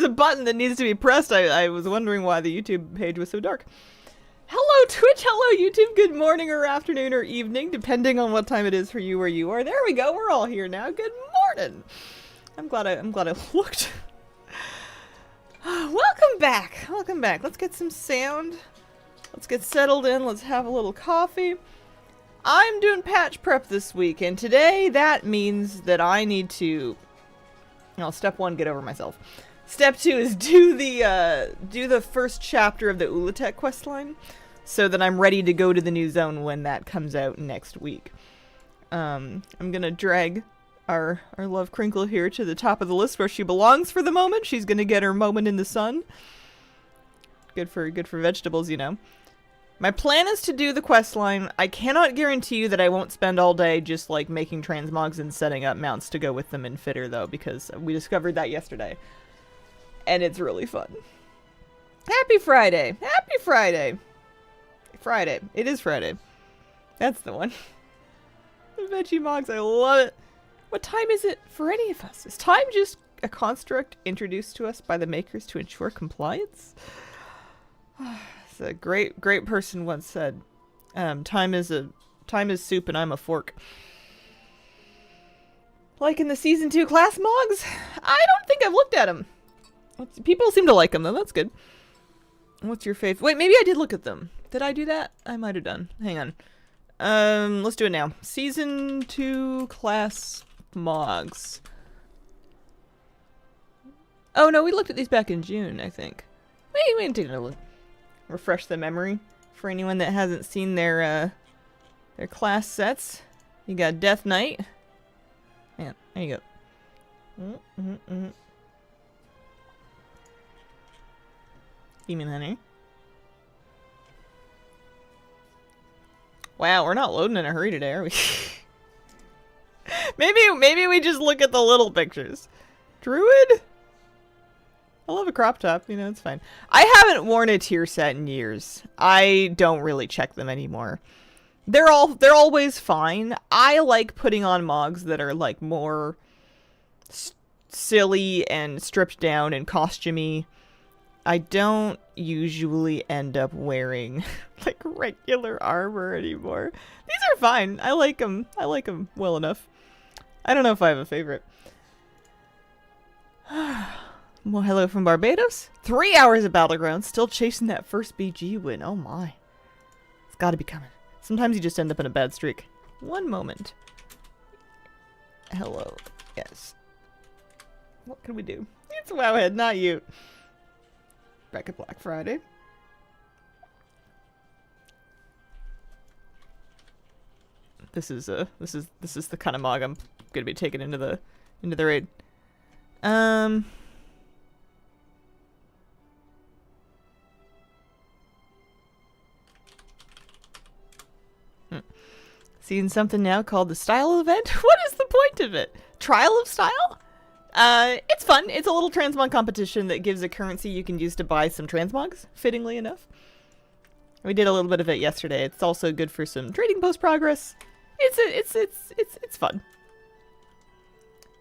there's a button that needs to be pressed. I was wondering why the YouTube page was so dark. Hello Twitch, hello YouTube, good morning or afternoon or evening, depending on what time it is for you where you are. There we go, we're all here now. Good morning. I'm glad I looked. Welcome back. Welcome back. Let's get some sound. Let's get settled in. Let's have a little coffee. I'm doing patch prep this week, and today that means that I need to... Well, step one, get over myself. Step two is do the first chapter of the Ulatek questline, so that I'm ready to go to the new zone when that comes out next week. I'm gonna drag our love Crinkle here to the top of the list where she belongs for the moment. She's gonna get her moment in the sun. Good for vegetables, you know. My plan is to do the quest line. I cannot guarantee you that I won't spend all day just like making transmogs and setting up mounts to go with them in Fitter though, because we discovered that yesterday. And it's really fun. Happy Friday! Happy Friday! Friday. It is Friday. That's the one. The veggie mogs, I love it. What time is it for any of us? Is time just a construct introduced to us by the makers to ensure compliance? A great person once said, time is soup and I'm a fork. Like in the season 2 class mogs? I don't think I've looked at them. People seem to like them though, that's good. What's your favorite? Wait, maybe I did look at them. Did I do that? I might have done. Hang on. Let's do it now. Season 2 class mogs. Oh no, we looked at these back in June, I think. Wait, take a look. Refresh the memory for anyone that hasn't seen their class sets. You got Death Knight. Yeah, there you go. Demon Hunter. Wow, we're not loading in a hurry today, are we? maybe we just look at the little pictures. Druid? I love a crop top, you know, it's fine. I haven't worn a tier set in years. I don't really check them anymore. They're always fine. I like putting on mogs that are like more silly and stripped down and costumey. I don't usually end up wearing like regular armor anymore. These are fine. I like them. I like them well enough. I don't know if I have a favorite. Well, hello from Barbados. 3 hours of Battlegrounds, still chasing that first BG win. Oh my. It's gotta be coming. Sometimes you just end up in a bad streak. One moment. Hello. Yes. What can we do? It's Wowhead, not you. Back at Black Friday. This is the kind of mog I'm gonna be taking into the raid. Seeing something now called the Style event? What is the point of it? Trial of Style? It's fun. It's a little transmog competition that gives a currency you can use to buy some transmogs, fittingly enough. We did a little bit of it yesterday. It's also good for some trading post progress. It's fun.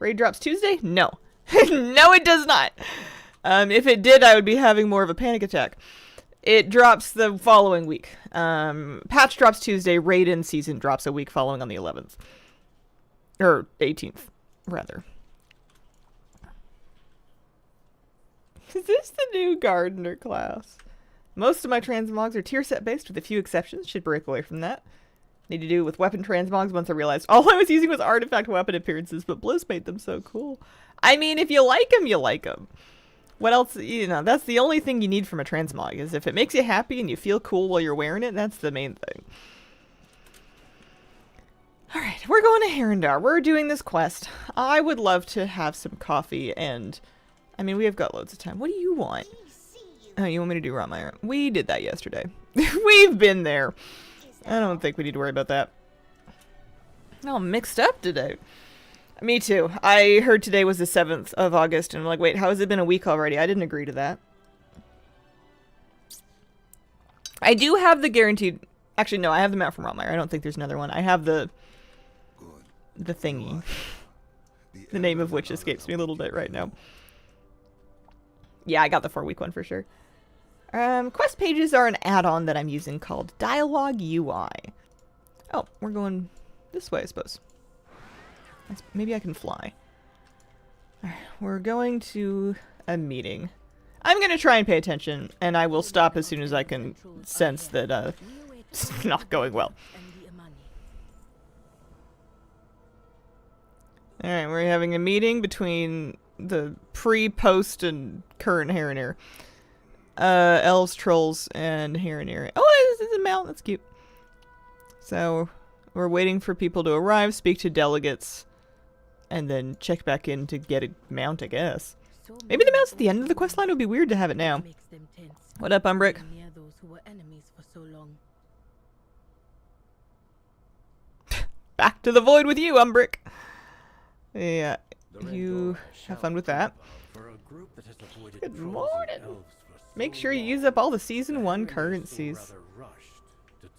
Raid drops Tuesday? No. No, it does not. If it did, I would be having more of a panic attack. It drops the following week. Patch drops Tuesday. Raid in season drops a week following on the 11th. Or 18th, rather. Is this the new gardener class? Most of my transmogs are tier set based with a few exceptions. Should break away from that. Need to do with weapon transmogs once I realized all I was using was artifact weapon appearances, but Bliss made them so cool. I mean, if you like them, you like them. What else? You know, that's the only thing you need from a transmog, is if it makes you happy and you feel cool while you're wearing it, that's the main thing. Alright, we're going to Herondar. We're doing this quest. I would love to have some coffee and... I mean, we have got loads of time. What do you want? Oh, you want me to do Rotmire? We did that yesterday. We've been there. I don't think we need to worry about that. All mixed up today. Me too. I heard today was the 7th of August, and I'm like, wait, how has it been a week already? I didn't agree to that. I do have the guaranteed... Actually, no, I have the map from Rotmire. I don't think there's another one. I have the thingy. The name of which escapes me a little bit right now. Yeah, I got the 4-week one for sure. Quest pages are an add-on that I'm using called Dialogue UI. Oh, we're going this way, I suppose. Maybe I can fly. Alright, we're going to a meeting. I'm gonna try and pay attention, and I will stop as soon as I can sense that, it's not going well. Alright, we're having a meeting between the pre, post, and current Haranir. Elves, trolls, and Haranir. Oh, this is a mount. That's cute. So, we're waiting for people to arrive, speak to delegates, and then check back in to get a mount, I guess. Maybe the mount's at the end of the quest line. It would be weird to have it now. What up, Umbrick? Back to the void with you, Umbrick. Yeah, you have fun with that. Good morning. Make sure you use up all the Season 1 currencies.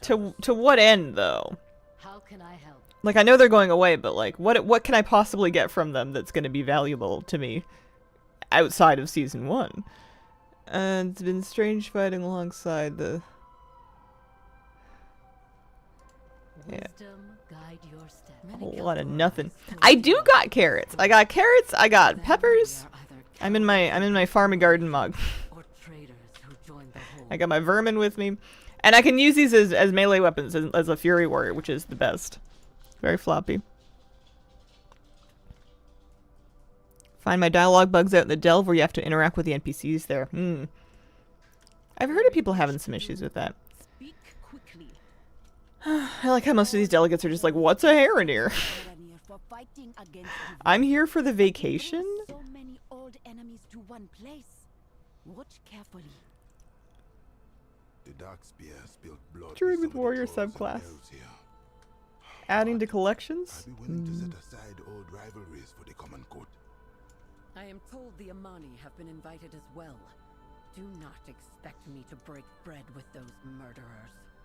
To what end, though? How can I help? Like, I know they're going away, but like, what can I possibly get from them that's going to be valuable to me outside of Season 1? It's been strange fighting alongside the... Yeah. A whole lot of nothing. I do got carrots. I got carrots. I got peppers. I'm in my farm and garden mug. I got my vermin with me, and I can use these as melee weapons as a fury warrior, which is the best. Very floppy. Find my dialogue bugs out in the delve where you have to interact with the NPCs there. I've heard of people having some issues with that. I like how most of these delegates are just like, what's a Haranir? I'm here for the vacation? So many old enemies to one place. Watch carefully. The dark spear spilled blood. Druid with warrior subclass. Adding to collections? I'd be willing to set aside old rivalries for the common good. I am told the Amani have been invited as well. Do not expect me to break bread with those murderers.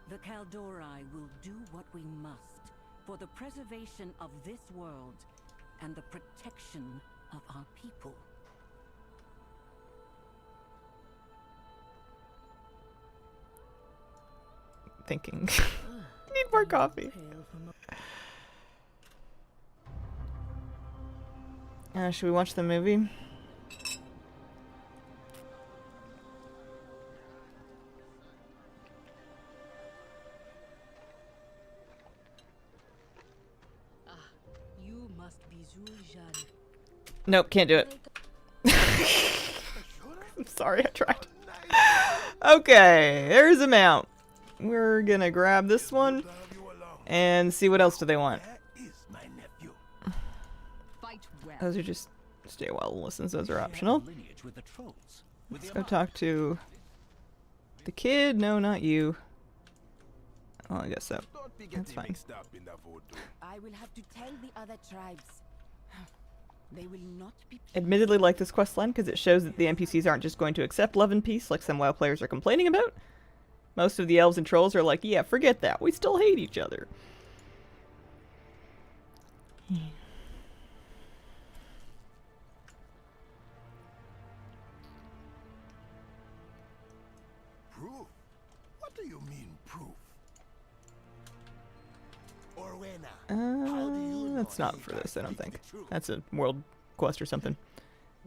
The Kaldori will do what we must for the preservation of this world and the protection of our people. Thinking. Need more coffee. Should we watch the movie? You must be Zul'Jan. Nope, can't do it. I'm sorry, I tried. Okay, there's a mount. We're gonna grab this one and see what else do they want. Those are just stay while listens. Those are optional. Let's go talk to the kid. No, not you. Oh, I guess so. That's fine. I will have to tell the other tribes. They will not be. Admittedly, like this quest line because it shows that the NPCs aren't just going to accept love and peace like some WoW players are complaining about. Most of the elves and trolls are like, yeah, forget that. We still hate each other. Proof? What do you mean, proof? That's not for this, I don't think. That's a world quest or something.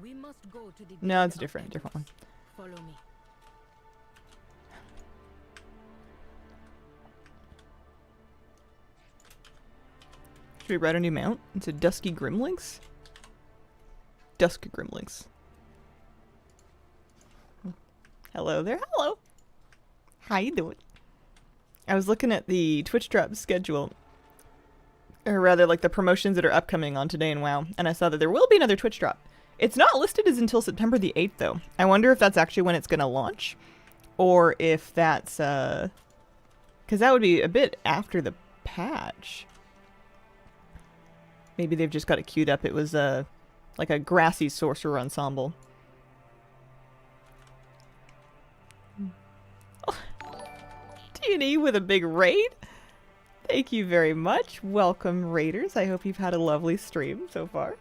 We must go to the. No, it's different one. Follow me. Should we ride a new mount? It's a Dusky Grimlynx? Dusk Grimlynx. Hello there, hello! How you doing? I was looking at the Twitch drop schedule. Or rather, like the promotions that are upcoming on Today in WoW, and I saw that there will be another Twitch drop. It's not listed as until September the 8th, though. I wonder if that's actually when it's going to launch, or if that's, because that would be a bit after the patch. Maybe they've just got it queued up. It was, like a grassy sorcerer ensemble. Oh, D&E with a big raid? Thank you very much. Welcome, raiders. I hope you've had a lovely stream so far.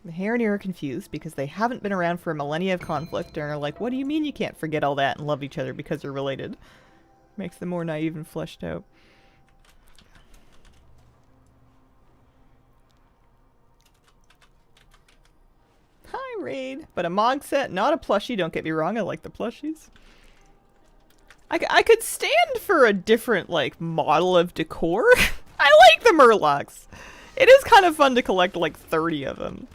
The Harrenir are confused because they haven't been around for a millennia of conflict and are like, what do you mean you can't forget all that and love each other because they're related? Makes them more naive and fleshed out. Hi, Raid. But a Mog set, not a plushie. Don't get me wrong, I like the plushies. I could stand for a different, like, model of decor. I like the Murlocs. It is kind of fun to collect, like, 30 of them.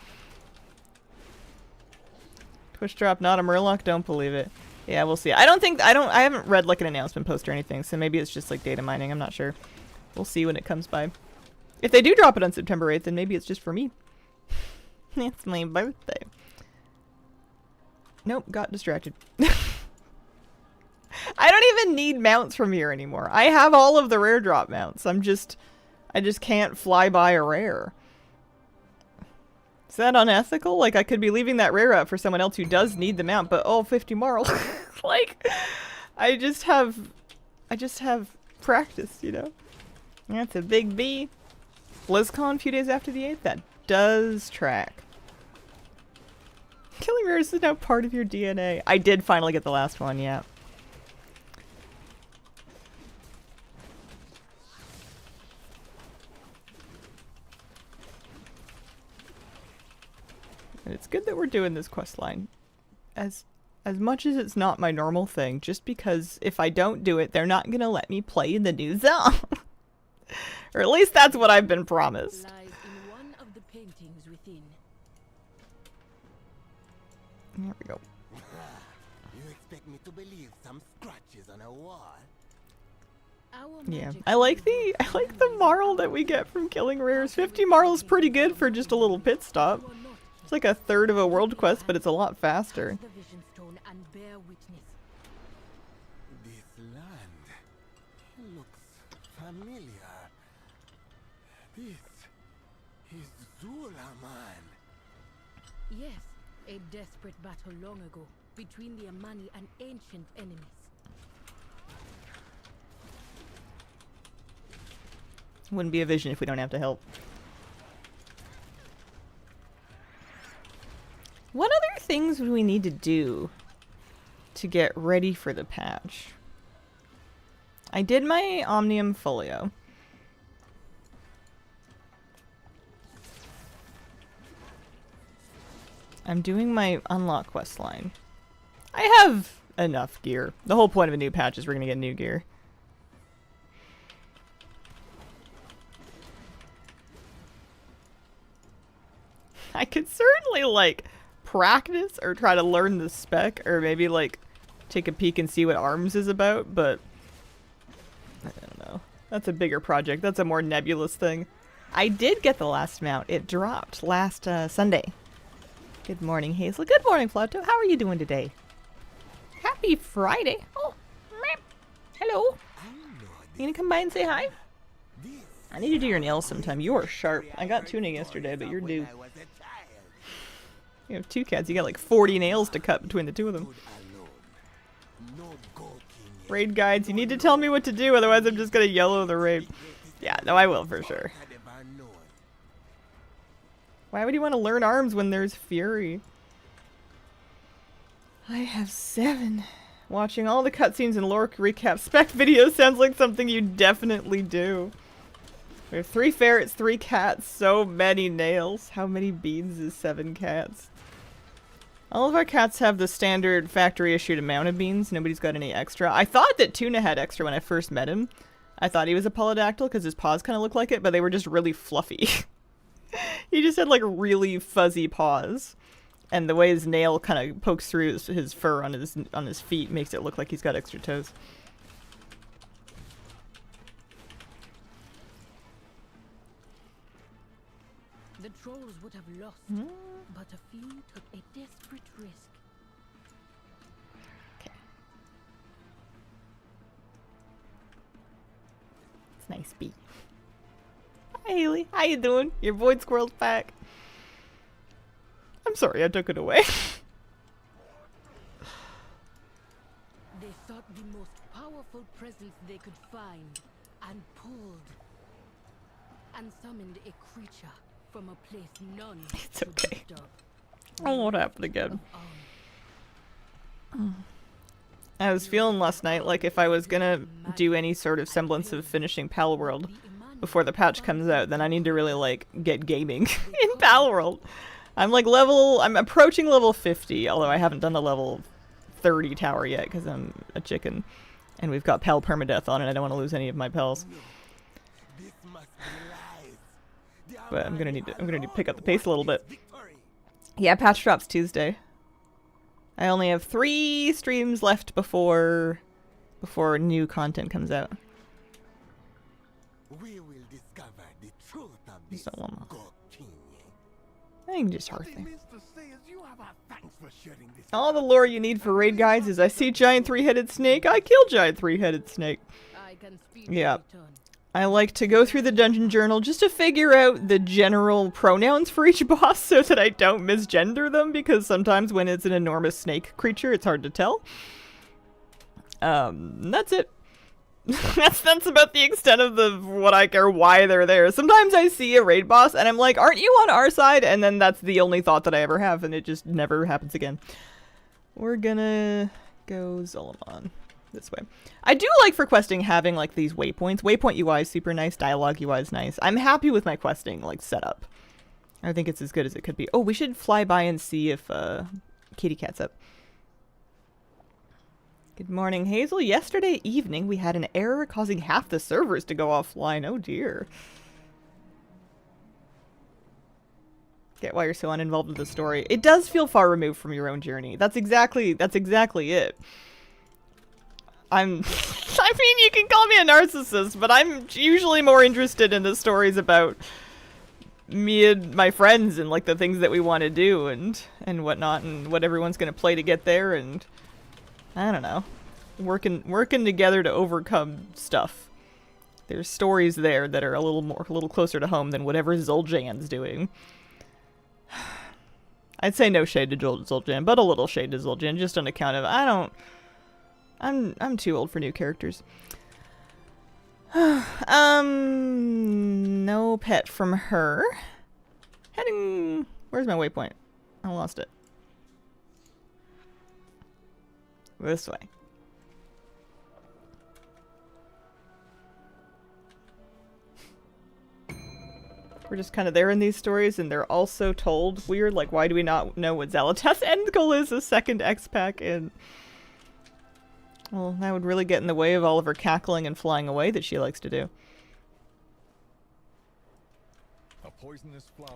Twitch drop, not a Murloc? Don't believe it. Yeah, we'll see. I haven't read, like, an announcement post or anything, so maybe it's just, like, data mining. I'm not sure. We'll see when it comes by. If they do drop it on September 8th, then maybe it's just for me. It's my birthday. Nope, got distracted. I don't even need mounts from here anymore. I have all of the rare drop mounts. I just can't fly by a rare. Is that unethical? Like, I could be leaving that rare out for someone else who does need the mount, but oh, 50 Marl. Like, I just have practice, you know? That's a big B. BlizzCon a few days after the 8th? That does track. Killing rares is now part of your DNA. I did finally get the last one, yeah. And it's good that we're doing this quest line. As much as it's not my normal thing, just because if I don't do it, they're not gonna let me play in the new zone. Or at least that's what I've been promised. Lies in one of the paintings within. There we go. You expect me to believe some scratches on a wall? Yeah, I like the marl that we get from killing rares. 50 marl is pretty good for just a little pit stop. It's like a third of a world quest, but it's a lot faster. The vision stone and bear witness. This land looks familiar. This is Zulaman. Yes, a desperate battle long ago between the Amani and ancient enemies. Wouldn't be a vision if we don't have to help. What other things would we need to do to get ready for the patch? I did my Omnium Folio. I'm doing my unlock quest line. I have enough gear. The whole point of a new patch is we're gonna get new gear. I could certainly, like, practice or try to learn the spec, or maybe, like, take a peek and see what ARMS is about, but I don't know. That's a bigger project. That's a more nebulous thing. I did get the last mount. It dropped last Sunday. Good morning, Hazel. Good morning, Flato. How are you doing today? Happy Friday. Oh, meh. Hello. You gonna come by and say hi? I need to do your nails sometime. You are sharp. I got tuning yesterday, but you're due. You have two cats. You got like 40 nails to cut between the two of them. Raid guides. You need to tell me what to do, otherwise I'm just gonna YOLO the raid. Yeah, no, I will for sure. Why would you want to learn ARMS when there's Fury? I have 7. Watching all the cutscenes and lore recap spec videos sounds like something you definitely do. We have 3 ferrets, 3 cats, so many nails. How many beans is 7 cats? All of our cats have the standard factory issued amount of beans. Nobody's got any extra. I thought that Tuna had extra when I first met him. I thought he was a polydactyl because his paws kind of look like it, but they were just really fluffy. He just had like really fuzzy paws. And the way his nail kind of pokes through his fur on his feet makes it look like he's got extra toes. The trolls would have lost, but a few took a desperate risk. Okay. It's nice beat. Hi Haley, how you doing? Your void squirrel's back. I'm sorry I took it away. They sought the most powerful presence they could find and pulled and summoned a creature from a place none It's should okay. disturb. Oh, what happened again? I was feeling last night like if I was gonna do any sort of semblance of finishing Pal World before the patch comes out, then I need to really like get gaming in Pal World. I'm approaching level 50, although I haven't done the level 30 tower yet because I'm a chicken. And we've got Pal permadeath on it. I don't want to lose any of my pals. This must be lies. The But I'm gonna Amani need to alone pick up the pace a little won bit. this victory. Yeah, patch drops Tuesday. I only have 3 streams left before new content comes out. We will discover the truth of this So long. God-king. I can just What hearth it thing. means to say is you have our thanks for sharing this. All the lore you need for raid guides is I see giant 3-headed snake, I kill giant 3-headed snake. I can speed Yeah. return. I like to go through the dungeon journal just to figure out the general pronouns for each boss so that I don't misgender them, because sometimes when it's an enormous snake creature, it's hard to tell. That's it. that's about the extent of what I care why they're there. Sometimes I see a raid boss and I'm like, aren't you on our side? And then that's the only thought that I ever have, and it just never happens again. We're gonna go Zolomon this way. I do like for questing having like these waypoints. Waypoint UI is super nice. Dialogue UI is nice. I'm happy with my questing like setup. I think it's as good as it could be. Oh, we should fly by and see if Kitty Cat's up. Good morning, Hazel. Yesterday evening we had an error causing half the servers to go offline. Oh dear. Get why you're so uninvolved with the story. It does feel far removed from your own journey. That's exactly it. I mean, you can call me a narcissist, but I'm usually more interested in the stories about me and my friends and like the things that we want to do and whatnot, and what everyone's gonna play to get there, and I don't know, working together to overcome stuff. There's stories there that are a little closer to home than whatever Zul'Jan's doing. I'd say no shade to Zul'Jan, but a little shade to Zul'Jan, just on account of I'm too old for new characters. No pet from her. Heading... Where's my waypoint? I lost it. This way. We're just kind of there in these stories, and they're also told weird, like, why do we not know what Xal'atath's end goal is? A second X-Pack, and... Well, that would really get in the way of all of her cackling and flying away that she likes to do.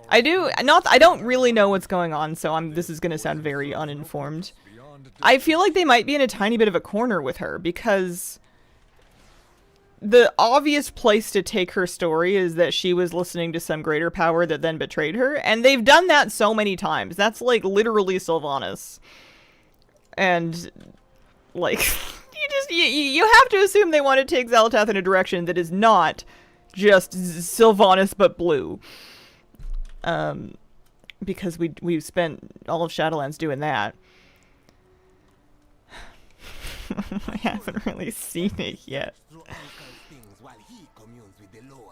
I don't really know what's going on, so this is gonna sound very uninformed. I feel like they might be in a tiny bit of a corner with her, because the obvious place to take her story is that she was listening to some greater power that then betrayed her, and they've done that so many times. That's like literally Sylvanas. And like you have to assume they want to take Xal'atath in a direction that is not just Sylvanas but blue. Because we've spent all of Shadowlands doing that. I haven't really seen it yet. Through Uncle's things while he communes with the lower.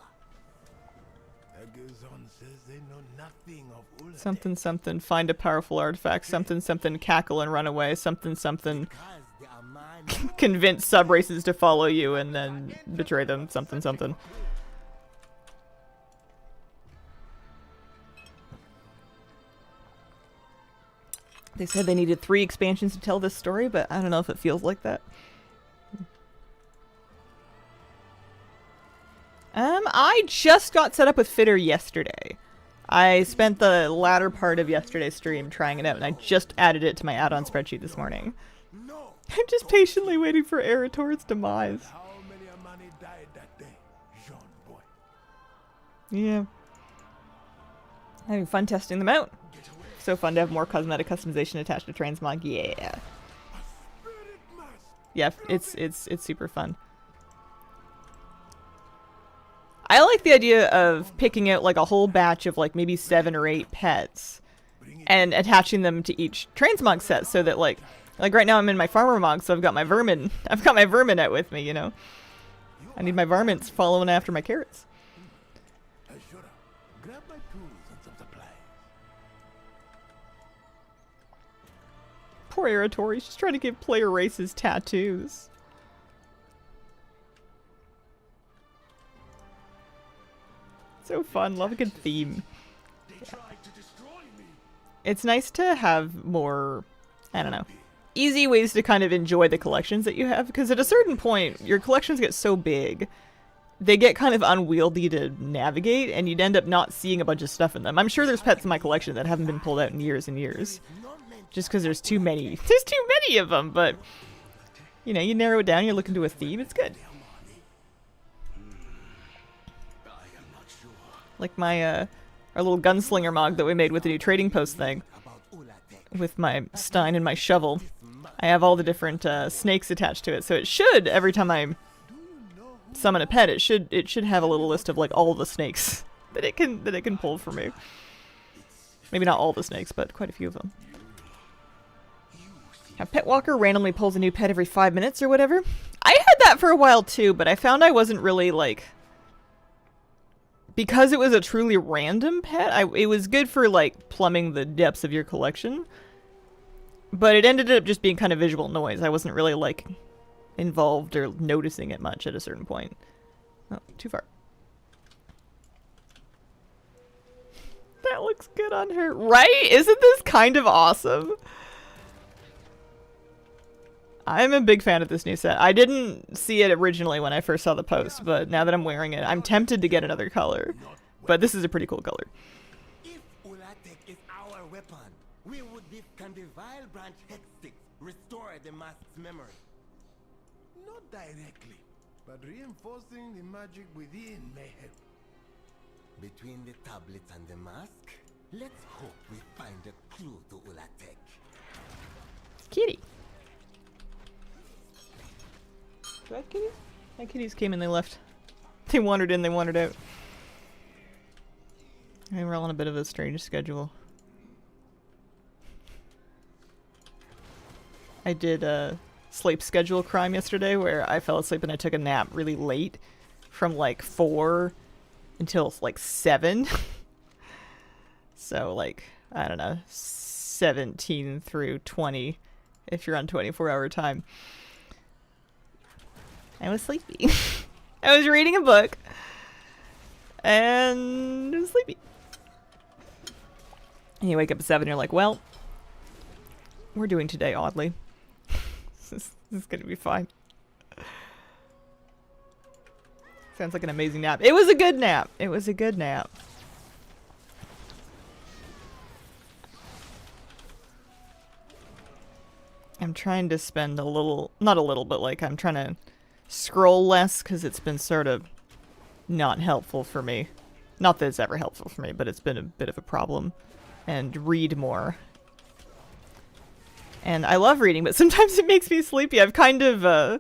Agazon says they know nothing of Ulatech. Something something, find a powerful artifact, something something, cackle and run away, something something, Because the Amani convince sub-races to follow you and then betray them, something something. They said they needed 3 expansions to tell this story, but I don't know if it feels like that. I just got set up with Fitter yesterday. I spent the latter part of yesterday's stream trying it out, and I just added it to my add-on spreadsheet this morning. No. I'm just patiently waiting for Erator's demise. How many Amani died that day, Jean boy? Yeah. Having fun testing them out. So fun to have more cosmetic customization attached to transmog. Yeah. Spirit mask. Yeah, it's super fun. I like the idea of picking out like a whole batch of like maybe 7 or 8 pets and attaching them to each transmog set, so that like right now I'm in my farmer mog, so I've got my vermin out with me, you know. I need my varmints following after my carrots. Ashura, grab my tools and some supplies. Poor Aratori, she's trying to give player races tattoos. So fun, love a good theme. It's nice to have more, I don't know, easy ways to kind of enjoy the collections that you have, because at a certain point, your collections get so big, they get kind of unwieldy to navigate, and you'd end up not seeing a bunch of stuff in them. I'm sure there's pets in my collection that haven't been pulled out in years and years, just because there's too many. There's too many of them, but, you know, you narrow it down, you're looking to a theme, it's good. Like my, our little gunslinger mog that we made with the new trading post thing. With my Stein and my shovel. I have all the different snakes attached to it, so it should, every time I summon a pet, it should have a little list of like all the snakes that it can pull for me. Maybe not all the snakes, but quite a few of them. A pet walker randomly pulls a new pet every 5 minutes or whatever. I had that for a while too, but I found I wasn't really like... Because it was a truly random pet, it was good for, like, plumbing the depths of your collection. But it ended up just being kind of visual noise. I wasn't really, like, involved or noticing it much at a certain point. Oh, too far. That looks good on her. Right? Isn't this kind of awesome? I'm a big fan of this new set. I didn't see it originally when I first saw the post, but now that I'm wearing it, I'm tempted to get another color. But this is a pretty cool color. If Ulatek is our weapon, we would can the vile branch hexsticks restore the mask's memory. Not directly, but reinforcing the magic within may help. Between the tablet and the mask, let's hope we find a clue to Ulatek. Kitty. Do I have kitties? My kitties came and they left. They wandered in, they wandered out. I mean, we're all on a bit of a strange schedule. I did a sleep schedule crime yesterday where I fell asleep and I took a nap really late from like 4 until like 7. So like, I don't know, 17 through 20 if you're on 24-hour time. I was sleepy. I was reading a book and I was sleepy. And you wake up at 7 and you're like, well, we're doing today oddly. This is gonna be fine. Sounds like an amazing nap. It was a good nap. It was a good nap. I'm trying to spend a little, not a little, but like I'm trying to scroll less because it's been sort of not helpful for me. Not that it's ever helpful for me, but it's been a bit of a problem. And read more. And I love reading, but sometimes it makes me sleepy. I've kind of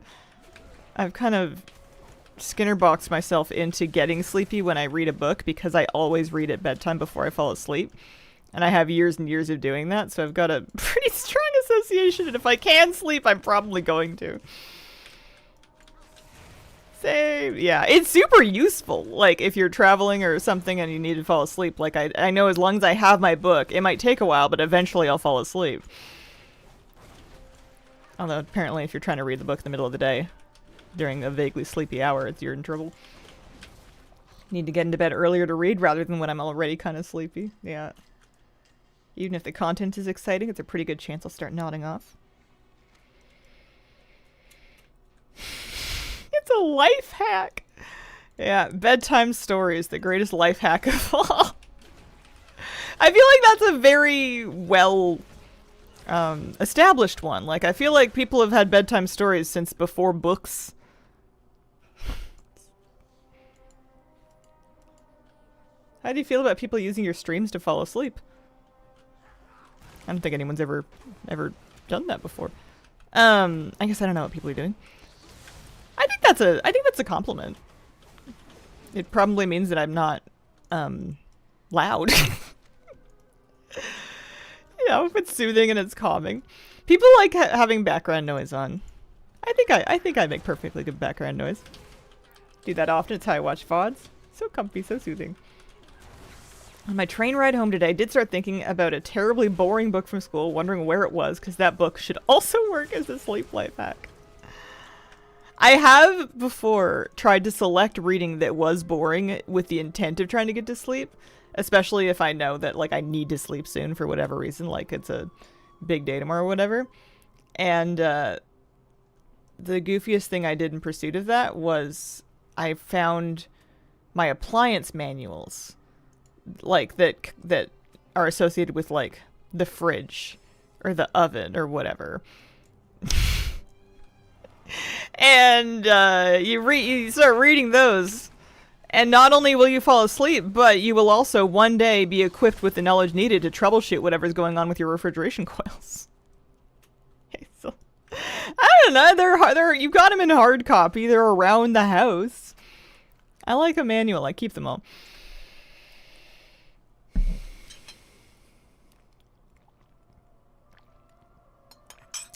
Skinner boxed myself into getting sleepy when I read a book because I always read at bedtime before I fall asleep. And I have years and years of doing that, so I've got a pretty strong association, and if I can sleep, I'm probably going to. Same. Yeah, it's super useful. Like, if you're traveling or something and you need to fall asleep, like, I know as long as I have my book, it might take a while, but eventually I'll fall asleep. Although, apparently, if you're trying to read the book in the middle of the day, during a vaguely sleepy hour, you're in trouble. Need to get into bed earlier to read rather than when I'm already kind of sleepy. Yeah. Even if the content is exciting, it's a pretty good chance I'll start nodding off. It's a life hack! Yeah, bedtime stories, the greatest life hack of all. I feel like that's a very well established one. Like, I feel like people have had bedtime stories since before books. How do you feel about people using your streams to fall asleep? I don't think anyone's ever done that before. I guess I don't know what people are doing. I think that's a compliment. It probably means that I'm not loud. You know, if it's soothing and it's calming. People like having background noise on. I think I make perfectly good background noise. Do that often. It's how I watch VODs. So comfy, so soothing. On my train ride home today, I did start thinking about a terribly boring book from school, wondering where it was, because that book should also work as a sleep life hack. I have before tried to select reading that was boring with the intent of trying to get to sleep, especially if I know that like I need to sleep soon for whatever reason, like it's a big day tomorrow or whatever. And the goofiest thing I did in pursuit of that was I found my appliance manuals, like that are associated with like the fridge or the oven or whatever. And you start reading those, and not only will you fall asleep, but you will also one day be equipped with the knowledge needed to troubleshoot whatever's going on with your refrigeration coils. Okay, so I don't know. They're you've got them in hard copy. They're around the house. I like a manual. I keep them all.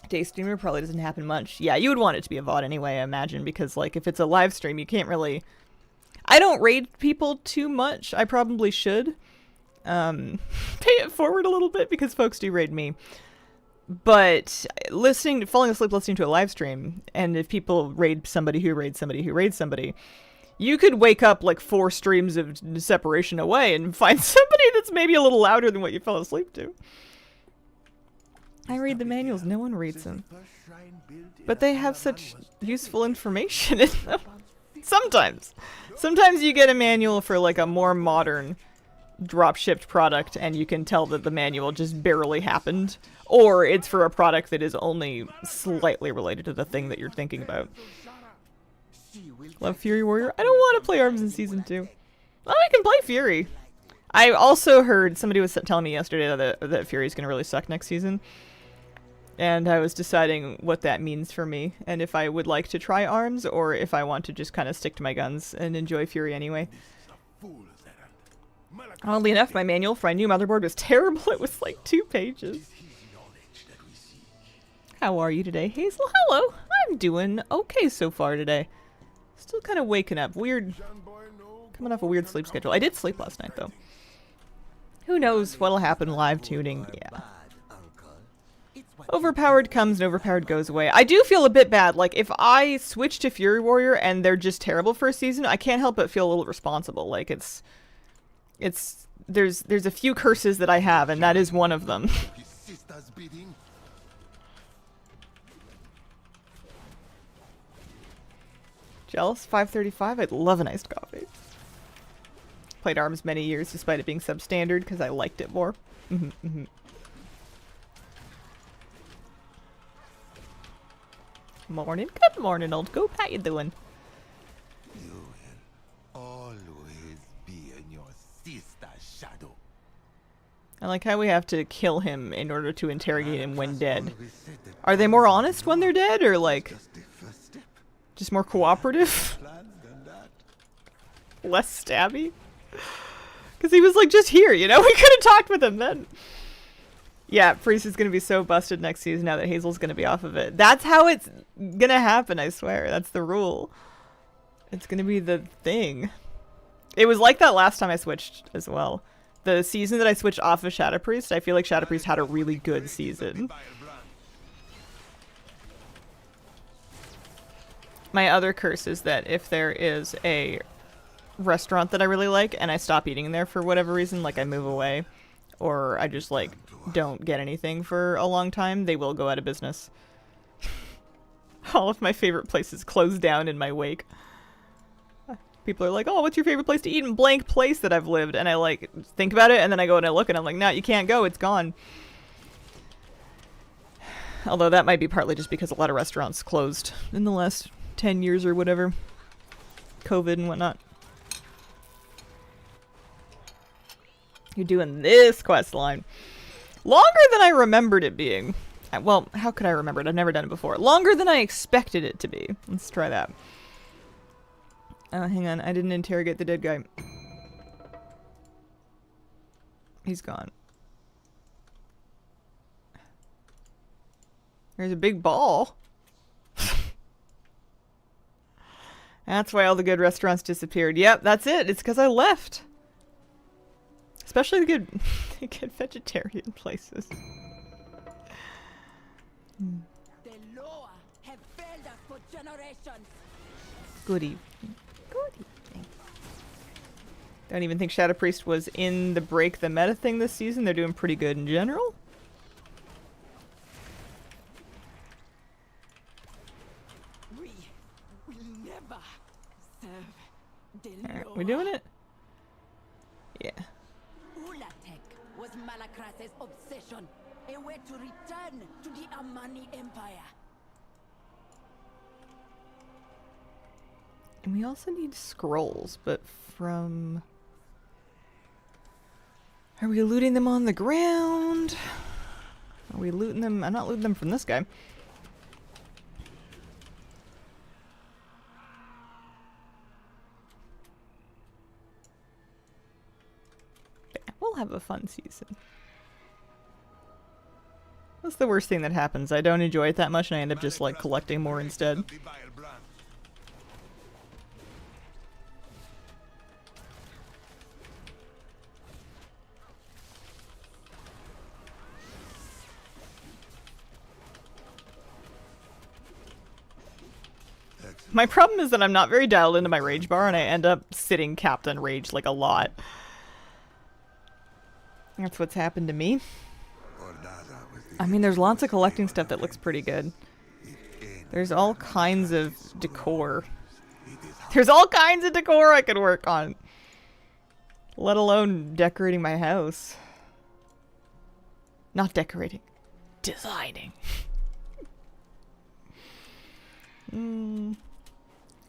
Day streamer probably doesn't happen much. Yeah, you would want it to be a VOD anyway, I imagine, because like if it's a live stream, you can't really. I don't raid people too much. I probably should pay it forward a little bit because folks do raid me. But falling asleep listening to a live stream, and if people raid somebody who raids somebody who raids somebody, you could wake up like 4 streams of separation away and find somebody that's maybe a little louder than what you fell asleep to. I read the manuals, no one reads them. But they have such useful information in them. Sometimes. Sometimes you get a manual for like a more modern drop-shipped product and you can tell that the manual just barely happened. Or it's for a product that is only slightly related to the thing that you're thinking about. Love Fury Warrior? I don't want to play ARMS in Season 2. Well, I can play Fury. I also heard, somebody was telling me yesterday that Fury's going to really suck next season. And I was deciding what that means for me, and if I would like to try ARMS, or if I want to just kind of stick to my guns and enjoy Fury anyway. Oddly enough, my manual for my new motherboard was terrible. It was like 2 pages. How are you today, Hazel? Hello! I'm doing okay so far today. Still kind of waking up. Weird. Coming off a weird sleep schedule. I did sleep last night, though. Who knows what'll happen live tuning? Yeah. Overpowered comes and overpowered goes away. I do feel a bit bad. Like, if I switch to Fury Warrior and they're just terrible for a season, I can't help but feel a little responsible. Like, there's a few curses that I have, and that is one of them. Jealous? 5:35? I'd love an iced coffee. Played ARMS many years despite it being substandard because I liked it more. Morning. Good morning, old goop. How you doing? You will always be in your sister's shadow. I like how we have to kill him in order to interrogate him when dead. Are they more honest when they're dead, or like just more cooperative? Less stabby? Because he was like just here, you know? We could have talked with him then. Yeah, Priest is going to be so busted next season now that Hazel's going to be off of it. That's how it's going to happen, I swear. That's the rule. It's going to be the thing. It was like that last time I switched as well. The season that I switched off of Shadow Priest, I feel like Shadow Priest had a really good season. My other curse is that if there is a restaurant that I really like and I stop eating there for whatever reason, like I move away, or I just like don't get anything for a long time, they will go out of business. All of my favorite places close down in my wake. People are like, oh, what's your favorite place to eat in blank place that I've lived? And I like think about it, and then I go and I look and I'm like, no, you can't go, it's gone. Although that might be partly just because a lot of restaurants closed in the last 10 years or whatever. COVID and whatnot. You're doing this quest line. Longer than I remembered it being. Well, how could I remember it? I've never done it before. Longer than I expected it to be. Let's try that. Oh, hang on. I didn't interrogate the dead guy. He's gone. There's a big ball. That's why all the good restaurants disappeared. Yep, that's it. It's because I left. Especially the good, the good vegetarian places. The law have failed us for generations. Good evening. Good evening. Don't even think Shadow Priest was in the break the meta thing this season. They're doing pretty good in general. We will never serve the Alright, law. we doing it? Yeah. Ulatek was Malakras's obsession, a way to return to the Amani Empire. And we also need scrolls, but from... Are we looting them on the ground? Are we looting them? I'm not looting them from this guy. Yeah, we'll have a fun season. What's the worst thing that happens? I don't enjoy it that much and I end up just like collecting more instead. My problem is that I'm not very dialed into my rage bar and I end up sitting capped on rage like a lot. That's what's happened to me. I mean, there's lots of collecting stuff that looks pretty good. There's all kinds of decor. There's all kinds of decor I could work on. Let alone decorating my house. Not decorating. Designing.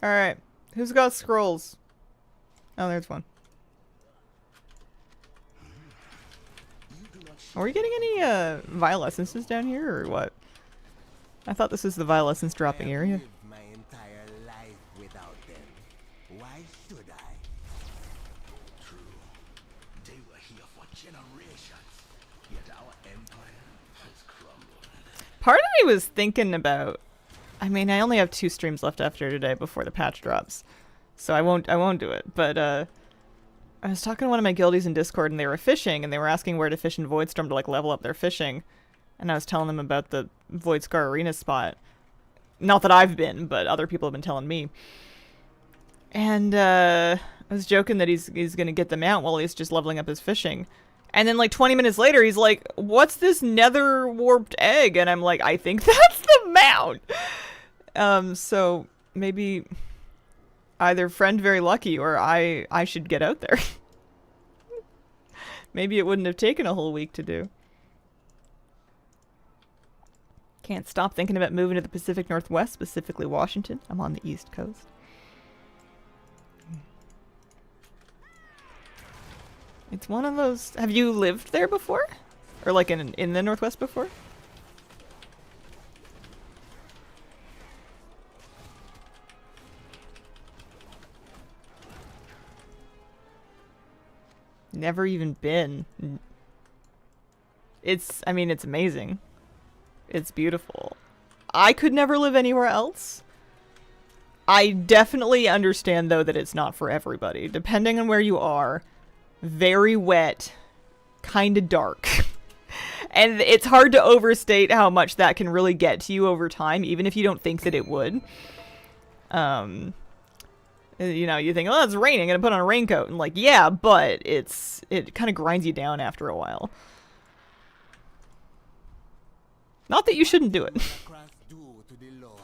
Alright. Who's got scrolls? Oh, there's one. Are we getting any vile essences down here or what? I thought this was the vile essence dropping area. Lived my entire life without them. Why should I? True. They were here for generations. Yet our empire has crumbled. Part of me was thinking about... I mean, I only have 2 streams left after today before the patch drops. So I won't do it. But I was talking to one of my guildies in Discord and they were fishing and they were asking where to fish in Voidstorm to like level up their fishing. And I was telling them about the Voidscar Arena spot. Not that I've been, but other people have been telling me. And I was joking that he's gonna get them out while he's just leveling up his fishing. And then like 20 minutes later he's like, what's this nether warped egg? And I'm like, I think that's the mount. So maybe either friend very lucky or I should get out there. Maybe it wouldn't have taken a whole week to do. Can't stop thinking about moving to the Pacific Northwest, specifically Washington. I'm on the East Coast. It's one of those... Have you lived there before? Or like in the Northwest before? Never even been. I mean, it's amazing. It's beautiful. I could never live anywhere else. I definitely understand, though, that it's not for everybody. Depending on where you are, very wet, kind of dark. And it's hard to overstate how much that can really get to you over time, even if you don't think that it would. You know, you think, oh, it's raining, I'm gonna put on a raincoat. And like, yeah, but it kind of grinds you down after a while. Not that you shouldn't do it. Malakras do to the law?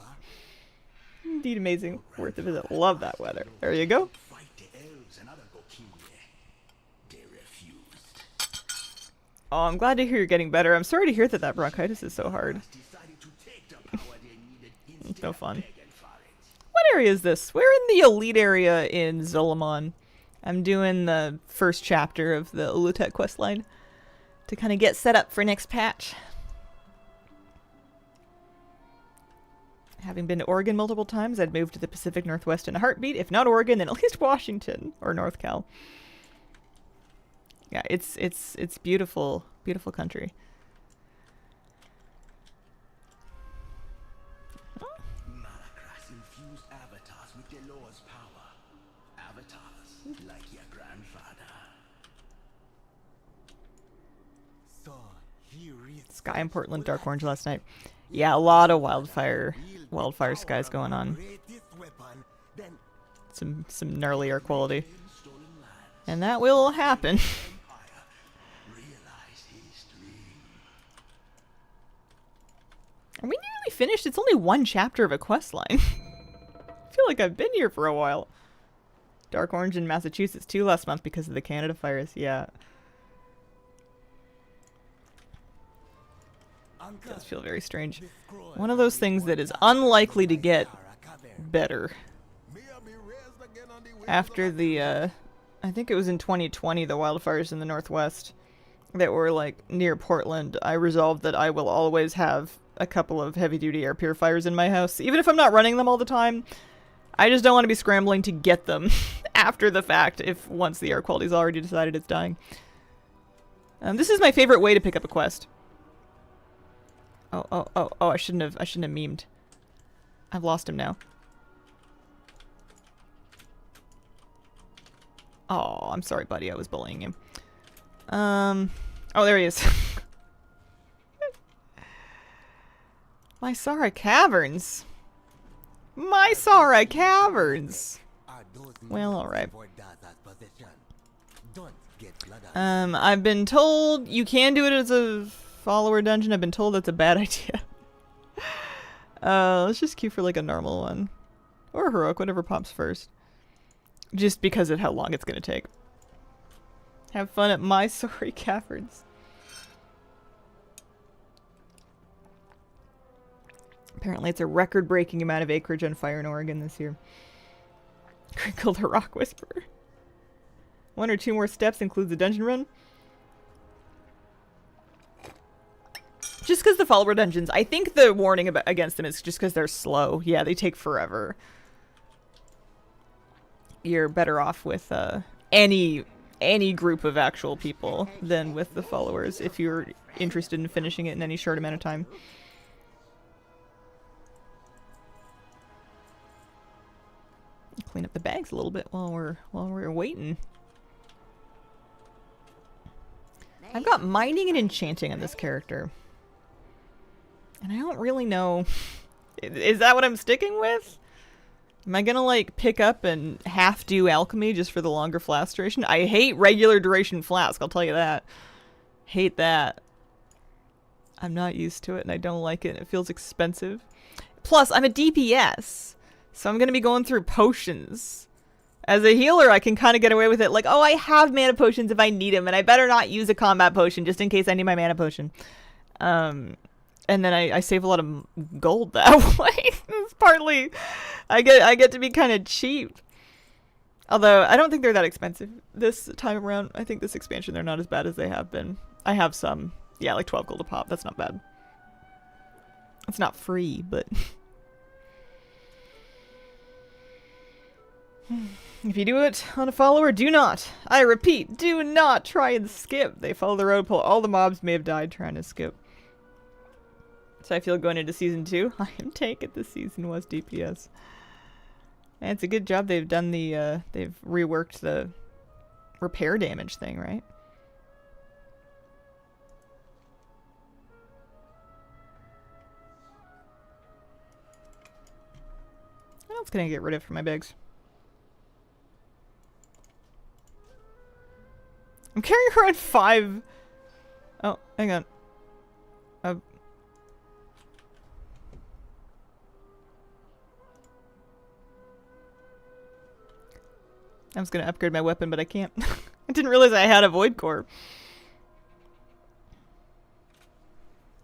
Indeed amazing. Worth a visit. Love that weather. There you go. Fight the elves and other Gokimwe. They refused. Oh, I'm glad to hear you're getting better. I'm sorry to hear that bronchitis is so hard. Decided to take the power they needed It's instead no of fun. begging for it. What area is this? We're in the elite area in Zolomon. I'm doing the first chapter of the Ulutek questline to kind of get set up for next patch. Having been to Oregon multiple times, I'd move to the Pacific Northwest in a heartbeat. If not Oregon, then at least Washington or North Cal. Yeah, it's beautiful, beautiful country. Malakras infused avatars with the law's power. Avatars like your grandfather. sky in Portland dark orange last night. Yeah, a lot of wildfire skies going on. Greatest weapon, then Some gnarly air quality. And that will happen. Are we nearly finished? It's only one chapter of a quest line. I feel like I've been here for a while. Dark orange in Massachusetts too last month because of the Canada fires. Yeah. It does feel very strange. One of those things that is unlikely to get better. After the, I think it was in 2020, the wildfires in the Northwest that were like near Portland, I resolved that I will always have a couple of heavy-duty air purifiers in my house. Even if I'm not running them all the time, I just don't want to be scrambling to get them after the fact if once the air quality's already decided it's dying. This is my favorite way to pick up a quest. Oh, I shouldn't have memed. I've lost him now. Oh, I'm sorry, buddy. I was bullying him. Oh, there he is. Mysara Caverns. Mysara Caverns. Well, alright. I've been told you can do it as a follower dungeon. I've been told that's a bad idea. Let's just queue for like a normal one. Or heroic, whatever pops first. Just because of how long it's gonna take. Have fun at Mysara Caverns. Apparently it's a record-breaking amount of acreage on fire in Oregon this year. Crinkle the Rock Whisperer. 1 or 2 more steps includes a dungeon run. Just because the follower dungeons, I think the warning against them is just because they're slow. Yeah, they take forever. You're better off with any group of actual people than with the followers if you're interested in finishing it in any short amount of time. Clean up the bags a little bit while we're waiting. I've got mining and enchanting on this character. And I don't really know. Is that what I'm sticking with? Am I gonna like pick up and half do alchemy just for the longer flask duration? I hate regular duration flask, I'll tell you that. Hate that. I'm not used to it and I don't like it. It feels expensive. Plus, I'm a DPS. So I'm gonna be going through potions. As a healer, I can kind of get away with it. Like, oh, I have mana potions if I need them, and I better not use a combat potion just in case I need my mana potion. And then I save a lot of gold that way. It's partly, I get to be kind of cheap. Although, I don't think they're that expensive this time around. I think this expansion, they're not as bad as they have been. I have some. Yeah, like 12 gold a pop. That's not bad. It's not free, but... If you do it on a follower, do not. I repeat, do not try and skip. They follow the road pool. All the mobs may have died trying to skip. So I feel going into season 2. I am taking this season was DPS. And it's a good job they've done the, they've reworked the repair damage thing, right? What else can I get rid of from my bags? I'm carrying around 5. Oh, hang on. I'm just gonna upgrade my weapon, but I can't. I didn't realize I had a void core.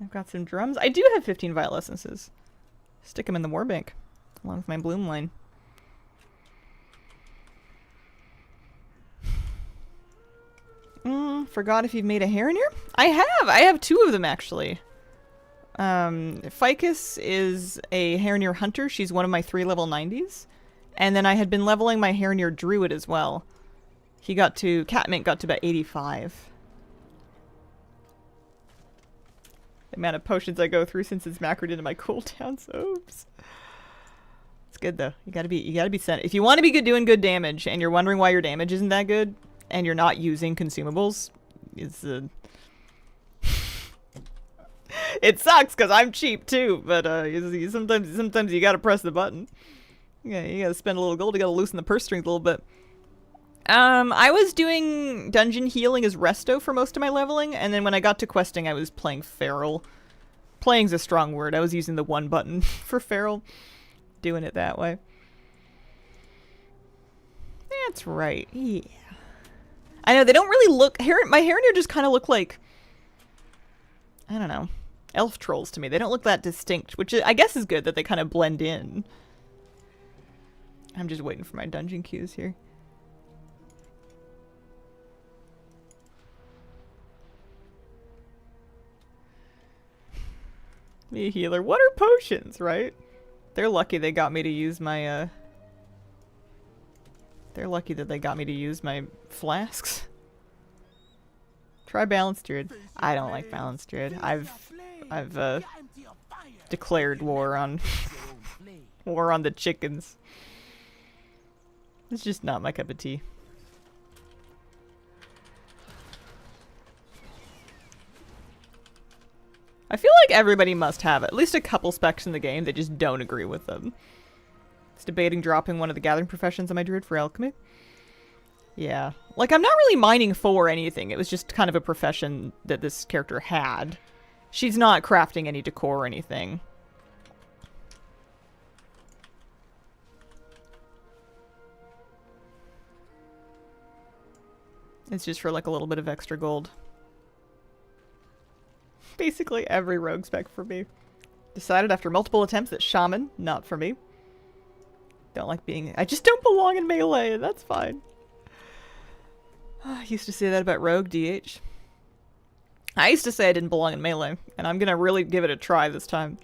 I've got some drums. I do have 15 vial essences. Stick them in the war bank, along with my bloom line. Forgot if you've made a Heronir? I have! I have 2 of them, actually. Ficus is a Heronir hunter. She's one of my 3 level 90s. And then I had been leveling my Heronir druid as well. He got to... Catmint got to about 85. The amount of potions I go through since it's macroed into my cooldowns. Oops. It's good, though. You gotta be sent. If you want to be good doing good damage, and you're wondering why your damage isn't that good, and you're not using consumables, it's It sucks because I'm cheap too, but sometimes you gotta press the button. Yeah, you gotta spend a little gold. You gotta loosen the purse strings a little bit. I was doing dungeon healing as resto for most of my leveling, and then when I got to questing, I was playing feral. Playing's a strong word. I was using the one button for feral, doing it that way. That's right. Yeah. I know they don't really look. My hair and hair just kind of look like, I don't know, elf trolls to me. They don't look that distinct, which I guess is good that they kind of blend in. I'm just waiting for my dungeon queues here. Me a healer. What are potions, right? They're lucky they got me to use my, They're lucky that they got me to use my flasks. Try Balanced Druid. I don't like Balanced Druid. I've declared war on war on the chickens. It's just not my cup of tea. I feel like everybody must have at least a couple specs in the game that just don't agree with them. It's debating dropping one of the gathering professions on my druid for alchemy. Yeah. Like, I'm not really mining for anything. It was just kind of a profession that this character had. She's not crafting any decor or anything. It's just for, like, a little bit of extra gold. Basically every rogue spec for me. Decided after multiple attempts that shaman, not for me. Don't like being... I just don't belong in melee, and that's fine. I used to say that about rogue, DH. I used to say I didn't belong in melee, and I'm gonna really give it a try this time.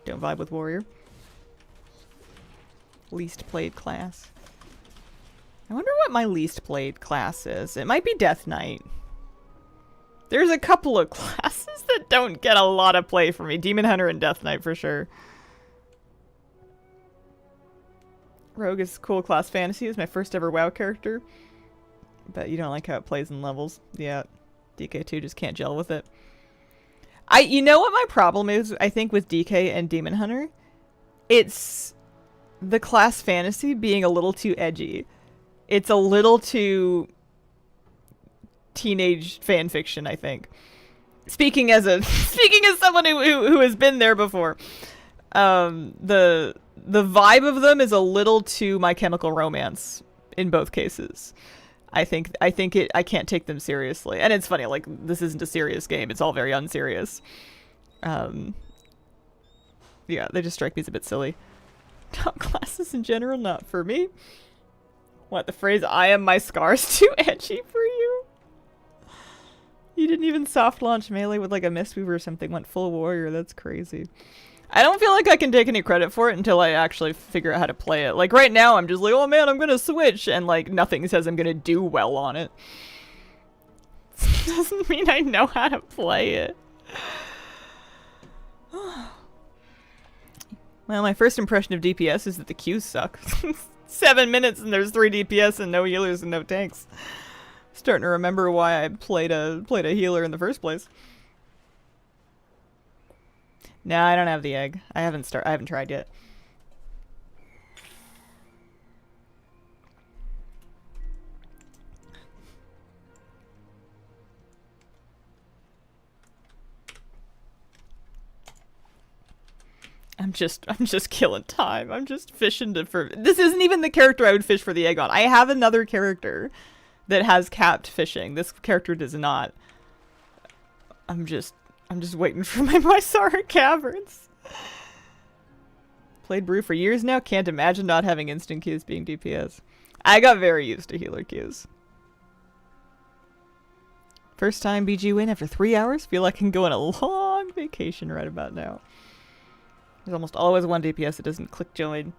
Don't vibe with warrior. Least played class. I wonder what my least played class is. It might be Death Knight. There's a couple of classes that don't get a lot of play for me. Demon Hunter and Death Knight for sure. Rogue is cool class fantasy. Is my first ever WoW character. But you don't like how it plays in levels. Yeah. DK2 just can't gel with it. You know what my problem is, I think, with DK and Demon Hunter? It's the class fantasy being a little too edgy. It's a little too teenage fan fiction, I think. Speaking as someone who has been there before, the vibe of them is a little too My Chemical Romance in both cases. I can't take them seriously, and it's funny. Like, this isn't a serious game; it's all very unserious. Yeah, they just strike me as a bit silly. Top classes in general, not for me. What, the phrase, I am my scars too edgy for you? You didn't even soft launch melee with like a Mistweaver or something, went full warrior, that's crazy. I don't feel like I can take any credit for it until I actually figure out how to play it. Like right now I'm just like, oh man, I'm gonna switch, and like nothing says I'm gonna do well on it. Doesn't mean I know how to play it. Well, my first impression of DPS is that the queues suck. 7 minutes and there's 3 DPS and no healers and no tanks. Starting to remember why I played a healer in the first place. No, I don't have the egg. I haven't tried yet. I'm just killing time. I'm just fishing for... This isn't even the character I would fish for the egg on. I have another character that has capped fishing. This character does not. I'm just waiting for my Mysara Caverns. Played Brew for years now. Can't imagine not having instant queues being DPS. I got very used to healer queues. First time BG win after 3 hours. Feel like I can go on a long vacation right about now. There's almost always one DPS that doesn't click join.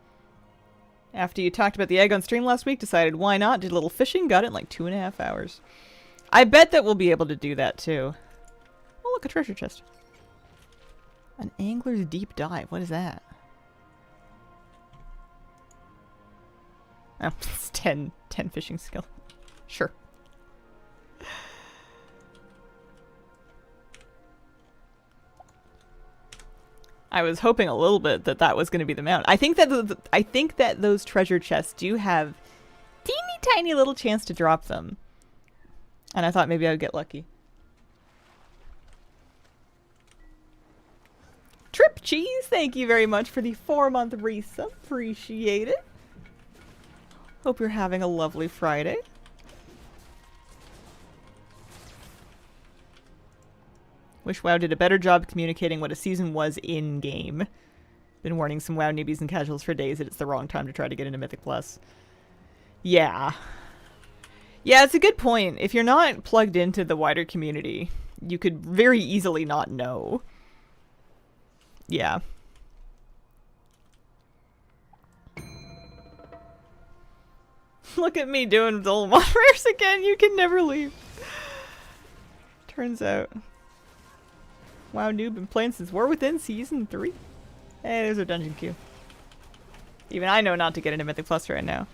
After you talked about the egg on stream last week, decided why not, did a little fishing, got it in like 2.5 hours. I bet that we'll be able to do that too. Oh look, a treasure chest. An angler's deep dive, what is that? Oh, it's 10 fishing skill. Sure. I was hoping a little bit that that was going to be the mount. I think that those treasure chests do have teeny tiny little chance to drop them. And I thought maybe I would get lucky. Trip Cheese, thank you very much for the 4-month resub. Appreciate it. Hope you're having a lovely Friday. Wish WoW did a better job communicating what a season was in-game. Been warning some WoW newbies and casuals for days that it's the wrong time to try to get into Mythic Plus. Yeah. Yeah, it's a good point. If you're not plugged into the wider community, you could very easily not know. Yeah. Look at me doing Dull Rares again. You can never leave. Turns out. WoW noob been playing since War Within Season 3. Hey, there's our dungeon queue. Even I know not to get into Mythic Plus right now.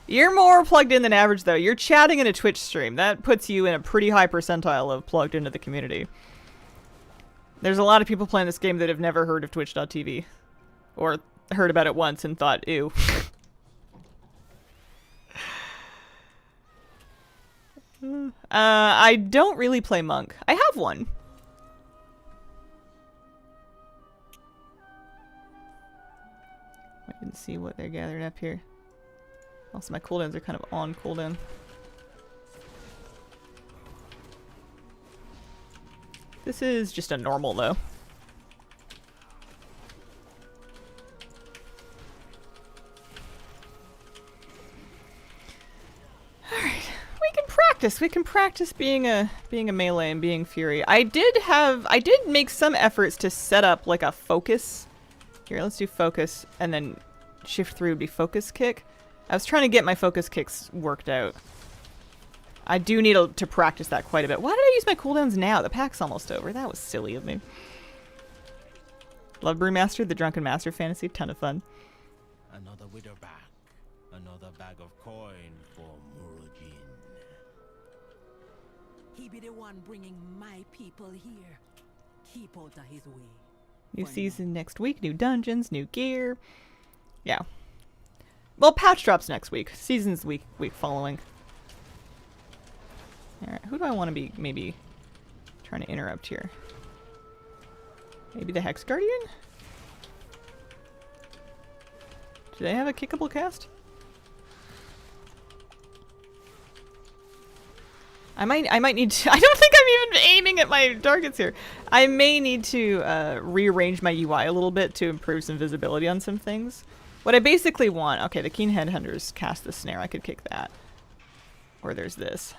You're more plugged in than average, though. You're chatting in a Twitch stream. That puts you in a pretty high percentile of plugged into the community. There's a lot of people playing this game that have never heard of Twitch.tv. Or heard about it once and thought, ew. I don't really play Monk. I have one. I can see what they're gathering up here. Also, my cooldowns are kind of on cooldown. This is just a normal, though. Alright. We can practice. We can practice being a melee and being Fury. I did make some efforts to set up like a focus. Here, let's do focus, and then shift through would be focus kick. I was trying to get my focus kicks worked out. I do need to practice that quite a bit. Why did I use my cooldowns now? The pack's almost over. That was silly of me. Love Brewmaster, the Drunken Master fantasy. Ton of fun. Another widow bag. Another bag of coin for Murojin. He be the one bringing my people here. Keep out of his way. New season next week. New dungeons. New gear. Yeah. Well, patch drops next week. Season's week following. Alright, who do I want to be maybe trying to interrupt here? Maybe the Hex Guardian? Do they have a kickable cast? I might need to... I don't think I'm even aiming at my targets here. I may need to rearrange my UI a little bit to improve some visibility on some things. What I basically want... Okay, the Keen Headhunters cast the snare. I could kick that. Or there's this.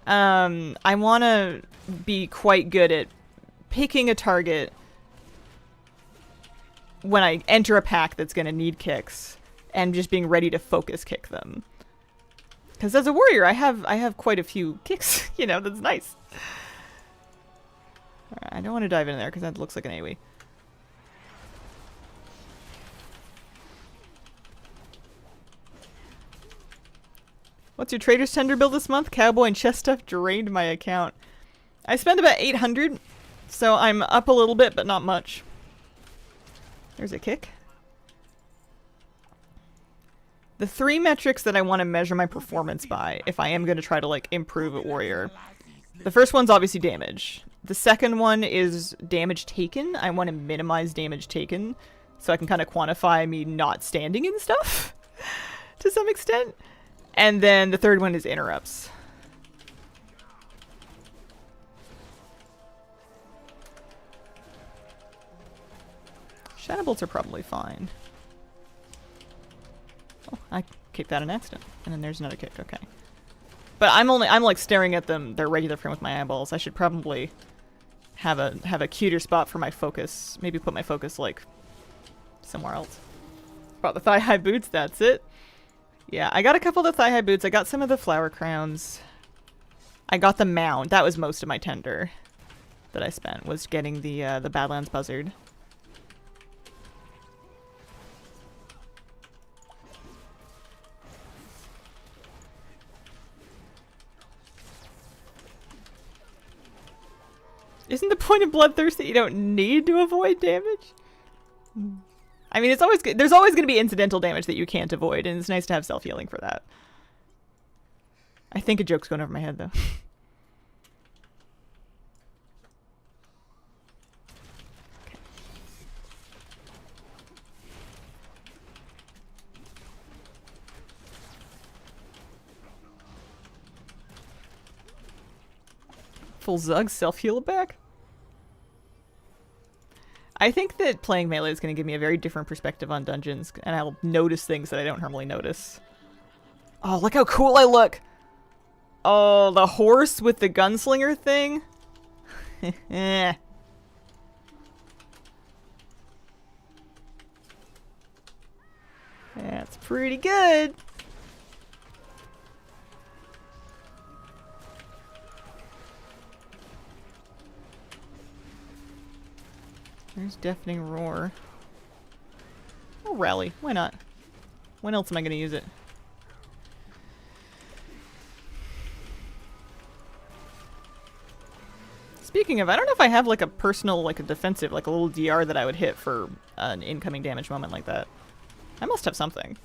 I want to be quite good at picking a target when I enter a pack that's going to need kicks and just being ready to focus kick them. Because as a warrior, I have quite a few kicks, you know, that's nice. Alright, I don't want to dive in there because that looks like an AoE. What's your Trader's Tender build this month? Cowboy and chest stuff drained my account. I spent about 800, so I'm up a little bit, but not much. There's a kick. The 3 metrics that I want to measure my performance by, if I am going to try to, like, improve at warrior. The first one's obviously damage. The second one is damage taken. I want to minimize damage taken, so I can kind of quantify me not standing and stuff, to some extent. And then the third one is interrupts. Shadow bolts are probably fine. Oh, I kicked that in accident. And then there's another kick, okay. But I'm like staring at them, their regular frame with my eyeballs. I should probably have a cuter spot for my focus. Maybe put my focus like somewhere else. Brought the thigh-high boots, that's it. Yeah, I got a couple of the thigh-high boots. I got some of the flower crowns. I got the mount. That was most of my tender that I spent, was getting the Badlands Buzzard. Isn't the point of Bloodthirst that you don't need to avoid damage? I mean, it's always good. There's always going to be incidental damage that you can't avoid, and it's nice to have self-healing for that. I think a joke's going over my head, though. Full Zug self-heal back? I think that playing melee is going to give me a very different perspective on dungeons, and I'll notice things that I don't normally notice. Oh, look how cool I look! Oh, the horse with the gunslinger thing? That's pretty good! There's Deafening Roar. Oh, Rally. Why not? When else am I going to use it? Speaking of, I don't know if I have like a personal, like a defensive, like a little DR that I would hit for an incoming damage moment like that. I must have something.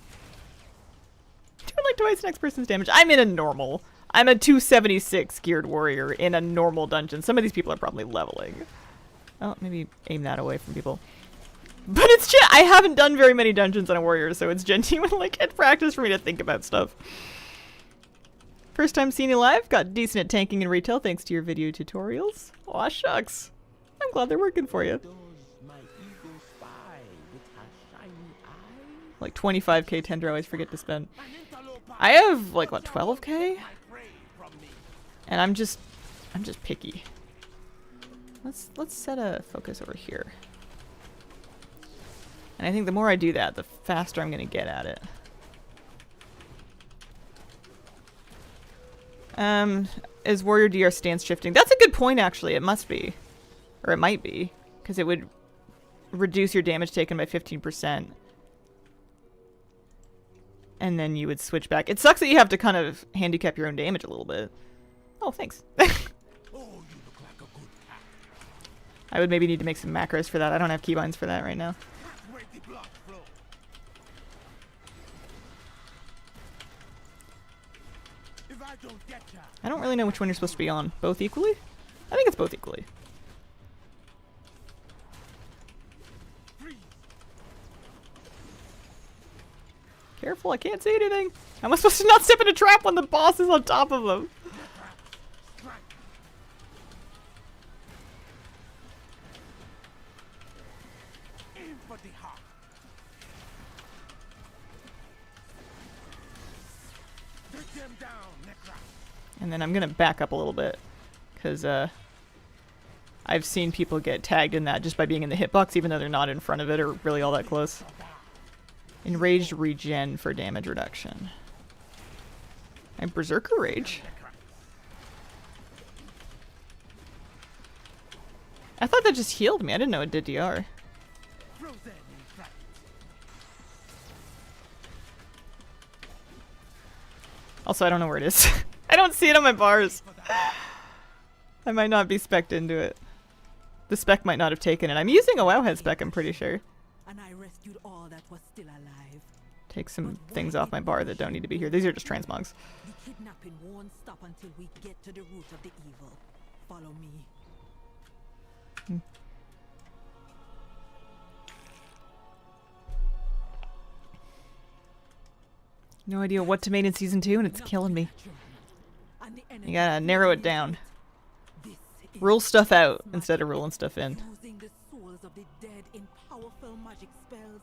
Do like twice next person's damage. I'm in a normal. I'm a 276 geared warrior in a normal dungeon. Some of these people are probably leveling. Oh, maybe aim that away from people. But it's I haven't done very many dungeons on a warrior, so it's genuine like good practice for me to think about stuff. First time seeing you live, got decent at tanking and retail thanks to your video tutorials. Aw, shucks. I'm glad they're working for you. Like 25k tender, I always forget to spend. I have like what, 12k? And I'm just picky. Let's set a focus over here. And I think the more I do that, the faster I'm gonna get at it. Is Warrior DR stance shifting? That's a good point, actually. It must be. Or it might be. Because it would reduce your damage taken by 15%. And then you would switch back. It sucks that you have to kind of handicap your own damage a little bit. Oh, thanks. I would maybe need to make some macros for that. I don't have keybinds for that right now. I don't really know which one you're supposed to be on. Both equally? I think it's both equally. Careful, I can't see anything. How am I supposed to not step in a trap when the boss is on top of them? And then I'm gonna back up a little bit, because I've seen people get tagged in that just by being in the hitbox, even though they're not in front of it or really all that close. Enraged regen for damage reduction. And Berserker Rage. I thought that just healed me. I didn't know it did DR. Also, I don't know where it is. I don't see it on my bars. I might not be spec'd into it. The spec might not have taken it. I'm using a Wowhead spec, I'm pretty sure. And I rescued all that was still alive. Take some things off my bar that don't need to be here. These are just transmogs. The kidnapping won't stop until we get to the root of the evil. Follow me. No idea what to main in season 2 and it's killing me. You gotta narrow it down. Rule stuff out instead of ruling stuff in. Using the souls of the dead in powerful magic spells.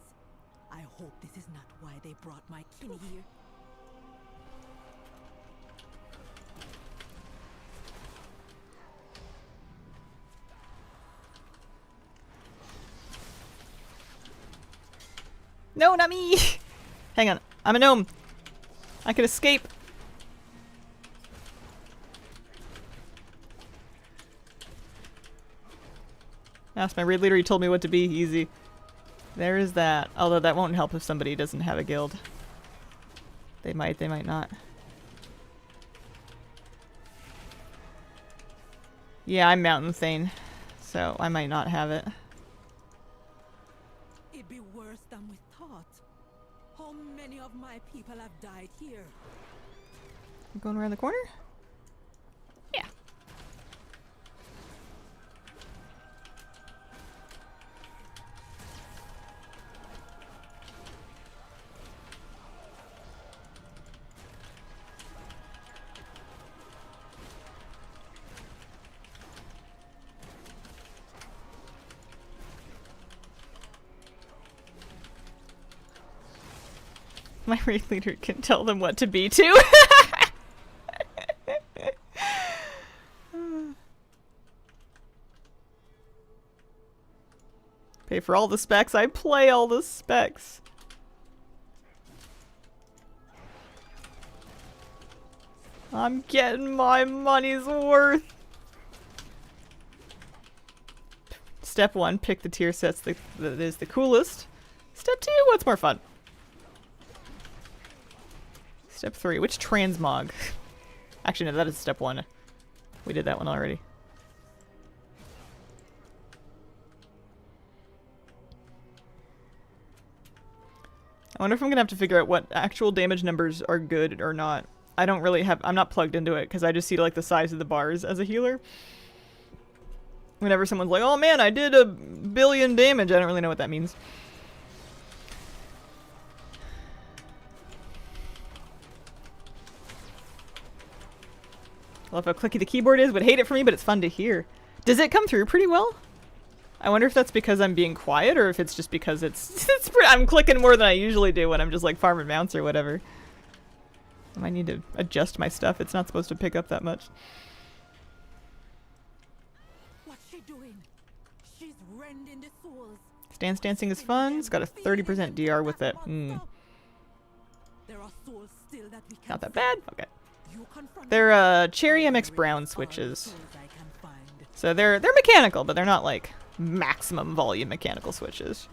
I hope this is not why they brought my kin here. No, not me! Hang on, I'm a gnome. I can escape. Ask my raid leader, he told me what to be. Easy. There is that. Although that won't help if somebody doesn't have a guild. They might not. Yeah, I'm Mountain Thane. So I might not have it. It be worse than we thought. How many of my people have died here? Going around the corner? Yeah. My raid leader can tell them what to be too. Pay for all the specs. I play all the specs. I'm getting my money's worth. Step 1, pick the tier sets that is the coolest. Step 2, what's more fun? Step 3, which transmog? Actually, no, that is step 1. We did that one already. I wonder if I'm gonna have to figure out what actual damage numbers are good or not. I don't really have- I'm not plugged into it because I just see like the size of the bars as a healer. Whenever someone's like, oh man, I did 1 billion damage, I don't really know what that means. I love how clicky the keyboard is, would hate it for me, but it's fun to hear. Does it come through pretty well? I wonder if that's because I'm being quiet or if it's just because I'm clicking more than I usually do when I'm just like farming mounts or whatever. I might need to adjust my stuff. It's not supposed to pick up that much. What's she doing? She's rending the souls. Stance dancing is fun. It's got a 30% DR with it. There are souls still that we can Not that bad. Okay. You confront They're Cherry MX Brown switches. So they're mechanical, but they're not like maximum volume mechanical switches.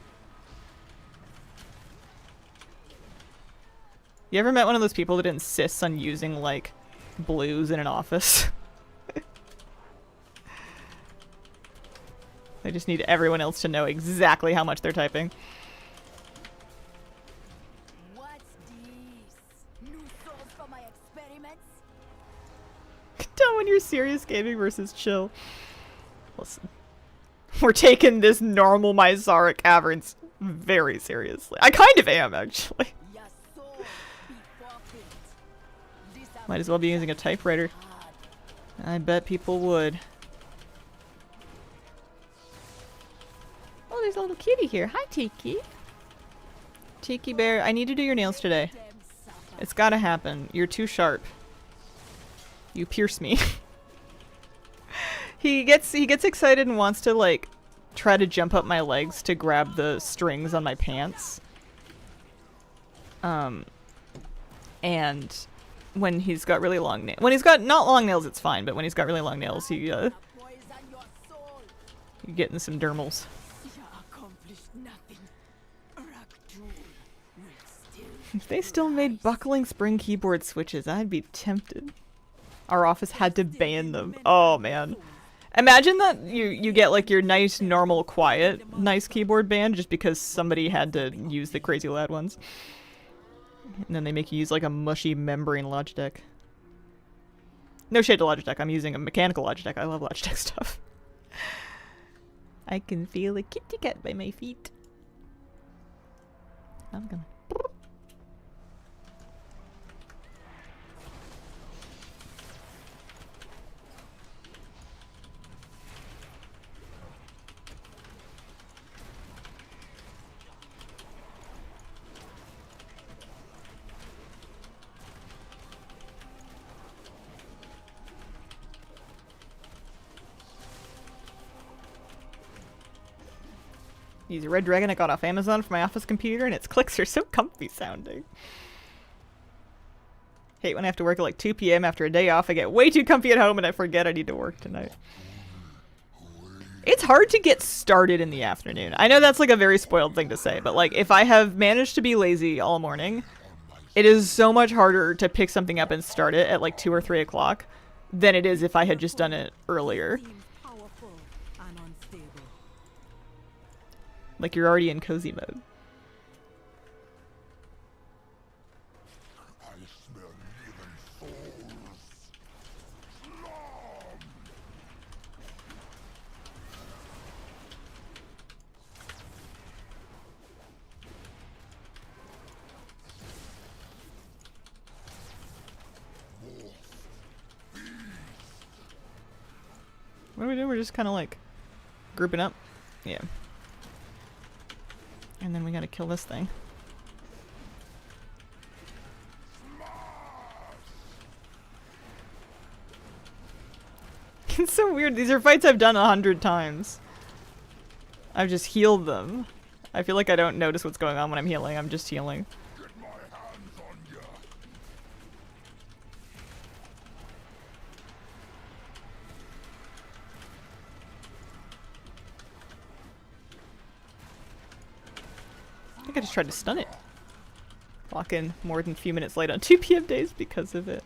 You ever met one of those people that insists on using like blues in an office? They just need everyone else to know exactly how much they're typing. What's this? New souls for my experiments? Tell when you're serious gaming versus chill. Listen, we're taking this normal Myzara Caverns very seriously. I kind of am, actually. Your soul be forfeit. This Might as well be using a typewriter. I bet people would. Oh, there's a little kitty here. Hi, Tiki. Tiki Bear, I need to do your nails today. It's gotta happen. You're too sharp. You pierce me. He gets excited and wants to like try to jump up my legs to grab the strings on my pants. And when he's got really long nails, when he's got not long nails, it's fine. But when he's got really long nails, he poison your soul. you getting some dermals. You accomplished nothing. Rak'tul will still. If they still made buckling spring keyboard switches, I'd be tempted. Our office had to ban them. Oh man. Imagine that you get like your nice, normal, quiet, nice keyboard banned just because somebody had to use the crazy loud ones. And then they make you use like a mushy membrane Logitech. No shade to Logitech, I'm using a mechanical Logitech. I love Logitech stuff. I can feel a kitty cat by my feet. I'm gonna... Use a Red Dragon I got off Amazon for my office computer, and its clicks are so comfy sounding. Hate when I have to work at like 2 p.m. after a day off. I get way too comfy at home and I forget I need to work tonight. It's hard to get started in the afternoon. I know that's like a very spoiled thing to say, but like if I have managed to be lazy all morning, it is so much harder to pick something up and start it at like 2 or 3 o'clock than it is if I had just done it earlier. Seems powerful and unstable. Like you're already in cozy mode. I smell living souls. What are we doing? We're just kind of like grouping up. Yeah. And then we gotta kill this thing. It's so weird. These are fights I've done 100 times. I've just healed them. I feel like I don't notice what's going on when I'm healing. I'm just healing. Get my hands on ya. I think I just tried to stun it. Lock in more than a few minutes late on 2 PM days because of it.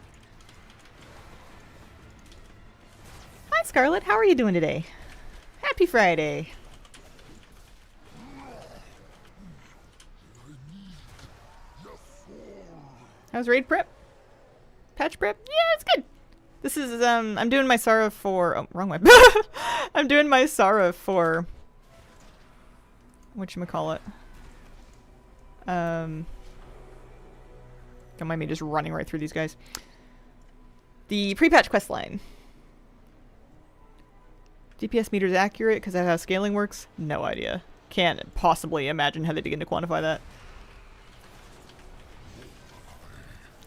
Hi Scarlet, how are you doing today? Happy Friday. How's raid prep? Patch prep? Yeah, it's good. This is I'm doing my Sara for wrong way. I'm doing my Sara for whatchamacallit. Don't mind me just running right through these guys. The pre-patch quest line. DPS meter's accurate because that's how scaling works? No idea. Can't possibly imagine how they begin to quantify that.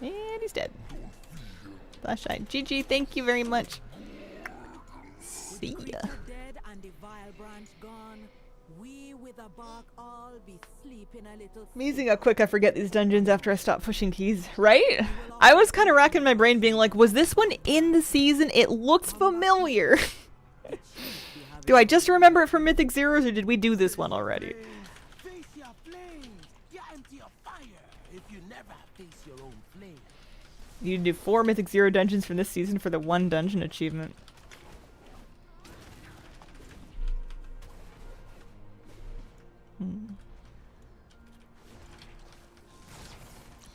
And he's dead. Flashlight. GG, thank you very much. See ya. Dead and the vile branch gone. We with a bark all be sleeping a little. Amazing how quick I forget these dungeons after I stop pushing keys, right? I was kind of racking my brain being like, was this one in the season? It looks familiar. Do I just remember it from Mythic Zeros or did we do this one already? Face your flames. You're empty of fire if you never face your own flame. You need to do 4 Mythic Zero dungeons from this season for the 1 dungeon achievement.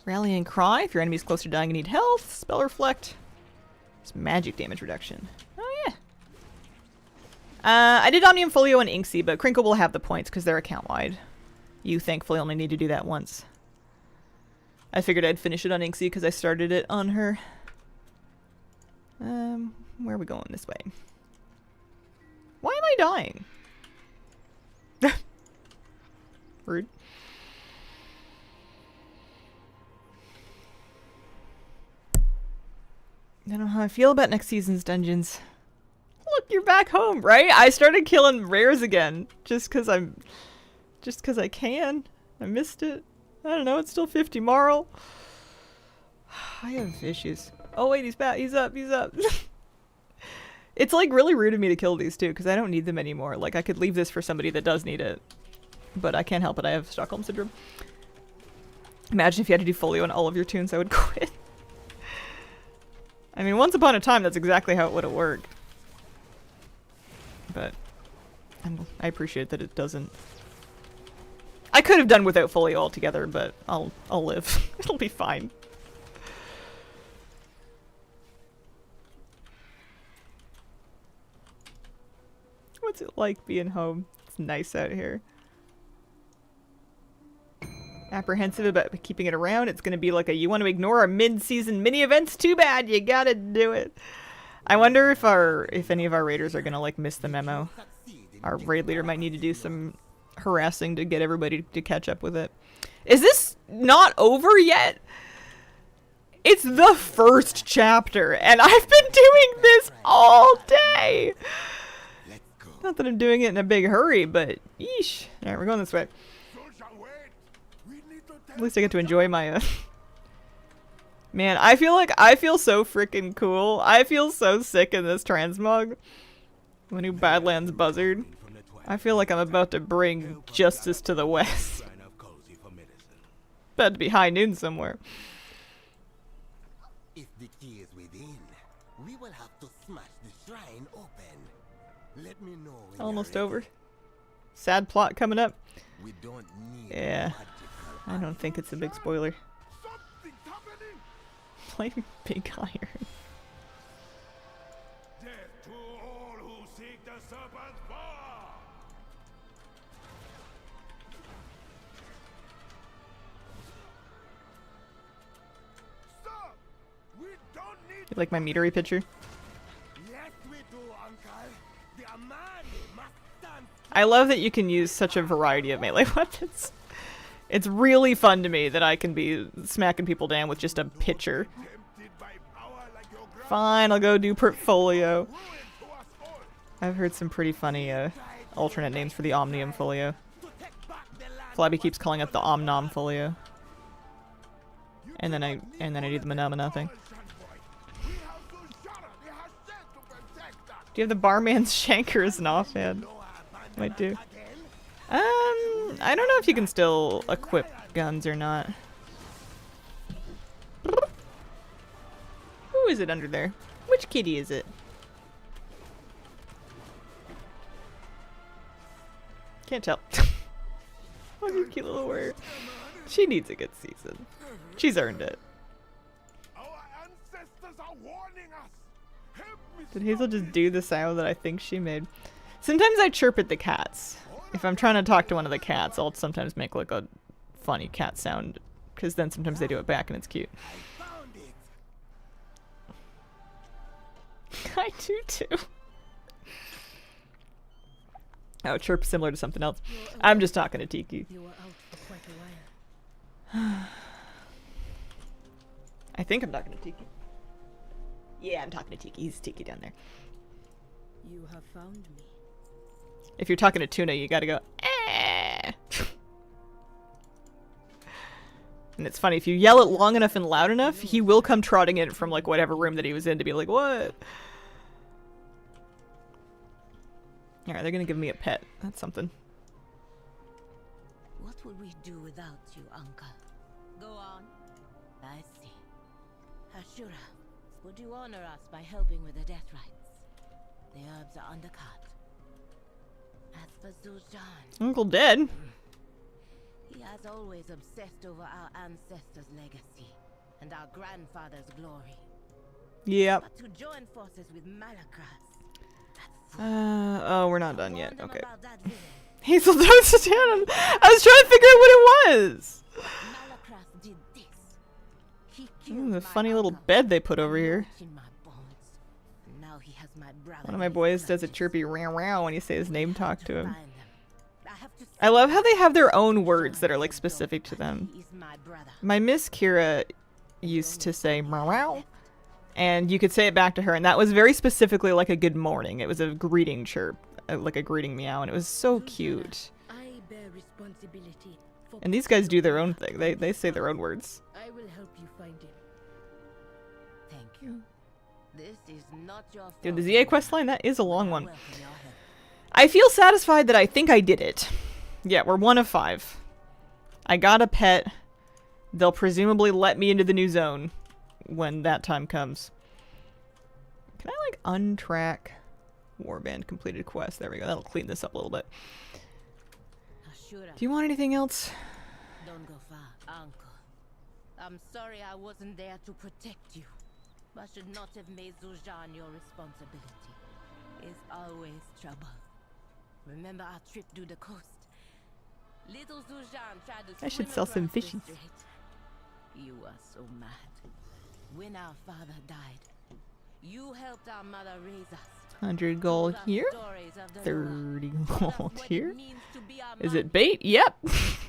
Rallying Cry. If your enemy's close to dying and need health. Spell Reflect. It's magic damage reduction. Oh yeah. I did Omnium Folio and Inksy, but Crinkle will have the points because they're account-wide. You thankfully only need to do that once. I figured I'd finish it on Inksy because I started it on her. Where are we going this way? Why am I dying? Rude. I don't know how I feel about next season's dungeons. Look, you're back home, right? I started killing rares again just because I can. I missed it. I don't know. It's still 50 Marl. I have issues. Oh wait, he's back. He's up. He's up. It's like really rude of me to kill these too because I don't need them anymore. Like I could leave this for somebody that does need it, but I can't help it. I have Stockholm Syndrome. Imagine if you had to do folio on all of your tunes, I would quit. I mean, once upon a time, that's exactly how it would have worked. But I appreciate that it doesn't. I could have done without folio altogether, but I'll live. It'll be fine. What's it like being home? It's nice out here. Apprehensive about keeping it around. It's gonna be like a you want to ignore our mid-season mini events? Too bad, you gotta do it. I wonder if any of our raiders are gonna like miss the memo. Our raid leader might need to do some harassing to get everybody to catch up with it. Is this not over yet? It's the first chapter, and I've been doing this all day. Not that I'm doing it in a big hurry, but yeesh. All right, we're going this way. At least I get to enjoy my Man, I feel so freaking cool. I feel so sick in this transmog. The new Badlands Buzzard. I feel like I'm about to bring justice to the West. About to be high noon somewhere. If the key is within, we will have to smash the shrine open. Let me know when Almost you're over. ready. sad plot coming up. We don't need Yeah. magical I don't think it's a big spoiler. Something's happening! Play Big Iron. Death to all who seek the serpent's power! Stop! We don't need. You like my metery picture? Yes, we do, Uncle. The Amani must stand. I love that you can use such a variety of melee weapons. It's really fun to me that I can be smacking people down with just a pitcher. Tempted by power like your Fine, I'll go do portfolio. ruin to us all. I've heard some pretty funny alternate names for the Omnium Folio. To take back the land. Flabby keeps calling it the Omnom Folio. And then I do the Manamana thing. We have to shut it. It has said to protect us. Do you have the Barman's Shanker as an offhand? Might do. I don't know if you can still equip guns or not. Who is it under there? Which kitty is it? Can't tell. Look at cute little word. She needs a good season. She's earned it. Our ancestors are warning us. Help me. Did Hazel just do the sound that I think she made? Sometimes I chirp at the cats. If I'm trying to talk to one of the cats, I'll sometimes make like a funny cat sound, because then sometimes they do it back and it's cute. Found it. I do too. Oh, chirp similar to something else. I'm just talking to Tiki. You were out for quite a while. I think I'm talking to Tiki. Yeah, I'm talking to Tiki. He's Tiki down there. You have found me. If you're talking to Tuna, you gotta go, eh. And it's funny, if you yell it long enough and loud enough, he will come trotting in from like whatever room that he was in to be like, what? Alright, they're gonna give me a pet. That's something. What would we do without you, Uncle? Go on. I see. Ashura, would you honor us by helping with the death rites? The herbs are undercut. As for Zul'Jan, Uncle dead. he has always obsessed over our ancestors' legacy and our grandfather's glory. Yep. But to join forces with Malakras, Oh, we're not done yet. warn them Okay. about that villain. Hazel, don't stand. I was trying to figure out what it was. Malakras did this. He Ooh, killed the my funny little uncle, bed they put over here. in my bones. Now he has my brother One of my in his boys does a clutches. chirpy row row when you say his name talk to him. Find them. I have to I love how they have their own save words that are John like from specific to Dog, them. but he is my brother. My Miss Kira used to say meow, and you could say it back to her, and that was very specifically like a good morning. It was a greeting chirp, like a greeting meow, and it was so cute. I bear responsibility for And these guys do their own thing. They say their own words. I will help you find him. Thank you. This is not your fault. Dude, the ZA quest line, that is a long I one. welcome your help. I feel satisfied that I think I did it. Yeah, we're 1 of 5. I got a pet. They'll presumably let me into the new zone when that time comes. Can I, like, untrack Warband completed quest? There we go. That'll clean this up a little bit. Ashura, Do you want anything else? don't go far, Uncle. I'm sorry I wasn't there to protect you. I should not have made Zul'Jan your responsibility. It's always trouble. Remember our trip to the coast? Little Zul'Jan tried to I should swim sell some across the fishies. strait. You were so mad. When our father died, you helped our mother raise us. 100 gold Told us here. stories of the 30 Loa. Told us gold what it here. means to be our Is man. it bait? Yep.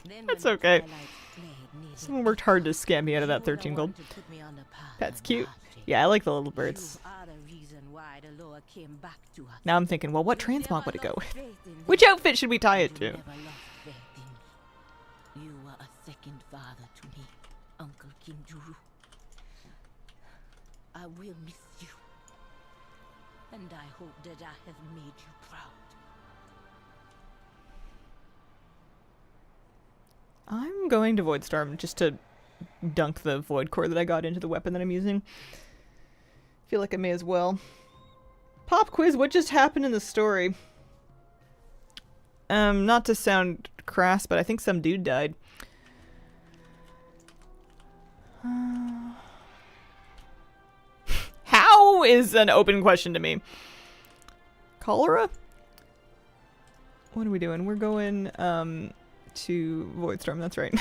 Then That's when the okay. Twilight Blade needed Someone worked hard to scam me out of you that were the 13 one gold. to put me on the path That's of cute. mastery. Yeah, I like the little birds. You are the reason why the Loa came back to us. Now I'm thinking, well, what You transmog never would it go lost with? faith in Which them. outfit should we tie it You to? never lost faith in me. You were a second father to me, Uncle King Juru. I will miss you. And I hope that I have made you proud. I'm going to Voidstorm just to dunk the Void Core that I got into the weapon that I'm using. Feel like I may as well. Pop quiz, what just happened in the story? Not to sound crass, but I think some dude died. How is an open question to me. Cholera? What are we doing? We're going, to Voidstorm, that's right.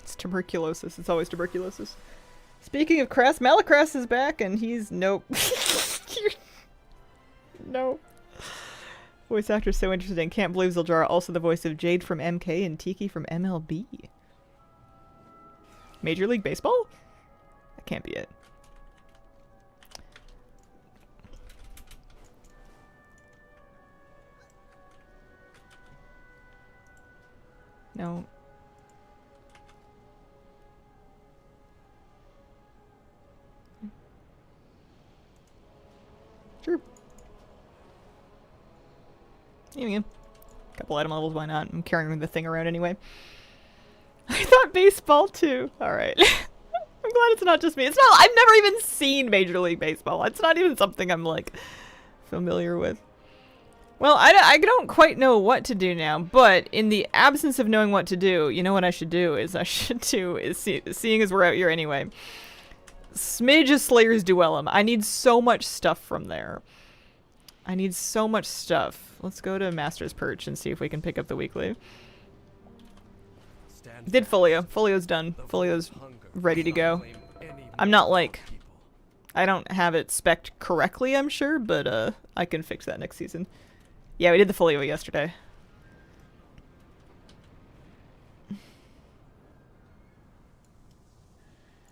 It's tuberculosis. It's always tuberculosis. Speaking of Crass, Malacrass is back and he's... Nope. Nope. Voice actor is so interesting. Can't believe Zildjiar also the voice of Jade from MK and Tiki from MLB. Major League Baseball? That can't be it. No. Sure. Yeah, couple item levels, why not? I'm carrying the thing around anyway. I thought baseball too. Alright. I'm glad it's not just me. It's not- I've never even seen Major League Baseball. It's not even something I'm, like, familiar with. Well, I don't quite know what to do now, but in the absence of knowing what to do, you know what I should do is seeing as we're out here anyway. Smidge of Slayer's Duellum. I need so much stuff from there. I need so much stuff. Let's go to Master's Perch and see if we can pick up the weekly. Did Folio. Folio's done. Folio's ready to go. I'm not like... I don't have it spec'd correctly, I'm sure, but I can fix that next season. Yeah, we did the Folio yesterday.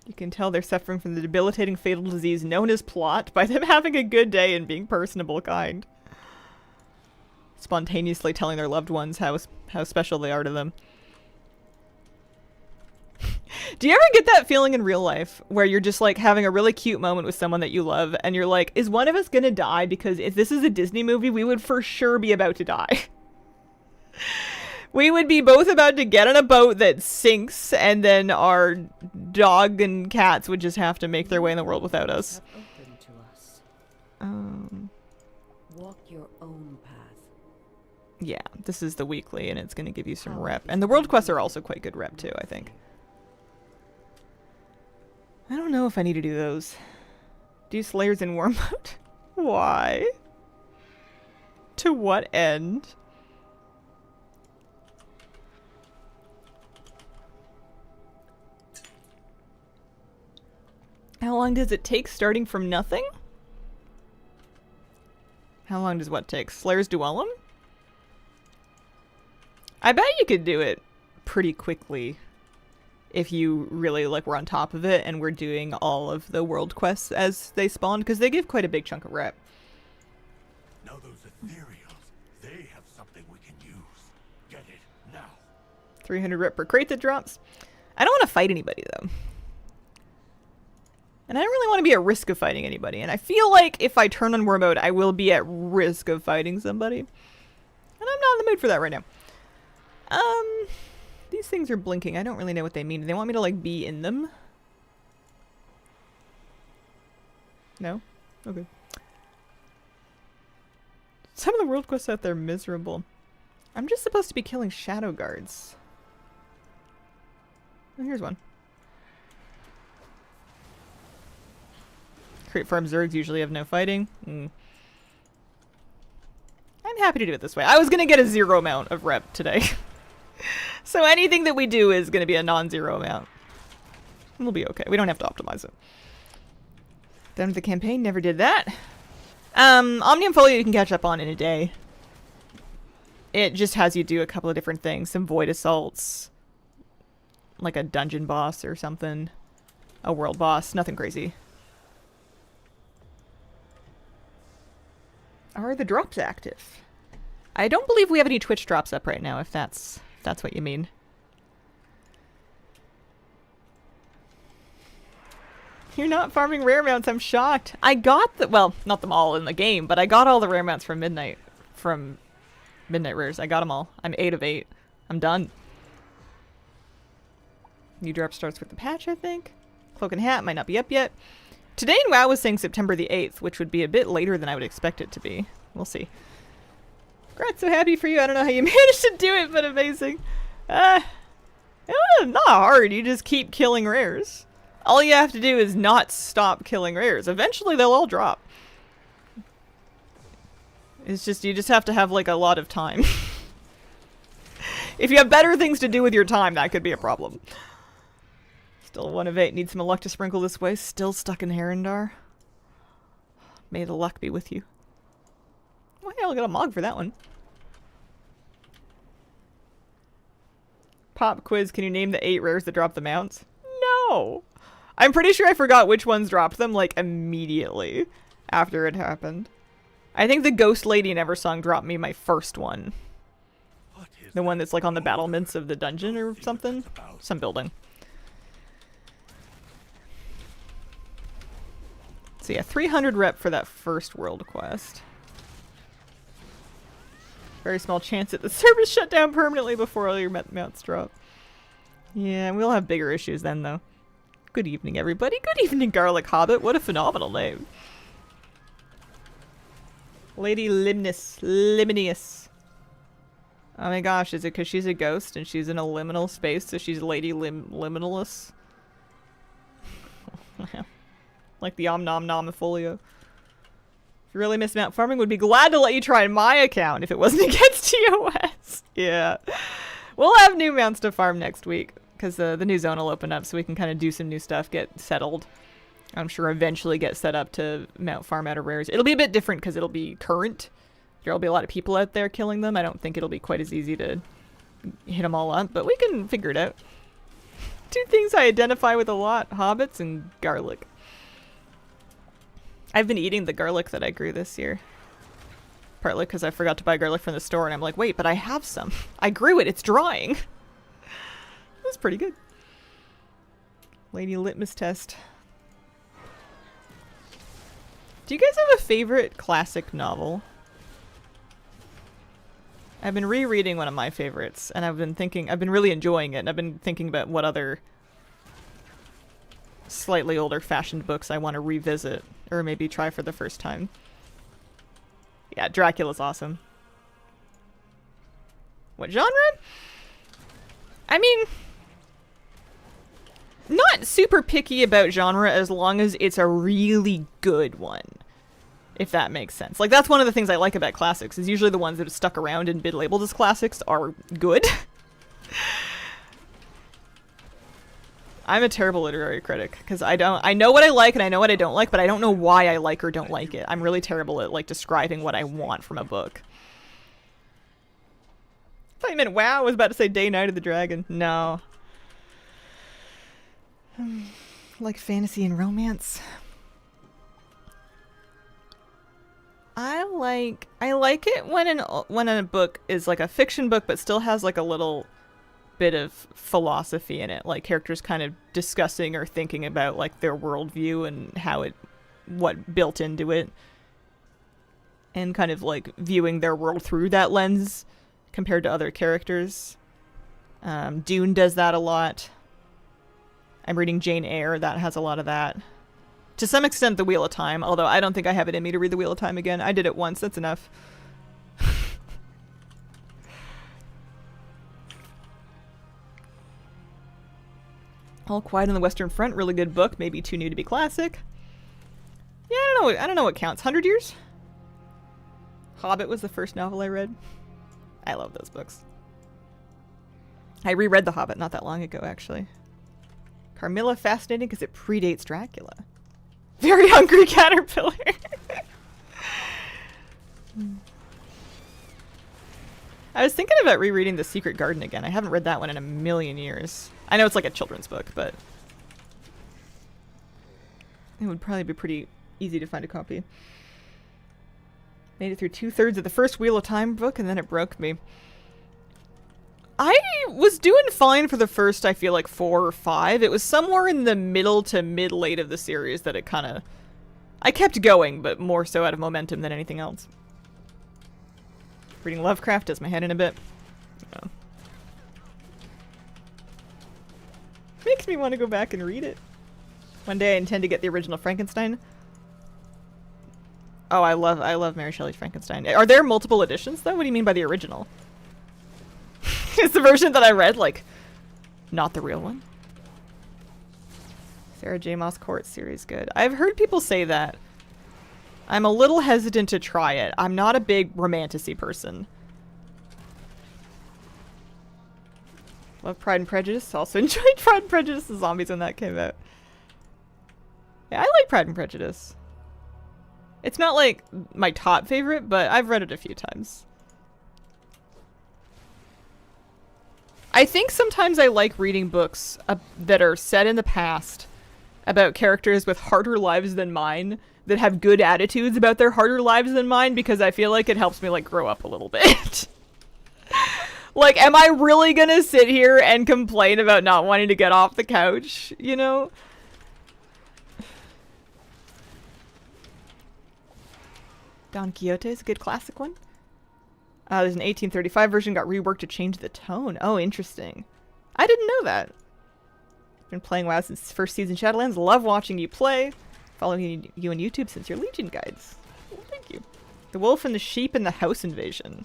You can tell they're suffering from the debilitating fatal disease known as plot by them having a good day and being personable kind. Spontaneously telling their loved ones how special they are to them. Do you ever get that feeling in real life where you're just like having a really cute moment with someone that you love and you're like, is one of us gonna die? Because if this is a Disney movie, we would for sure be about to die. We would be both about to get on a boat that sinks and then our dog and cats would just have to make their way in the world without us. Open to us. Walk your own path. Yeah, this is the weekly and it's gonna give you some rep. And the world quests are also quite good rep too, I think. I don't know if I need to do those. Do Slayers in war mode? Why? To what end? How long does it take starting from nothing? How long does what take? Slayer's Duellum? I bet you could do it pretty quickly if you really like were on top of it and were doing all of the world quests as they spawn, because they give quite a big chunk of rep. Now those ethereals, they have something we can use. Get it now. 300 rep per crate that drops. I don't want to fight anybody though. And I don't really want to be at risk of fighting anybody. And I feel like if I turn on war mode, I will be at risk of fighting somebody. And I'm not in the mood for that right now. These things are blinking. I don't really know what they mean. Do they want me to, like, be in them? No? Okay. Some of the world quests out there are miserable. I'm just supposed to be killing shadow guards. Oh, here's one. Crate farm Zergs usually have no fighting. I'm happy to do it this way. I was gonna get a 0 amount of rep today. So anything that we do is gonna be a non-zero amount. We'll be okay. We don't have to optimize it. Done with the campaign, never did that. Omnium Folio you can catch up on in a day. It just has you do a couple of different things. Some void assaults. Like a dungeon boss or something. A world boss. Nothing crazy. Are the drops active? I don't believe we have any Twitch drops up right now, if that's what you mean. You're not farming rare mounts, I'm shocked. I got the, well, not them all in the game, but I got all the rare mounts from Midnight Rares. I got them all. I'm 8 of 8. I'm done. New drop starts with the patch, I think. Cloak and Hat might not be up yet. Today in WoW was saying September the 8th, which would be a bit later than I would expect it to be. We'll see. Congrats, so happy for you. I don't know how you managed to do it, but amazing. Not hard. You just keep killing rares. All you have to do is not stop killing rares. Eventually they'll all drop. It's just, you just have to have like a lot of time. If you have better things to do with your time, that could be a problem. Still 1 of 8. Need some luck to sprinkle this way. Still stuck in Herondar. May the luck be with you. Well, yeah, I'll get a mog for that one. Pop quiz, can you name the 8 rares that drop the mounts? No! I'm pretty sure I forgot which ones dropped them, like, immediately after it happened. I think the Ghost Lady Never Song dropped me my first one. The one that's, like, on the battlements of the dungeon or something. Some building. So yeah, 300 rep for that first world quest. Very small chance that the servers shut down permanently before all your mounts drop. Yeah, we'll have bigger issues then, though. Good evening, everybody. Good evening, Garlic Hobbit. What a phenomenal name. Lady Liminius. Oh my gosh, is it because she's a ghost and she's in a liminal space, so she's Lady Liminalus? Like the Om Nom Nomifolio. If you really miss mount farming, would be glad to let you try my account if it wasn't against TOS. Yeah. We'll have new mounts to farm next week, because the new zone will open up so we can kind of do some new stuff, get settled. I'm sure eventually get set up to mount farm out of rares. It'll be a bit different because it'll be current. There'll be a lot of people out there killing them. I don't think it'll be quite as easy to hit them all up, but we can figure it out. 2 things I identify with a lot, hobbits and garlic. I've been eating the garlic that I grew this year. Partly because I forgot to buy garlic from the store and I'm like, wait, but I have some. I grew it, it's drying. That's pretty good. Lady Litmus Test. Do you guys have a favorite classic novel? I've been rereading one of my favorites, and I've been really enjoying it, and I've been thinking about what other slightly older fashioned books I want to revisit, or maybe try for the first time. Yeah, Dracula's awesome. What genre? I mean, not super picky about genre as long as it's a really good one. If that makes sense. Like, that's one of the things I like about classics, is usually the ones that have stuck around and been labeled as classics are good. I'm a terrible literary critic, because I know what I like and I know what I don't like, but I don't know why I like or don't like it. I'm really terrible at, like, describing what I want from a book. I thought you meant WoW. I was about to say Day Night of the Dragon. No. Like fantasy and romance. I like it when a book is like a fiction book but still has like a little bit of philosophy in it, like characters kind of discussing or thinking about like their worldview and what built into it, and kind of like viewing their world through that lens compared to other characters. Dune does that a lot. I'm reading Jane Eyre, that has a lot of that. To some extent, The Wheel of Time, although I don't think I have it in me to read The Wheel of Time again. I did it once, that's enough. All Quiet on the Western Front, really good book, maybe too new to be classic. Yeah, I don't know what counts. 100 Years? Hobbit was the first novel I read. I love those books. I reread The Hobbit not that long ago, actually. Carmilla, fascinating because it predates Dracula. Very Hungry Caterpillar. I was thinking about rereading The Secret Garden again. I haven't read that one in a million years. I know it's like a children's book, but it would probably be pretty easy to find a copy. Made it through 2/3 of the first Wheel of Time book, and then it broke me. I was doing fine for the first, I feel like, 4 or 5. It was somewhere in the middle to mid-late of the series that it kind of... I kept going, but more so out of momentum than anything else. Reading Lovecraft does my head in a bit. Oh. Makes me want to go back and read it. One day I intend to get the original Frankenstein. Oh, I love Mary Shelley's Frankenstein. Are there multiple editions though? What do you mean by the original? Is the version that I read like not the real one? Sarah J. Maas Court series good. I've heard people say that. I'm a little hesitant to try it. I'm not a big romantasy person. Love Pride and Prejudice. Also enjoyed Pride and Prejudice, the zombies when that came out. Yeah, I like Pride and Prejudice. It's not like my top favorite, but I've read it a few times. I think sometimes I like reading books that are set in the past about characters with harder lives than mine that have good attitudes about their harder lives than mine because I feel like it helps me like grow up a little bit. Like, am I really gonna sit here and complain about not wanting to get off the couch, you know? Don Quixote is a good classic one. There's an 1835 version, got reworked to change the tone. Oh, interesting. I didn't know that. Been playing WoW since first season Shadowlands. Love watching you play. Following you on YouTube since your Legion guides. Well, thank you. The Wolf and the Sheep and the House Invasion.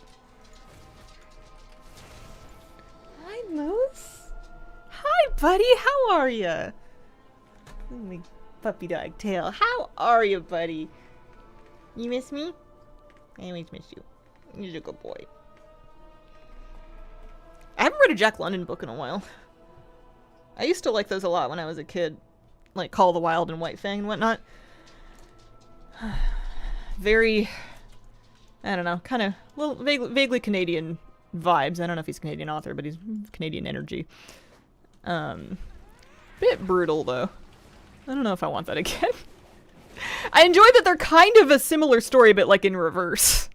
Hi, Moose. Hi, buddy. How are ya? My puppy dog tail. How are you, buddy? You miss me? I always miss you. You're a good boy. I haven't read a Jack London book in a while. I used to like those a lot when I was a kid. Like Call of the Wild and White Fang and whatnot. Very, I don't know, kind of little vaguely Canadian vibes. I don't know if he's a Canadian author, but he's Canadian energy. Bit brutal though. I don't know if I want that again. I enjoy that they're kind of a similar story, but like in reverse.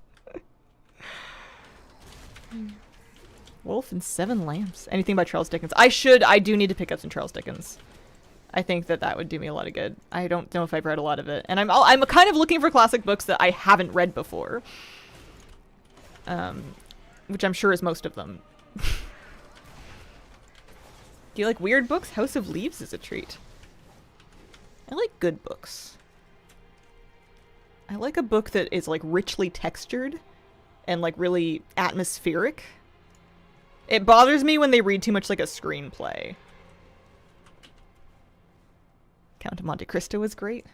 Wolf and Seven Lamps. Anything by Charles Dickens? I do need to pick up some Charles Dickens. I think that would do me a lot of good. I don't know if I've read a lot of it. And I'm kind of looking for classic books that I haven't read before. Which I'm sure is most of them. Do you like weird books? House of Leaves is a treat. I like good books. I like a book that is like richly textured and like really atmospheric. It bothers me when they read too much like a screenplay. Count of Monte Cristo was great.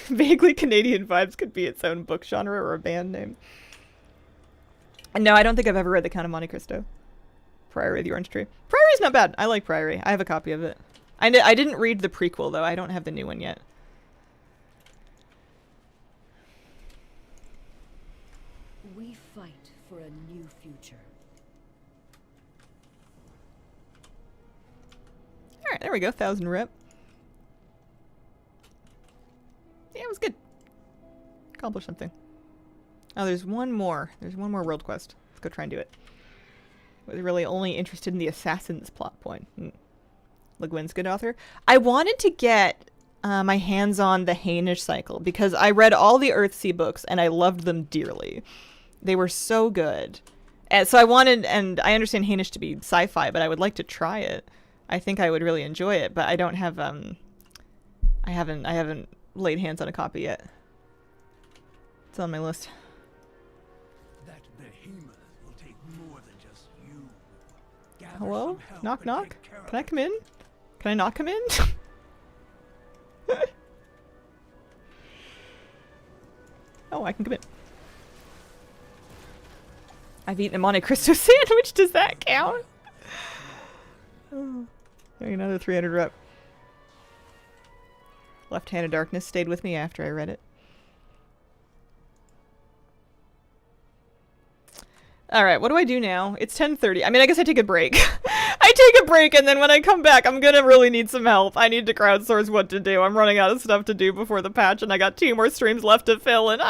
Vaguely Canadian vibes could be its own book genre or a band name. And no, I don't think I've ever read The Count of Monte Cristo. Priory of the Orange Tree. Priory's not bad. I like Priory. I have a copy of it. I didn't read the prequel though. I don't have the new one yet. We fight for a new future. Alright, there we go. 1,000 rep. Yeah, it was good. Accomplished something. Oh, there's one more. There's one more world quest. Let's go try and do it. Was really only interested in the assassin's plot point. Le Guin's good author. I wanted to get my hands on the Hainish cycle because I read all the Earthsea books and I loved them dearly. They were so good. And so I wanted, and I understand Hainish to be sci-fi, but I would like to try it. I think I would really enjoy it, but I don't have, I haven't laid hands on a copy yet. It's on my list. That behemoth will take more than just you. Gather Hello? some help Knock and knock? take care of Can I it. come in? Can I not come in? Oh, I can come in. I've eaten a Monte Cristo sandwich. Does that count? Oh. Another 300 rep. Left Hand of Darkness stayed with me after I read it. Alright, what do I do now? It's 10:30. I mean, I guess I take a break. I take a break, and then when I come back, I'm gonna really need some help. I need to crowdsource what to do. I'm running out of stuff to do before the patch, and I got 2 more streams left to fill, and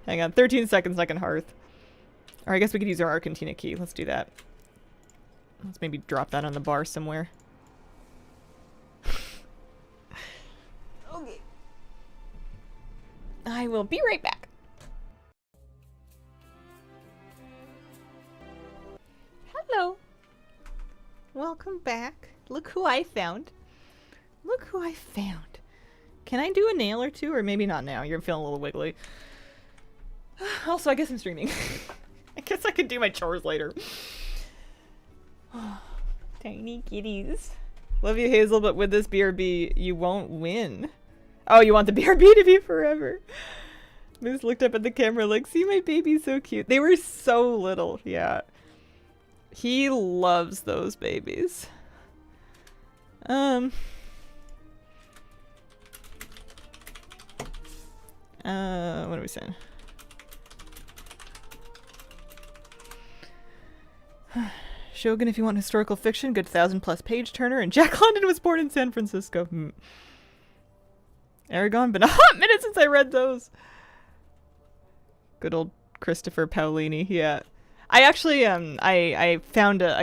hang on, 13 seconds, I can hearth. Or I guess we could use our Argentina key. Let's do that. Let's maybe drop that on the bar somewhere. Okay. I will be right back. Hello. Welcome back. Look who I found. Look who I found. Can I do a nail or two? Or maybe not now. You're feeling a little wiggly. Also, I guess I'm streaming. I guess I could do my chores later. Tiny kitties. Love you, Hazel, but with this BRB, you won't win. Oh, you want the BRB to be forever. Moose looked up at the camera like, see my baby's so cute. They were so little, yeah. He loves those babies. What are we saying? Shogun, if you want historical fiction, good 1,000+ page turner, and Jack London was born in San Francisco. Aragon, been a hot minute since I read those. Good old Christopher Paolini, yeah. I actually, I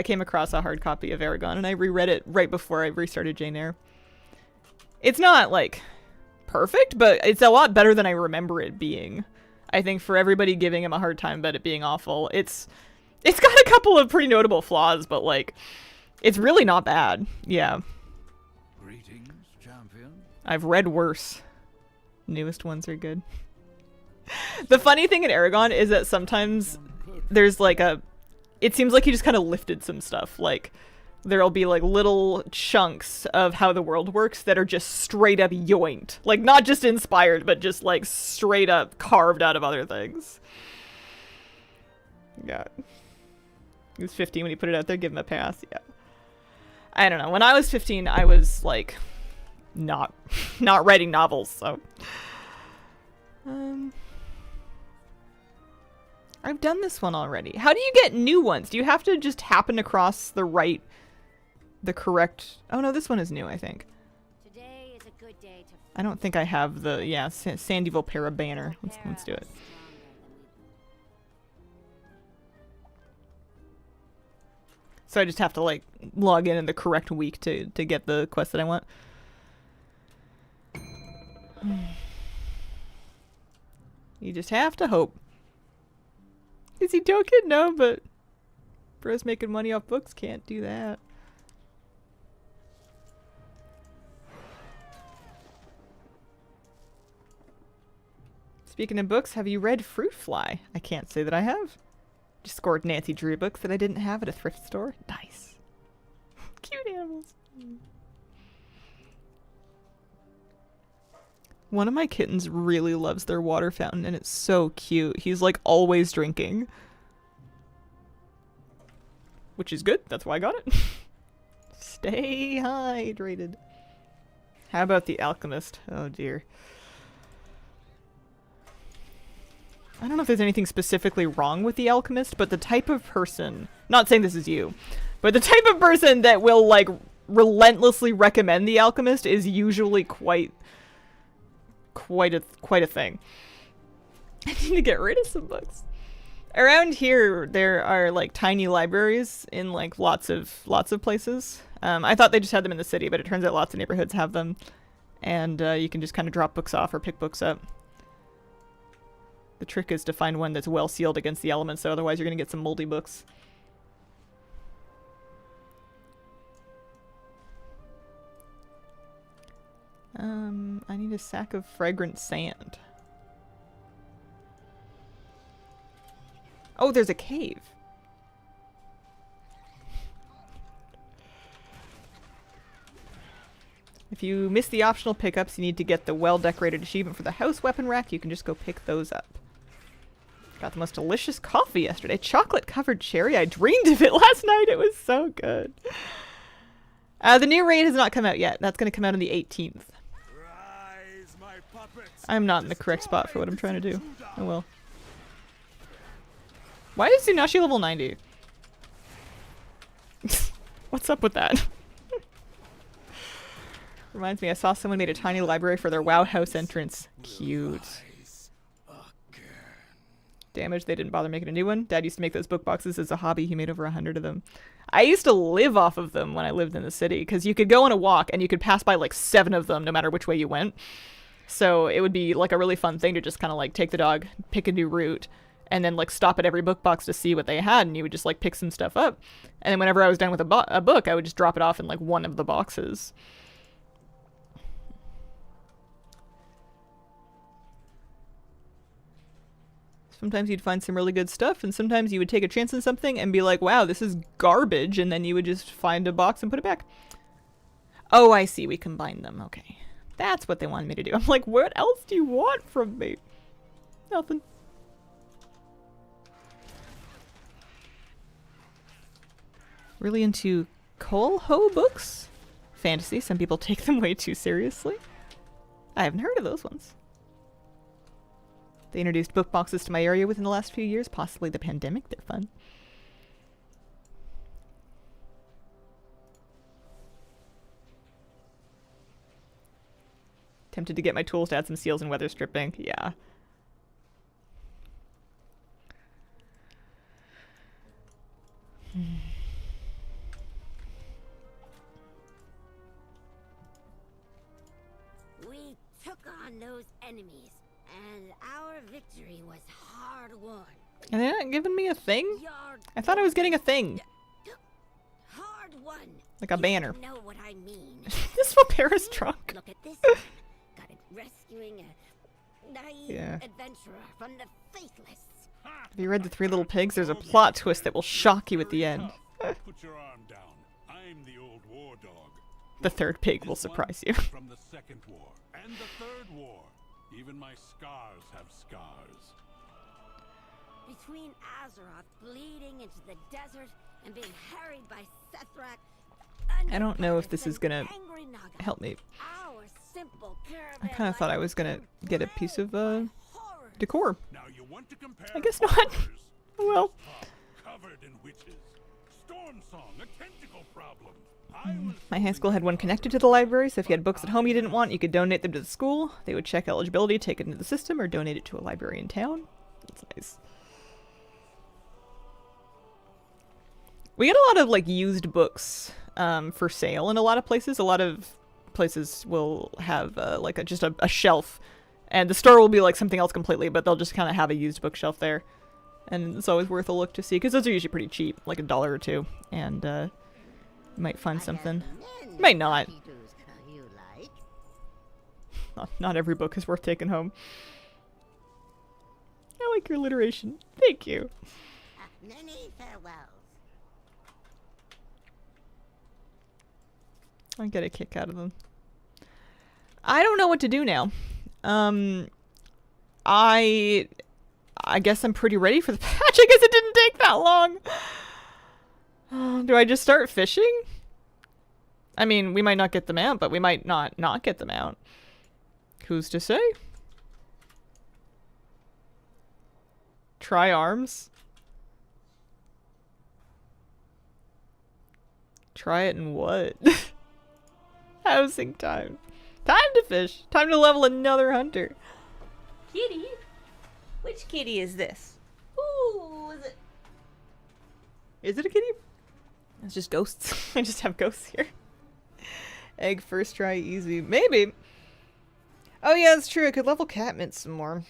came across a hard copy of Aragon, and I reread it right before I restarted Jane Eyre. It's not, like, perfect, but it's a lot better than I remember it being. I think for everybody giving him a hard time about it being awful, it's got a couple of pretty notable flaws, but, like, it's really not bad. Yeah. Greetings, champion. I've read worse. Newest ones are good. The funny thing in Aragon is that sometimes there's like it seems like he just kind of lifted some stuff. Like there'll be like little chunks of how the world works that are just straight up yoinked. Like not just inspired, but just like straight up carved out of other things. Yeah. He was 15 when he put it out there. Give him a pass. Yeah. I don't know. When I was 15, I was like not writing novels, so I've done this one already. How do you get new ones? Do you have to just happen across the correct... Oh no, this one is new, I think. Today is a good day to... I don't think I have the, yeah, Sandy Volpera banner. Let's do it. So I just have to, like, log in the correct week to get the quest that I want. You just have to hope. Is he token? No, but bros making money off books can't do that. Speaking of books, have you read Fruit Fly? I can't say that I have. Just scored Nancy Drew books that I didn't have at a thrift store. Nice. Cute animals. One of my kittens really loves their water fountain, and it's so cute. He's like always drinking. Which is good. That's why I got it. Stay hydrated. How about The Alchemist? Oh dear. I don't know if there's anything specifically wrong with The Alchemist, but the type of person, not saying this is you, but the type of person that will like relentlessly recommend The Alchemist is usually quite a thing. I need to get rid of some books. Around here, there are like tiny libraries in like lots of places. I thought they just had them in the city, but it turns out lots of neighborhoods have them, and you can just kind of drop books off or pick books up. The trick is to find one that's well sealed against the elements, so otherwise you're gonna get some moldy books. I need a sack of fragrant sand. Oh, there's a cave. If you miss the optional pickups, you need to get the well-decorated achievement for the house weapon rack. You can just go pick those up. Got the most delicious coffee yesterday. Chocolate-covered cherry. I dreamed of it last night. It was so good. The new raid has not come out yet. That's going to come out on the 18th. I'm not in the correct spot for what I'm trying to do. Oh well. Why is Tsunashi level 90? What's up with that? Reminds me, I saw someone made a tiny library for their WoW house entrance. Cute. Damage, they didn't bother making a new one. Dad used to make those book boxes as a hobby. He made over 100 of them. I used to live off of them when I lived in the city, because you could go on a walk and you could pass by like 7 of them no matter which way you went. So it would be like a really fun thing to just kind of like take the dog, pick a new route, and then like stop at every book box to see what they had, and you would just like pick some stuff up. And then whenever I was done with a book, I would just drop it off in like one of the boxes. Sometimes you'd find some really good stuff, and sometimes you would take a chance on something and be like, wow, this is garbage, and then you would just find a box and put it back. Oh, I see. We combined them. Okay. That's what they wanted me to do. I'm like, what else do you want from me? Nothing. Really into Cole Ho books? Fantasy. Some people take them way too seriously. I haven't heard of those ones. They introduced book boxes to my area within the last few years, possibly the pandemic. They're fun. Tempted to get my tools to add some seals and weather stripping. Yeah. We took on those enemies, and our victory was hard won. And they're not giving me a thing? I thought I was getting a thing. Hard won. Like a banner. You know what I mean. This Paris trunk. Look at this. Got it rescuing a naive Yeah. adventurer from the faithless. Have you read The Three Little Pigs? There's a plot twist that will shock you at the end. Put your arm down. I'm the old war dog. The third pig will surprise you. From the second war and the third war. Even my scars have scars. Between Azeroth bleeding into the desert and being harried by Sethrak, I don't know if this is gonna angry Naga, help me. our simple I kind of thought I was gonna get a piece of decor. Now you want to compare I guess not. horrors. Well, Covered in witches. Storm Song, a tentacle problem. I was my high school had one connected to the library, so if you had books at home you didn't want, you could donate them to the school. They would check eligibility, take it into the system, or donate it to a library in town. That's nice. We get a lot of like used books for sale in a lot of places. A lot of places will have like just a shelf, and the store will be like something else completely, but they'll just kind of have a used bookshelf there, and it's always worth a look to see because those are usually pretty cheap, like $1 or $2, and you might find something. You might not. Not every book is worth taking home. I like your alliteration. Thank you. Many farewells. I get a kick out of them. I don't know what to do now. I guess I'm pretty ready for the patch. I guess it didn't take that long. Do I just start fishing? I mean, we might not get them out, but we might not get them out. Who's to say? Try arms. Try it in what? Housing time. Time to fish. Time to level another hunter. Kitty? Which kitty is this? Ooh, is it? Is it a kitty? It's just ghosts. I just have ghosts here. Egg first try easy. Maybe. Oh yeah, that's true. I could level Catmint some more.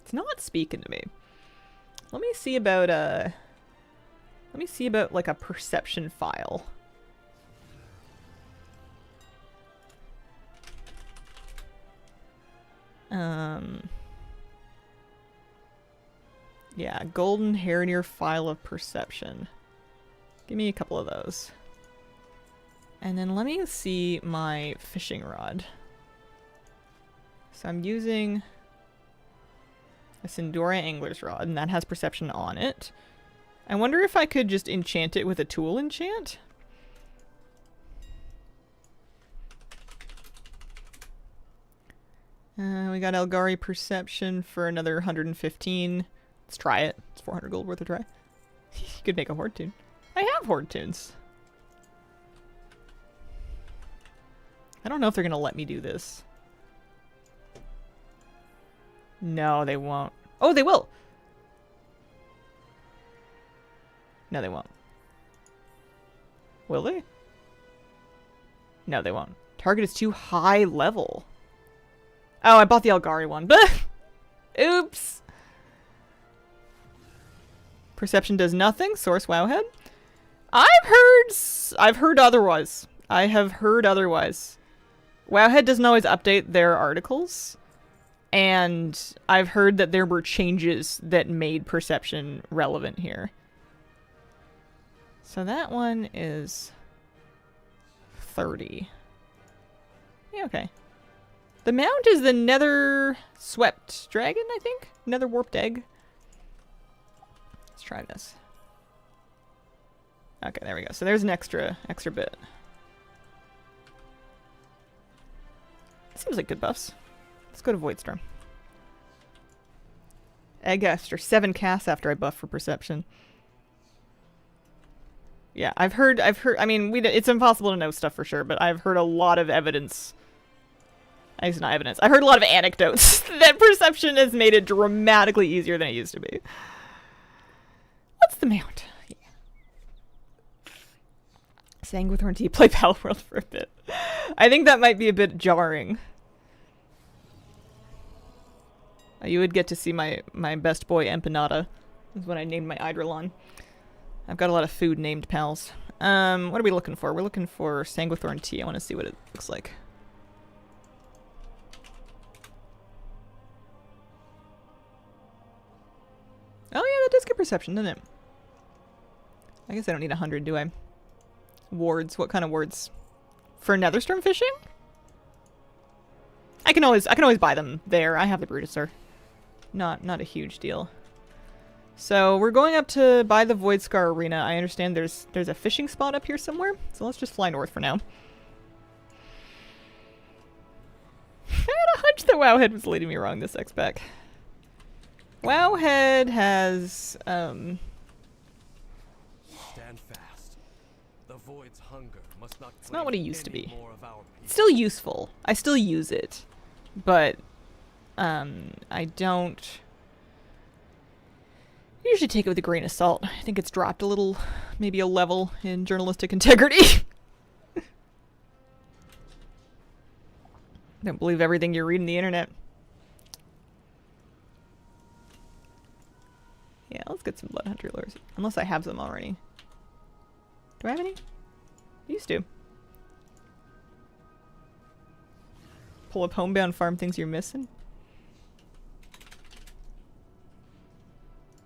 It's not speaking to me. Let me see about like a perception file. Yeah, golden Harrier file of perception. Give me a couple of those. And then let me see my fishing rod. So I'm using a Sindora angler's rod, and that has perception on it. I wonder if I could just enchant it with a tool enchant. We got Elgari perception for another 115. Let's try it. It's 400 gold worth a try. You could make a horde tune. I have horde tunes. I don't know if they're gonna let me do this. No, they won't. Oh, they will! No, they won't. Will they? No, they won't. Target is too high level. Oh, I bought the Elgari one. Oops! Perception does nothing. Source Wowhead. I've heard otherwise. I have heard otherwise. Wowhead doesn't always update their articles, and I've heard that there were changes that made perception relevant here. So that one is 30. Yeah, okay. The mount is the nether swept dragon, I think? Nether warped egg. Let's try this. Okay, there we go. So there's an extra bit. Seems like good buffs. Let's go to Voidstorm. Egg after 7 casts after I buff for perception. Yeah, I've heard, I mean, it's impossible to know stuff for sure, but I've heard a lot of evidence. It's not evidence. I've heard a lot of anecdotes that perception has made it dramatically easier than it used to be. What's the mount? Yeah. Sanguithorn T, play Battle World for a bit. I think that might be a bit jarring. You would get to see my best boy Empanada. Is what I named my Eidolon. I've got a lot of food named pals. What are we looking for? We're looking for Sanguithorn Tea. I want to see what it looks like. Oh yeah, that does get perception, doesn't it? I guess I don't need 100, do I? Wards. What kind of wards? For Netherstorm fishing? I can always buy them there. I have the Brutuser. Not a huge deal. So we're going up to buy the Voidscar Arena. I understand there's a fishing spot up here somewhere. So let's just fly north for now. I had a hunch that Wowhead was leading me wrong this X-Pack. Wowhead has Stand fast. The void's hunger must not it's not what it used to be. It's Still still useful. I still use it. But I don't usually take it with a grain of salt. I think it's dropped a little, maybe a level in journalistic integrity. Don't believe everything you read on the internet. Yeah, let's get some Blood Hunter lures. Unless I have them already. Do I have any? Used to. Pull up homebound farm things you're missing.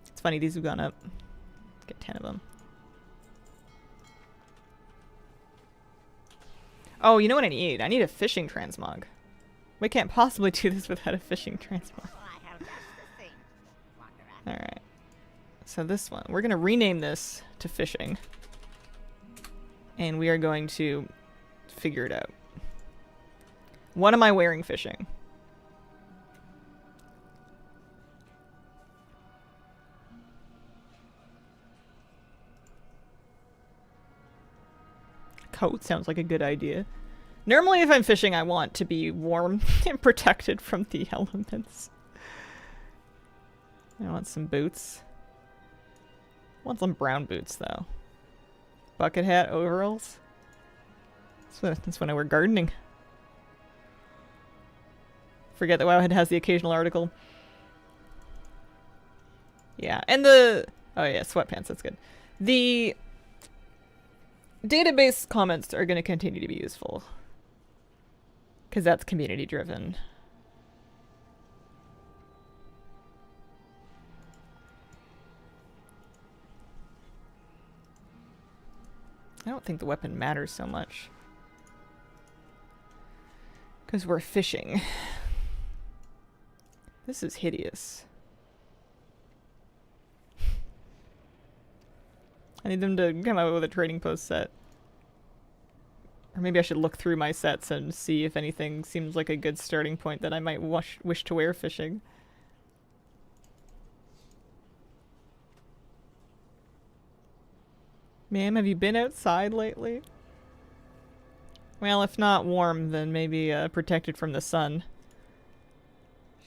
It's funny, these have gone up. Get 10 of them. Oh, you know what I need? I need a fishing transmog. We can't possibly do this without a fishing transmog. Alright. So this one, we're going to rename this to fishing. And we are going to figure it out. What am I wearing fishing? Coat sounds like a good idea. Normally if I'm fishing, I want to be warm and protected from the elements. I want some boots. I want some brown boots, though. Bucket hat, overalls. That's when I wear gardening. Forget that Wowhead has the occasional article. Yeah, and the... Oh yeah, sweatpants, that's good. The database comments are going to continue to be useful. Because that's community driven. I don't think the weapon matters so much. Because we're fishing. This is hideous. I need them to come out with a trading post set. Or maybe I should look through my sets and see if anything seems like a good starting point that I might wish to wear fishing. Ma'am, have you been outside lately? Well, if not warm, then maybe protected from the sun.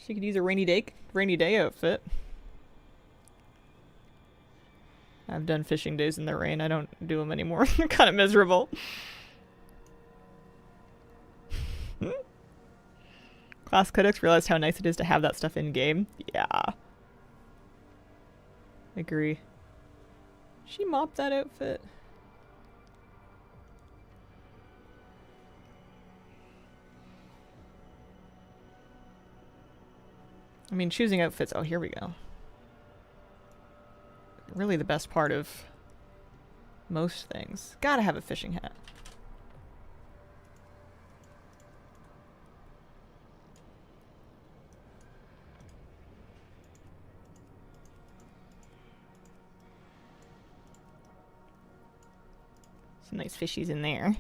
She could use a rainy day outfit. I've done fishing days in the rain. I don't do them anymore. They're kind of miserable. Class Codex realized how nice it is to have that stuff in game. Yeah. Agree. She mopped that outfit. I mean, choosing outfits. Oh, here we go. Really the best part of most things. Gotta have a fishing hat. Some nice fishies in there.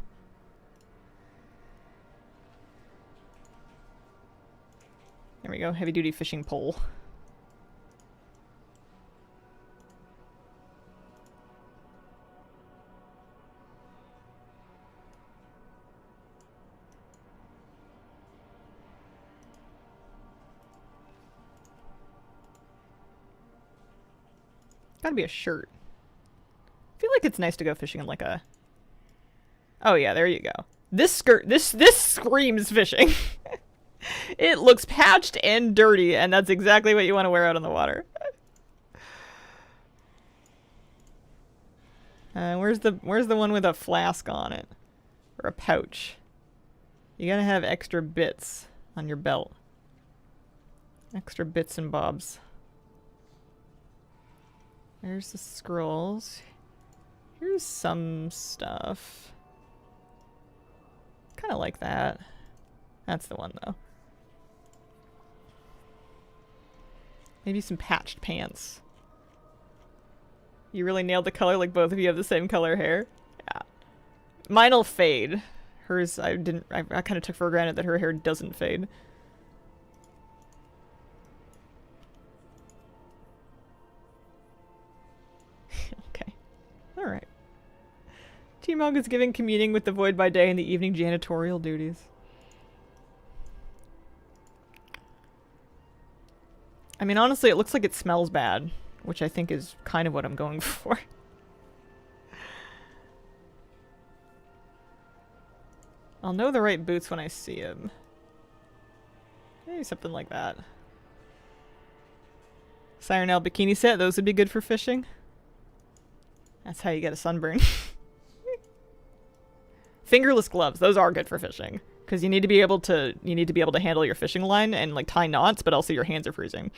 There we go, heavy duty fishing pole. Gotta be a shirt. I feel like it's nice to go fishing in like a... Oh yeah, there you go. This skirt, this screams fishing. It looks patched and dirty, and that's exactly what you want to wear out on the water. Where's the one with a flask on it? Or a pouch? You gotta have extra bits on your belt. Extra bits and bobs. There's the scrolls. Here's some stuff. Kind of like that. That's the one, though. Maybe some patched pants. You really nailed the color, like both of you have the same color hair. Yeah. Mine'll fade. Hers, I kind of took for granted that her hair doesn't fade. Okay. Alright. T-Mog is giving communing with the void by day and the evening janitorial duties. I mean, honestly, it looks like it smells bad, which I think is kind of what I'm going for. I'll know the right boots when I see them. Maybe something like that. Sirenelle bikini set, those would be good for fishing. That's how you get a sunburn. Fingerless gloves, those are good for fishing. Because you need to be able to handle your fishing line and like tie knots, but also your hands are freezing.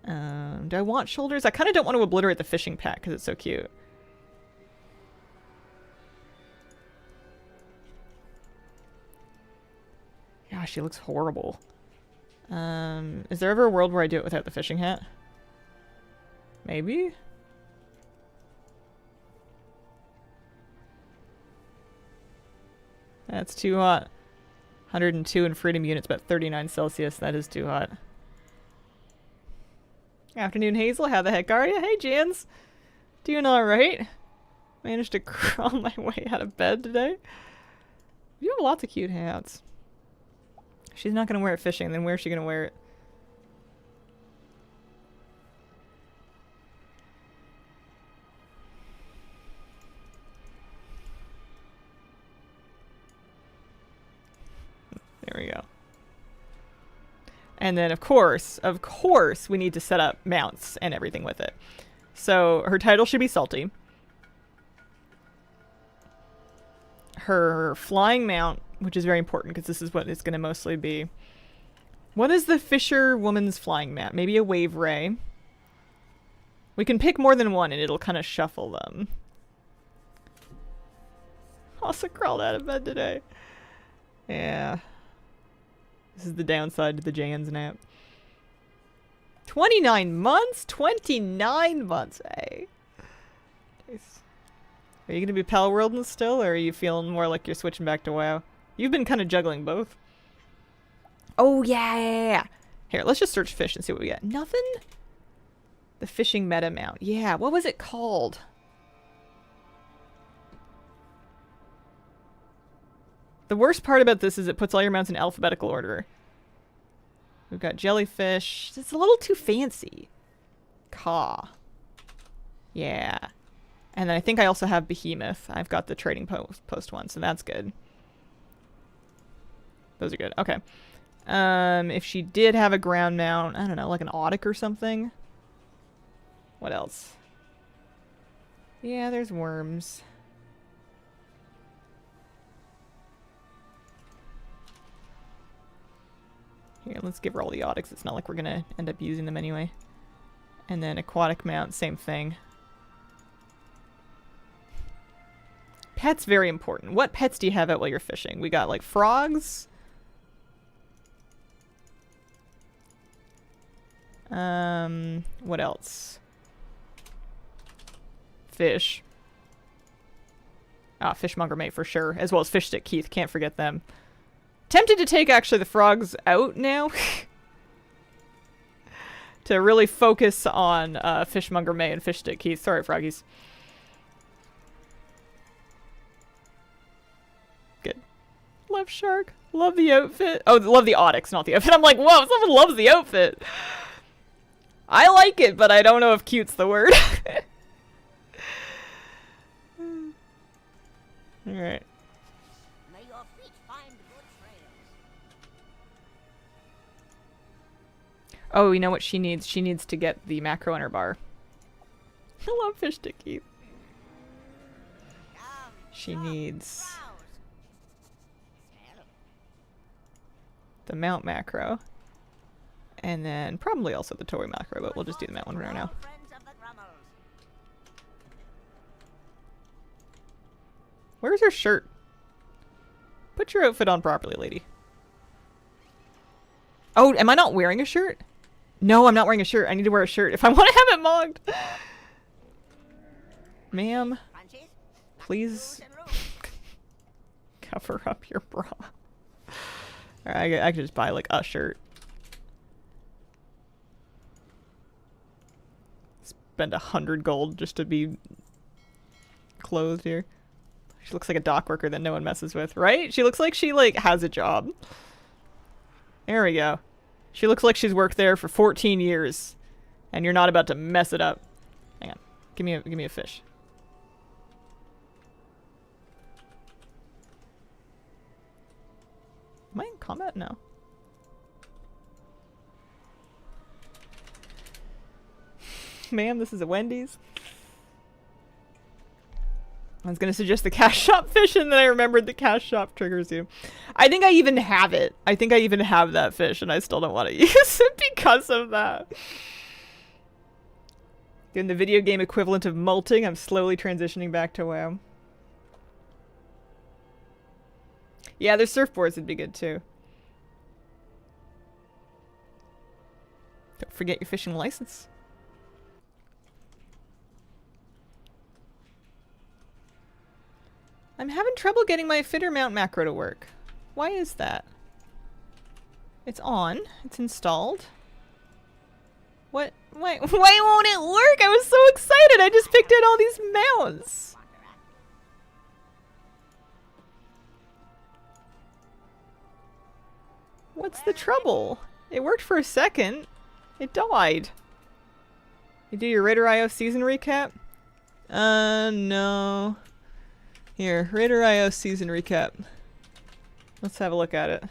Do I want shoulders? I kind of don't want to obliterate the fishing pack because it's so cute. Yeah, she looks horrible. Is there ever a world where I do it without the fishing hat? Maybe? That's too hot. 102 in freedom units, about 39 Celsius. That is too hot. Afternoon, Hazel. How the heck are you? Hey, Jans. Doing alright? Managed to crawl my way out of bed today. You have lots of cute hats. She's not going to wear it fishing, then where's she going to wear it? There we go. And then, of course, we need to set up mounts and everything with it. So, her title should be Salty. Her flying mount, which is very important because this is what it's going to mostly be. What is the Fisher Woman's flying mount? Maybe a Wave Ray. We can pick more than one and it'll kind of shuffle them. Also crawled out of bed today. Yeah. This is the downside to the Jan's nap. 29 months? 29 months, eh? Jeez. Are you going to be Pal World still, or are you feeling more like you're switching back to WoW? You've been kind of juggling both. Oh, yeah. Here, let's just search fish and see what we get. Nothing? The fishing meta mount. Yeah, what was it called? The worst part about this is it puts all your mounts in alphabetical order. We've got jellyfish. It's a little too fancy. Caw. Yeah. And then I think I also have behemoth. I've got the trading post one, so that's good. Those are good. Okay. If she did have a ground mount, I don't know, like an Audic or something. What else? Yeah, there's worms. Here, let's give her all the otics. It's not like we're gonna end up using them anyway. And then aquatic mount, same thing. Pets, very important. What pets do you have out while you're fishing? We got like frogs. What else? Fish. Ah, fishmonger mate for sure. As well as fish stick Keith. Can't forget them. Tempted to take actually the frogs out now. To really focus on fishmonger May and fish stick Keith. Sorry, froggies. Good. Love shark. Love the outfit. Oh, love the otics, not the outfit. I'm like, whoa, someone loves the outfit. I like it, but I don't know if cute's the word. Alright. May your feet find good trails. Oh, you know what she needs? She needs to get the macro in her bar. I love fish stick Keith. She needs the mount macro. And then probably also the toy macro, but we'll just do the mount one right now. Where's her shirt? Put your outfit on properly, lady. Oh, am I not wearing a shirt? No, I'm not wearing a shirt. I need to wear a shirt if I want to have it mogged. Ma'am, please cover up your bra. Alright, I could just buy like a shirt. Spend 100 gold just to be clothed here. She looks like a dock worker that no one messes with, right? She looks like she like has a job. There we go. She looks like she's worked there for 14 years, and you're not about to mess it up. Hang on, give me a fish. Am I in combat? No. Ma'am, this is a Wendy's. I was gonna suggest the cash shop fish, and then I remembered the cash shop triggers you. I think I even have it. I think I even have that fish, and I still don't want to use it because of that. Doing the video game equivalent of molting, I'm slowly transitioning back to WoW. Yeah, there's surfboards would be good too. Don't forget your fishing license. I'm having trouble getting my fitter mount macro to work. Why is that? It's on. It's installed. What? Why won't it work? I was so excited. I just picked out all these mounts. What's the trouble? It worked for a second. It died. You do your Raider.io season recap? No. Here, Raider.io season recap. Let's have a look at it.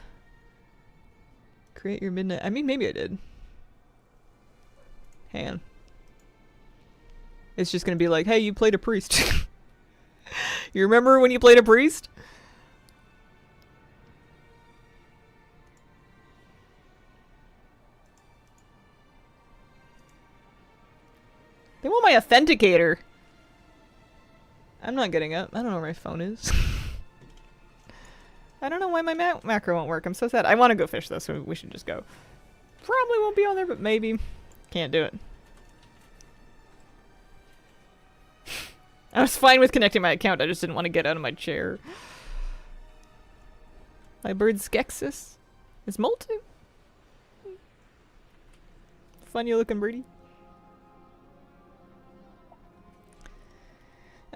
Create your midnight. I mean, maybe I did. Hang on. It's just gonna be like, hey, you played a priest. You remember when you played a priest? They want my authenticator. I'm not getting up. I don't know where my phone is. I don't know why my macro won't work. I'm so sad. I want to go fish though, so we should just go. Probably won't be on there, but maybe. Can't do it. I was fine with connecting my account. I just didn't want to get out of my chair. My bird Skexis is molting. Funny looking birdie.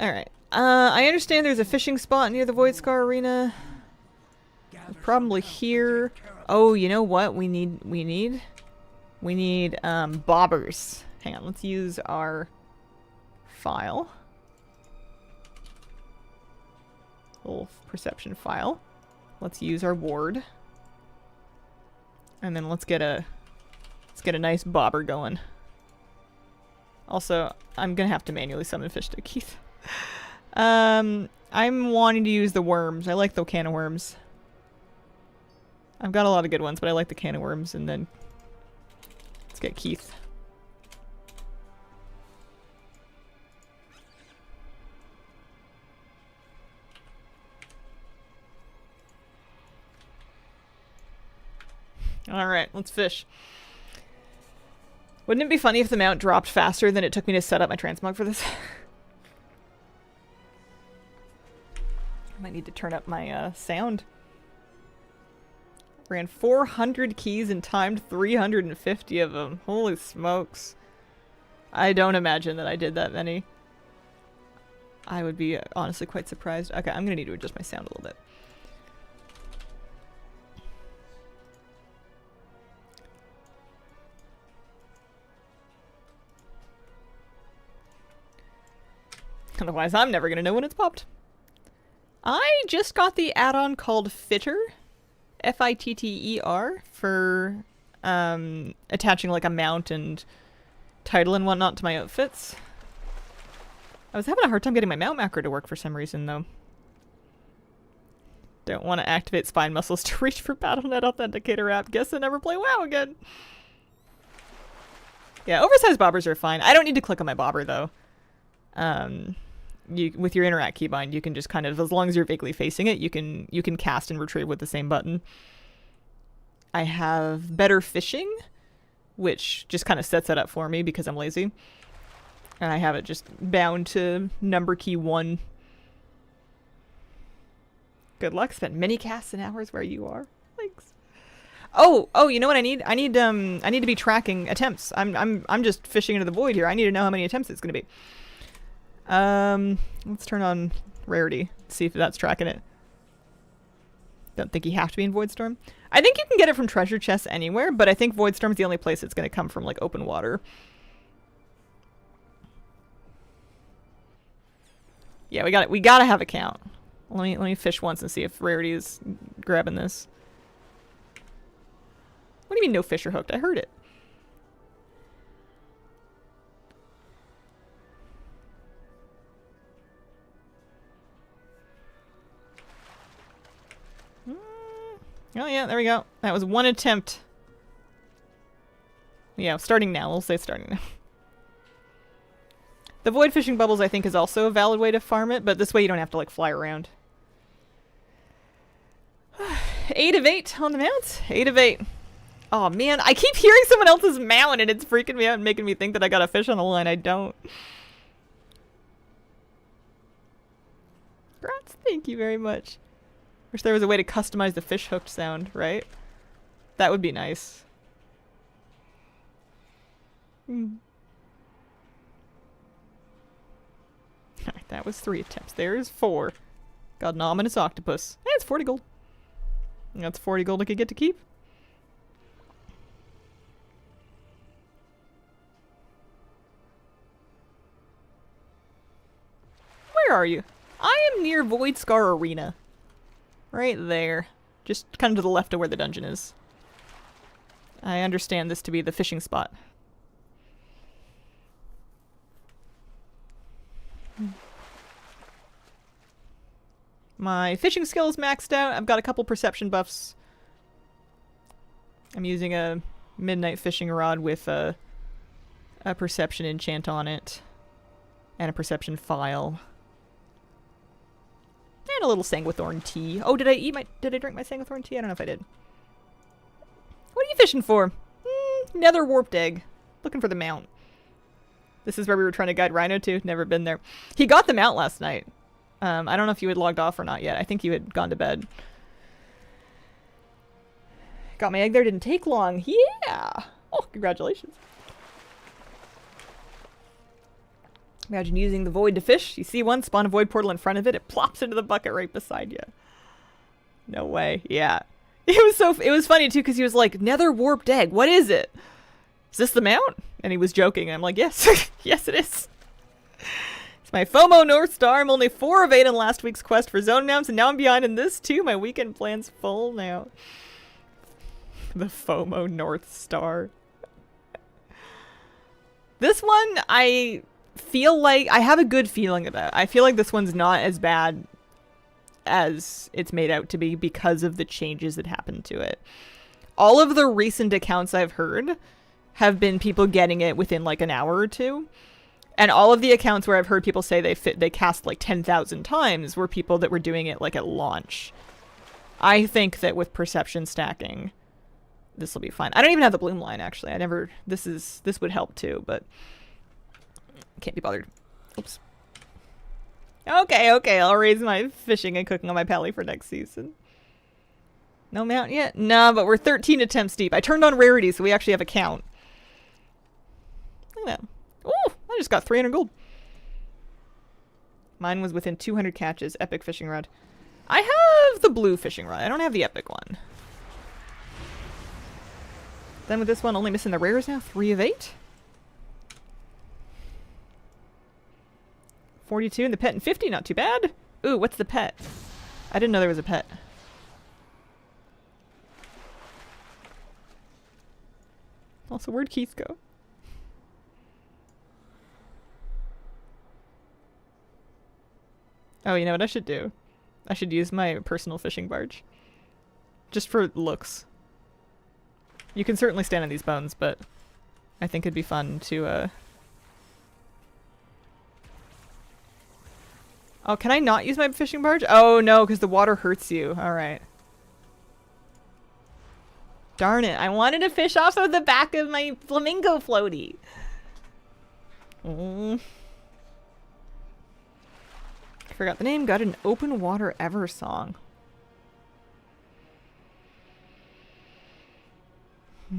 Alright. I understand there's a fishing spot near the Void Scar Arena. Probably here. Oh, you know what we need? We need bobbers. Hang on, let's use our file. Little perception file. Let's use our ward. And then let's get a nice bobber going. Also, I'm gonna have to manually summon fish to Keith. I'm wanting to use the worms. I like the can of worms. I've got a lot of good ones, but I like the can of worms, and then let's get Keith. Alright, let's fish. Wouldn't it be funny if the mount dropped faster than it took me to set up my transmog for this? I might need to turn up my sound. Ran 400 keys and timed 350 of them. Holy smokes. I don't imagine that I did that many. I would be honestly quite surprised. Okay, I'm gonna need to adjust my sound a little bit. Otherwise, I'm never gonna know when it's popped. I just got the add-on called Fitter, F-I-T-T-E-R, for attaching like a mount and title and whatnot to my outfits. I was having a hard time getting my mount macro to work for some reason, though. Don't want to activate spine muscles to reach for BattleNet Authenticator app. Guess I never play WoW again. Yeah, oversized bobbers are fine. I don't need to click on my bobber, though. With your interact keybind, you can just kind of, as long as you're vaguely facing it, you can cast and retrieve with the same button. I have better fishing, which just kind of sets that up for me because I'm lazy. And I have it just bound to number key 1. Good luck. Spent many casts and hours where you are. Thanks. Oh, you know what I need? I need to be tracking attempts. I'm just fishing into the void here. I need to know how many attempts it's gonna be. Let's turn on rarity, see if that's tracking it. Don't think you have to be in Voidstorm. I think you can get it from treasure chests anywhere, but I think Voidstorm's the only place it's going to come from, like, open water. Yeah, we gotta have a count. Let me fish once and see if rarity is grabbing this. What do you mean no fish are hooked? I heard it. Oh yeah, there we go. That was 1 attempt. Yeah, starting now. We'll say starting now. The void fishing bubbles, I think, is also a valid way to farm it, but this way you don't have to, like, fly around. 8 of 8 on the mounts. 8 of 8. Oh man, I keep hearing someone else's mount and it's freaking me out and making me think that I got a fish on the line. I don't. Grats, thank you very much. Wish there was a way to customize the fish hooked sound, right? That would be nice. Alright, that was 3 attempts. There's 4. Got an ominous octopus. Hey, it's 40 gold. That's 40 gold I could get to keep. Where are you? I am near Void Scar Arena. Right there. Just kind of to the left of where the dungeon is. I understand this to be the fishing spot. My fishing skill is maxed out. I've got a couple perception buffs. I'm using a midnight fishing rod with a perception enchant on it. And a perception file. And a little Sanguithorn tea. Oh, did I drink my Sanguithorn tea? I don't know if I did. What are you fishing for? Nether warped egg. Looking for the mount. This is where we were trying to guide Rhino to. Never been there. He got the mount last night. I don't know if you had logged off or not yet. I think you had gone to bed. Got my egg there. Didn't take long. Yeah! Oh, congratulations. Imagine using the void to fish. You see one, spawn a void portal in front of it, it plops into the bucket right beside you. No way. Yeah. It was funny too, because he was like, Nether warped egg, what is it? Is this the mount? And he was joking, and I'm like, yes. Yes, it is. It's my FOMO North Star. I'm only 4 of 8 in last week's quest for zone mounts, and now I'm behind in this too. My weekend plan's full now. The FOMO North Star. This one, I feel like I have a good feeling about. I feel like this one's not as bad as it's made out to be because of the changes that happened to it. All of the recent accounts I've heard have been people getting it within like an hour or two. And all of the accounts where I've heard people say they cast like 10,000 times were people that were doing it like at launch. I think that with perception stacking, this will be fine. I don't even have the bloom line, actually. This would help too, but can't be bothered. Oops. Okay, I'll raise my fishing and cooking on my pally for next season. No mount yet? No, but we're 13 attempts deep. I turned on rarity, so we actually have a count. Look at that. Ooh, I just got 300 gold. Mine was within 200 catches. Epic fishing rod. I have the blue fishing rod. I don't have the epic one. Then with this one, only missing the rares now. 3 of 8. 42 and the pet and 50. Not too bad. Ooh, what's the pet? I didn't know there was a pet. Also, where'd Keith go? Oh, you know what I should do? I should use my personal fishing barge. Just for looks. You can certainly stand on these bones, but I think it'd be fun to, Oh, can I not use my fishing barge? Oh, no, because the water hurts you. Alright. Darn it. I wanted to fish off of the back of my flamingo floaty. Forgot the name. Got an open water ever song. I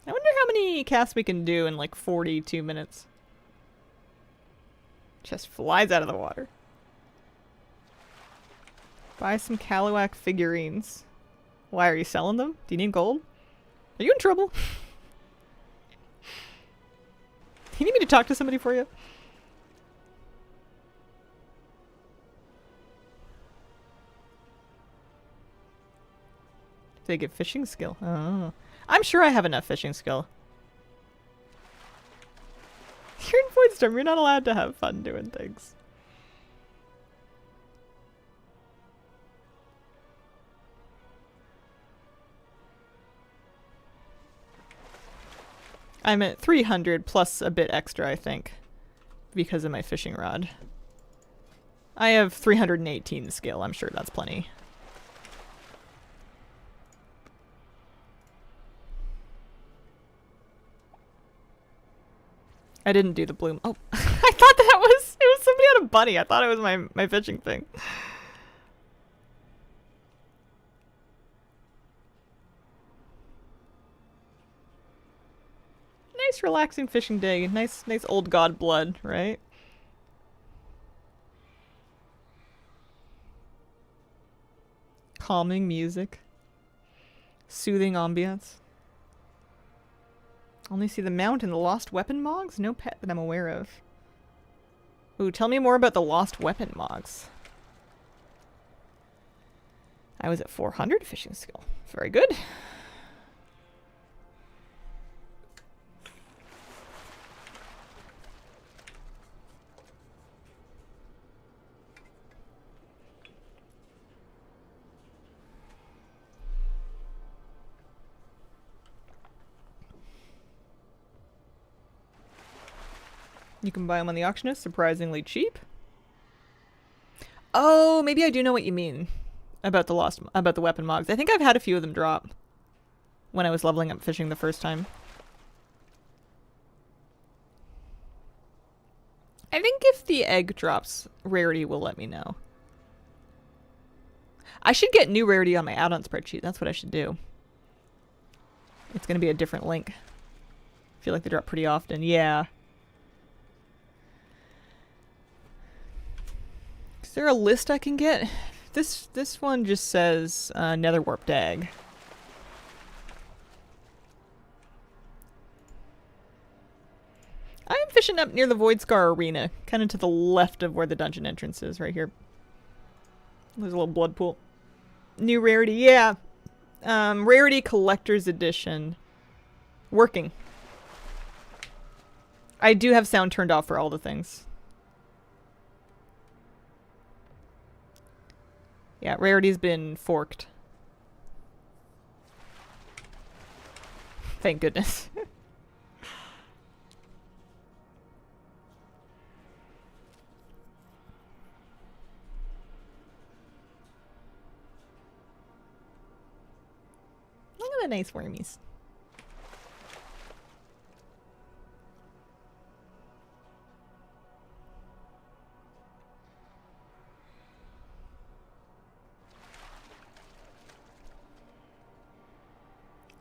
wonder how many casts we can do in like 42 minutes. Just flies out of the water. Buy some Caliwag figurines. Why, are you selling them? Do you need gold? Are you in trouble? You need me to talk to somebody for you? They get fishing skill. Oh. I'm sure I have enough fishing skill. You're in Voidstorm. You're not allowed to have fun doing things. I'm at 300 plus a bit extra, I think, because of my fishing rod. I have 318 skill. I'm sure that's plenty. I didn't do the bloom. Oh, I thought that was, it was somebody on a bunny. I thought it was my fishing thing. Nice relaxing fishing day. Nice old god blood, right? Calming music. Soothing ambience. Only see the mount and the lost weapon mogs? No pet that I'm aware of. Ooh, tell me more about the lost weapon mogs. I was at 400 fishing skill. Very good. You can buy them on the auctionist, surprisingly cheap. Oh, maybe I do know what you mean about the weapon mogs. I think I've had a few of them drop when I was leveling up fishing the first time. I think if the egg drops, rarity will let me know. I should get new rarity on my add-on spreadsheet. That's what I should do. It's going to be a different link. I feel like they drop pretty often. Yeah. Is there a list I can get? This one just says nether warped egg. I am fishing up near the Voidscar Arena, kind of to the left of where the dungeon entrance is, right here. There's a little blood pool. New rarity, yeah. Rarity Collector's Edition. Working. I do have sound turned off for all the things. Yeah, rarity's been forked. Thank goodness. Look at the nice wormies.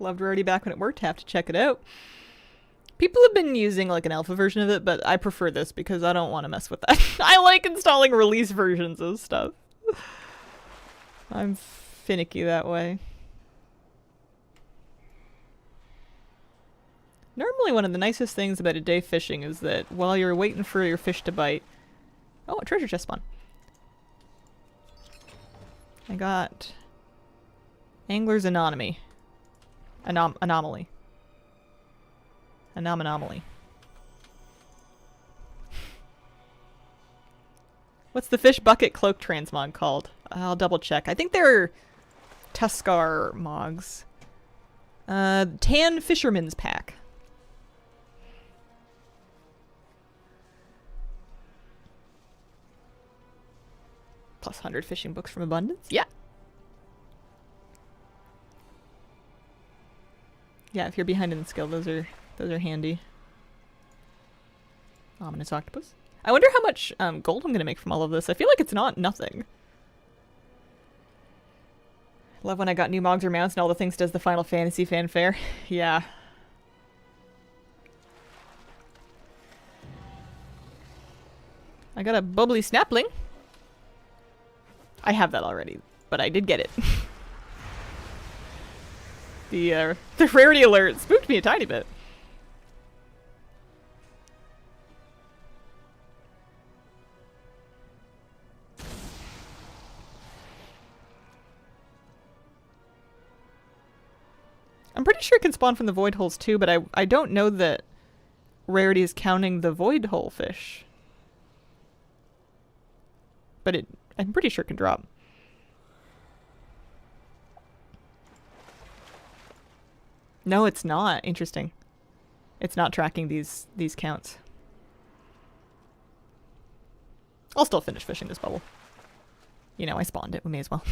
Loved Rarity back when it worked. Have to check it out. People have been using like an alpha version of it, but I prefer this because I don't want to mess with that. I like installing release versions of stuff. I'm finicky that way. Normally one of the nicest things about a day fishing is that while you're waiting for your fish to bite... Oh, a treasure chest spawn. I got... Angler's Anomaly. Anomaly. Anomaly. What's the fish bucket cloak transmog called? I'll double check. I think they're Tuskar mogs. Tan Fisherman's Pack. Plus 100 fishing books from Abundance? Yeah. Yeah, if you're behind in the skill, those are handy. Ominous octopus. I wonder how much gold I'm gonna make from all of this. I feel like it's not nothing. Love when I got new mogs or mounts and all the things does the Final Fantasy fanfare. Yeah. I got a bubbly snapling. I have that already, but I did get it. The rarity alert spooked me a tiny bit. I'm pretty sure it can spawn from the void holes too, but I don't know that rarity is counting the void hole fish. But I'm pretty sure it can drop. No, it's not. Interesting. It's not tracking these counts. I'll still finish fishing this bubble. You know, I spawned it. We may as well.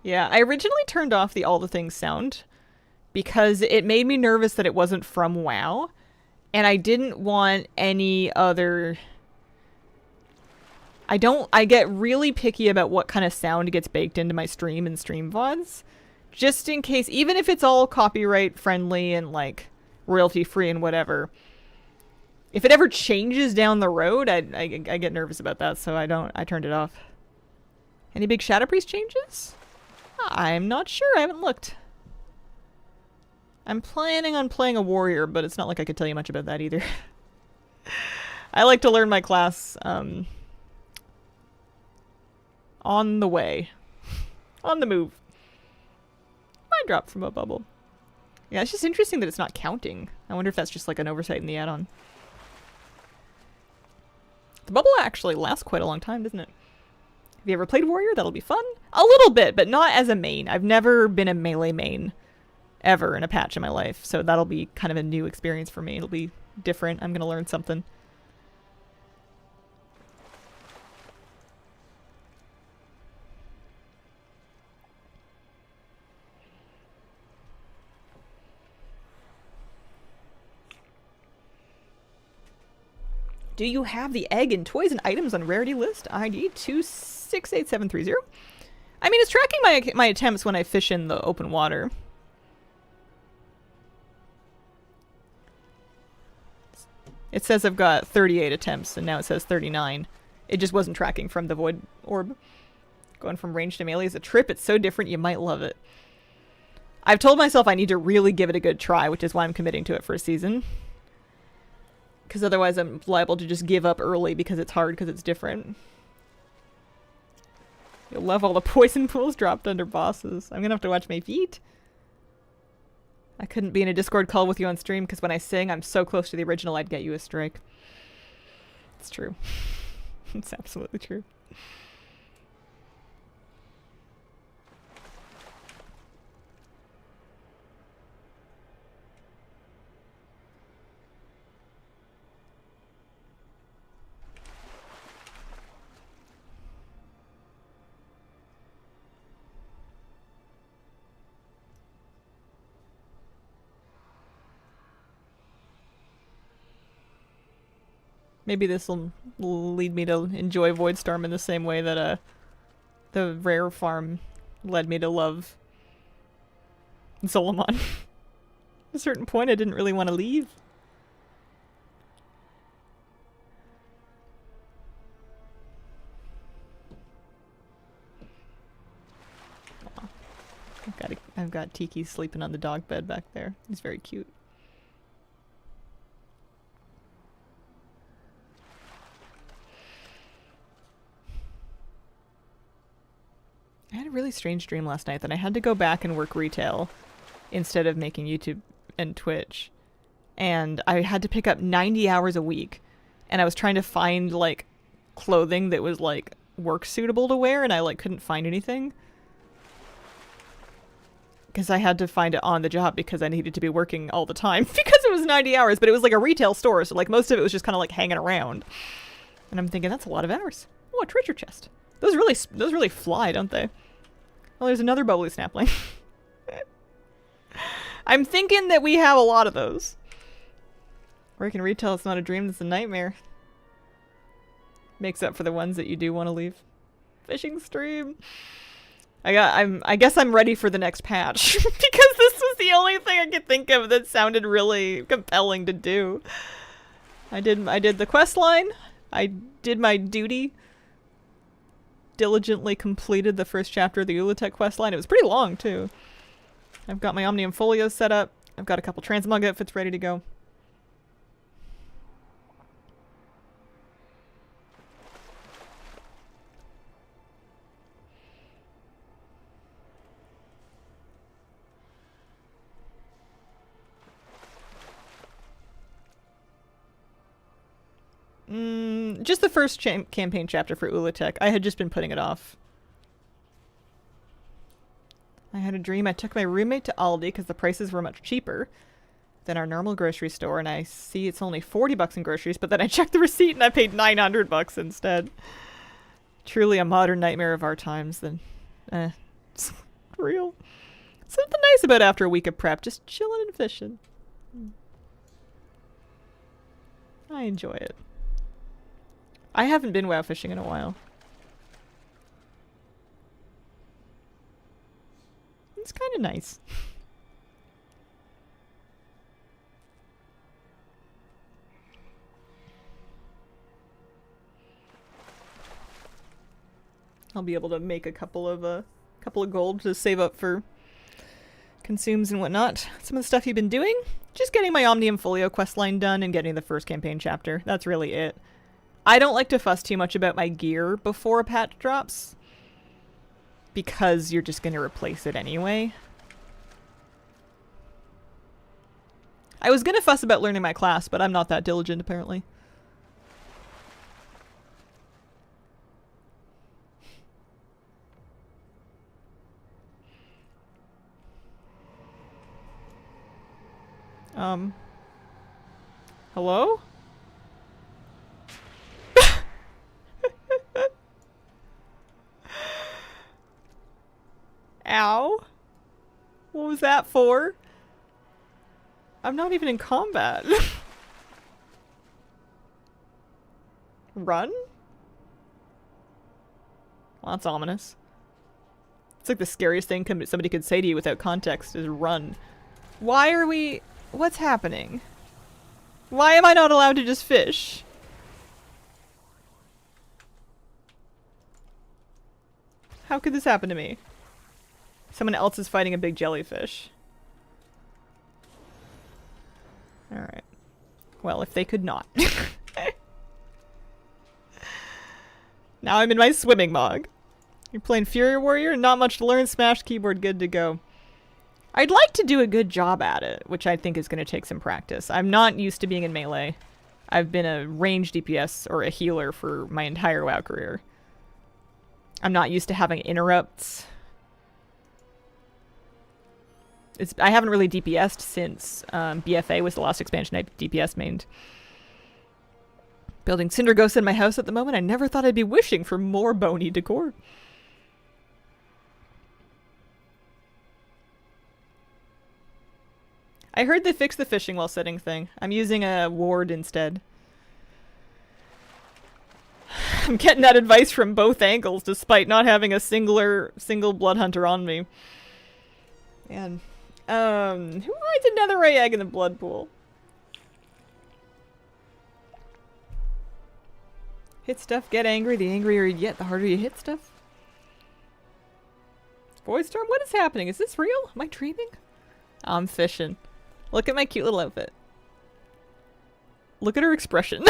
Yeah, I originally turned off the all the things sound because it made me nervous that it wasn't from WoW, and I didn't want any other... I get really picky about what kind of sound gets baked into my stream and stream VODs. Just in case, even if it's all copyright friendly and like royalty free and whatever. If it ever changes down the road, I get nervous about that, so I turned it off. Any big Shadow Priest changes? I'm not sure, I haven't looked. I'm planning on playing a warrior, but it's not like I could tell you much about that either. I like to learn my class, on the way. On the move. Might drop from a bubble. Yeah, it's just interesting that it's not counting. I wonder if that's just like an oversight in the add-on. The bubble actually lasts quite a long time, doesn't it? Have you ever played warrior? That'll be fun. A little bit, but not as a main. I've never been a melee main ever in a patch in my life, so that'll be kind of a new experience for me. It'll be different. I'm gonna learn something. Do you have the egg and toys and items on rarity list? ID 268730. I mean, it's tracking my attempts when I fish in the open water. It says I've got 38 attempts, and now it says 39. It just wasn't tracking from the void orb. Going from range to melee is a trip. It's so different, you might love it. I've told myself I need to really give it a good try, which is why I'm committing to it for a season. Because otherwise I'm liable to just give up early because it's hard because it's different. You'll love all the poison pools dropped under bosses. I'm gonna have to watch my feet. I couldn't be in a Discord call with you on stream because when I sing, I'm so close to the original, I'd get you a strike. It's true. It's absolutely true. Maybe this will lead me to enjoy Voidstorm in the same way that the Rare Farm led me to love Solomon. At a certain point, I didn't really want to leave. Aw. I've got Tiki sleeping on the dog bed back there. He's very cute. I had a really strange dream last night that I had to go back and work retail instead of making YouTube and Twitch. And I had to pick up 90 hours a week. And I was trying to find, like, clothing that was, like, work suitable to wear, and I, like, couldn't find anything. Because I had to find it on the job because I needed to be working all the time. Because it was 90 hours, but it was, like, a retail store, so, like, most of it was just kind of, like, hanging around. And I'm thinking, that's a lot of hours. Oh, a treasure chest. Those really fly, don't they? Well, there's another bubbly snapling. I'm thinking that we have a lot of those. Working retail, it's not a dream, it's a nightmare. Makes up for the ones that you do want to leave. Fishing stream. I guess I'm ready for the next patch. Because this was the only thing I could think of that sounded really compelling to do. I did the quest line. I did my duty. Diligently completed the first chapter of the Ulatek questline. It was pretty long, too. I've got my Omnium Folios set up. I've got a couple transmog outfits ready to go. Just the first campaign chapter for Ulatek. I had just been putting it off. I had a dream I took my roommate to Aldi because the prices were much cheaper than our normal grocery store, and I see it's only 40 bucks in groceries, but then I checked the receipt and I paid 900 bucks instead. Truly a modern nightmare of our times. Then, it's real. Something nice about after a week of prep, just chilling and fishing. I enjoy it. I haven't been WoW fishing in a while. It's kind of nice. I'll be able to make a couple of gold to save up for consumes and whatnot. Some of the stuff you've been doing? Just getting my Omnium Folio questline done and getting the first campaign chapter. That's really it. I don't like to fuss too much about my gear before a patch drops, because you're just going to replace it anyway. I was going to fuss about learning my class, but I'm not that diligent apparently. Hello? Ow. What was that for? I'm not even in combat. Run? Well, that's ominous. It's like the scariest thing somebody could say to you without context is run. Why are we... What's happening? Why am I not allowed to just fish? How could this happen to me? Someone else is fighting a big jellyfish. Alright. Well, if they could not. Now I'm in my swimming mog. You're playing Fury Warrior? Not much to learn. Smash keyboard, good to go. I'd like to do a good job at it, which I think is going to take some practice. I'm not used to being in melee. I've been a ranged DPS or a healer for my entire WoW career. I'm not used to having interrupts. I haven't really DPS'd since BFA was the last expansion I DPS mained. Building Cinder Ghosts in my house at the moment. I never thought I'd be wishing for more bony decor. I heard they fixed the fishing while setting thing. I'm using a ward instead. I'm getting that advice from both angles despite not having a single blood hunter on me. And who hides a netherite egg in the blood pool? Hit stuff, get angry. The angrier you get, the harder you hit stuff. Void Storm, what is happening? Is this real? Am I dreaming? I'm fishing. Look at my cute little outfit. Look at her expression.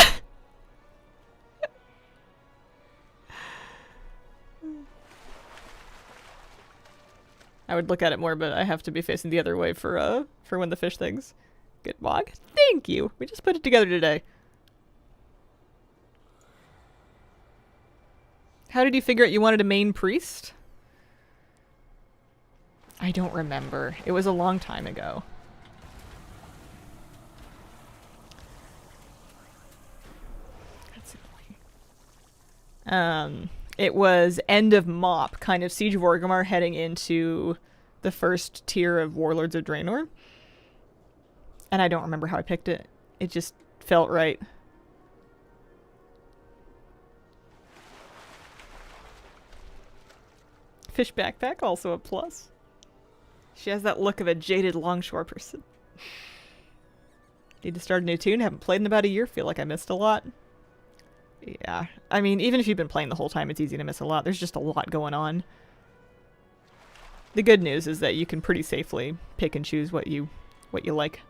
I would look at it more, but I have to be facing the other way for when the fish things. Good Mog. Thank you. We just put it together today. How did you figure out you wanted a main priest? I don't remember. It was a long time ago. That's annoying. It was end of MOP, kind of Siege of Orgrimmar heading into the first tier of Warlords of Draenor. And I don't remember how I picked it. It just felt right. Fish backpack, also a plus. She has that look of a jaded longshore person. Need to start a new tune. Haven't played in about a year. Feel like I missed a lot. Yeah. I mean, even if you've been playing the whole time, it's easy to miss a lot. There's just a lot going on. The good news is that you can pretty safely pick and choose what you like.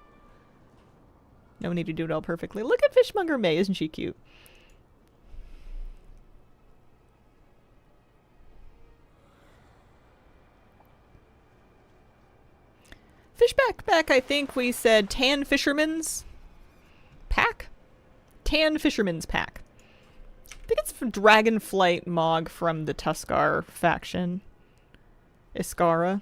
No need to do it all perfectly. Look at Fishmonger May. Isn't she cute? Fish backpack, I think we said tan fisherman's pack? Tan fisherman's pack. I think it's from Dragonflight Mog from the Tuskar faction. Iskara.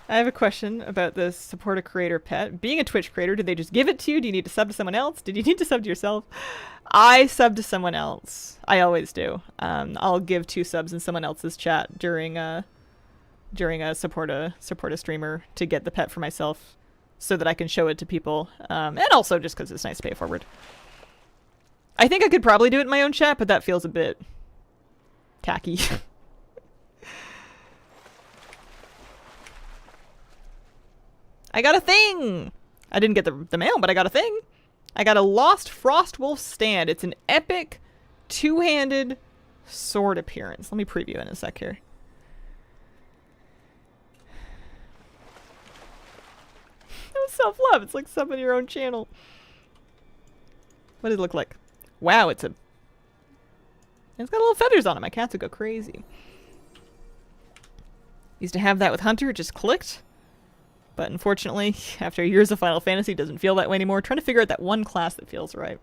I have a question about the support a creator pet. Being a Twitch creator, did they just give it to you? Do you need to sub to someone else? Did you need to sub to yourself? I sub to someone else. I always do. I'll give 2 subs in someone else's chat during a support a streamer to get the pet for myself so that I can show it to people. And also just because it's nice to pay it forward. I think I could probably do it in my own chat, but that feels a bit tacky. I got a thing! I didn't get the mail, but I got a thing. I got a Lost Frostwolf stand. It's an epic 2-handed sword appearance. Let me preview it in a sec here. That was self-love. It's like subbing your own channel. What does it look like? Wow, it's got little feathers on it. My cats would go crazy. Used to have that with Hunter. It just clicked. But unfortunately, after years of Final Fantasy, it doesn't feel that way anymore. Trying to figure out that one class that feels right.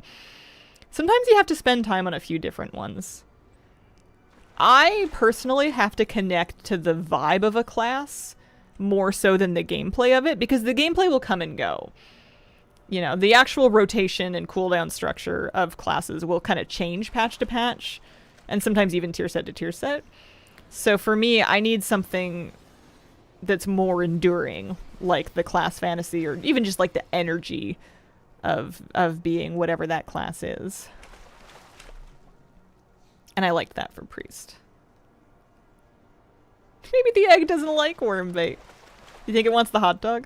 Sometimes you have to spend time on a few different ones. I personally have to connect to the vibe of a class more so than the gameplay of it, because the gameplay will come and go. You know, the actual rotation and cooldown structure of classes will kind of change patch to patch, and sometimes even tier set to tier set. So for me, I need something that's more enduring, like the class fantasy, or even just like the energy of being whatever that class is. And I liked that for Priest. Maybe the egg doesn't like worm bait. You think it wants the hot dog?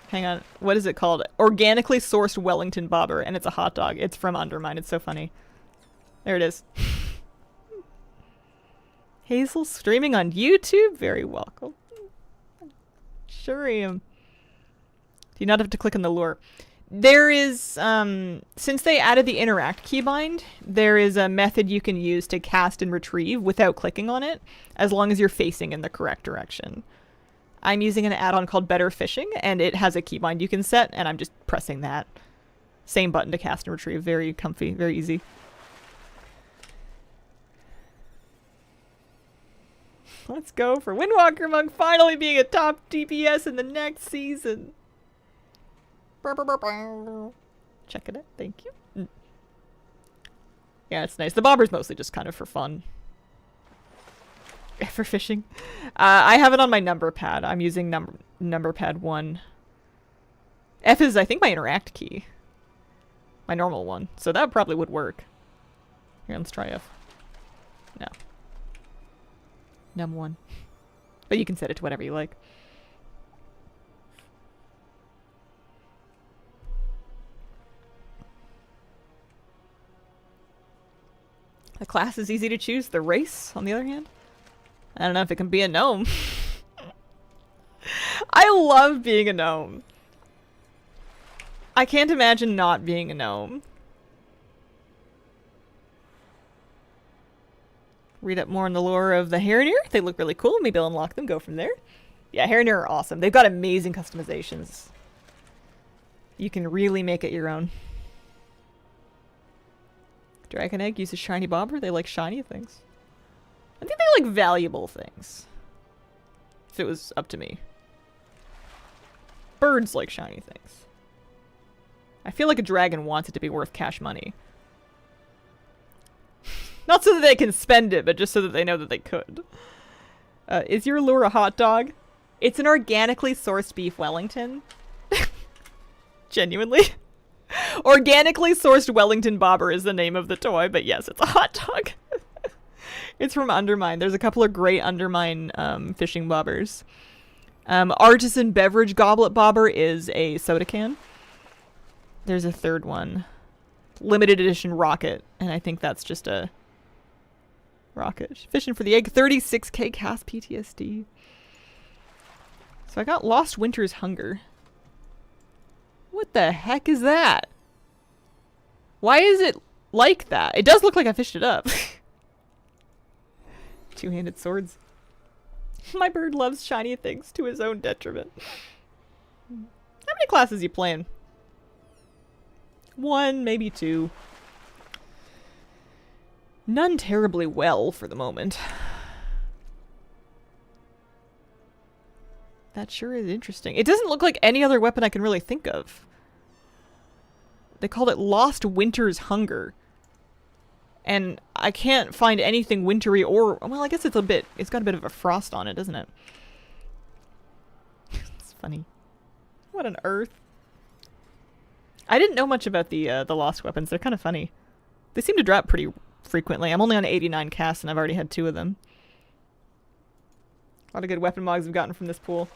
Hang on, what is it called? Organically sourced Wellington bobber, and it's a hot dog. It's from Undermine. It's so funny. There it is. Hazel streaming on YouTube? Very welcome. Sure am. Do you not have to click on the lure? There is, since they added the interact keybind, there is a method you can use to cast and retrieve without clicking on it, as long as you're facing in the correct direction. I'm using an add-on called Better Fishing, and it has a keybind you can set, and I'm just pressing that. Same button to cast and retrieve. Very comfy, very easy. Let's go for Windwalker Monk finally being a top DPS in the next season. Check it out. Thank you. Yeah, it's nice. The bobber's mostly just kind of for fun. For fishing. I have it on my number pad. I'm using number pad 1. F is, I think, my interact key. My normal one. So that probably would work. Here, let's try F. No. Num1. But you can set it to whatever you like. The class is easy to choose. The race, on the other hand, I don't know if it can be a gnome. I love being a gnome. I can't imagine not being a gnome. Read up more on the lore of the Harenir. They look really cool. Maybe I'll unlock them, go from there. Yeah, Harenir are awesome. They've got amazing customizations. You can really make it your own. Dragon Egg uses shiny bobber. They like shiny things. I think they like valuable things. If it was up to me. Birds like shiny things. I feel like a dragon wants it to be worth cash money. Not so that they can spend it, but just so that they know that they could. Is your lure a hot dog? It's an organically sourced beef Wellington. Genuinely. Organically sourced Wellington bobber is the name of the toy, but yes, it's a hot dog. It's from Undermine. There's a couple of great Undermine fishing bobbers. Artisan beverage goblet bobber is a soda can. There's a third one. Limited edition rocket, and I think that's just a rocket. Fishing for the egg. 36k cast PTSD. So I got Lost Winter's Hunger. What the heck is that? Why is it like that? It does look like I fished it up. Two-handed swords. My bird loves shiny things to his own detriment. How many classes you playing? 1, maybe 2. None terribly well for the moment. That sure is interesting. It doesn't look like any other weapon I can really think of. They called it Lost Winter's Hunger. And I can't find anything wintry or... Well, I guess it's got a bit of a frost on it, doesn't it? It's funny. What on earth? I didn't know much about the lost weapons. They're kind of funny. They seem to drop pretty frequently. I'm only on 89 casts and I've already had 2 of them. A lot of good weapon mogs I've gotten from this pool.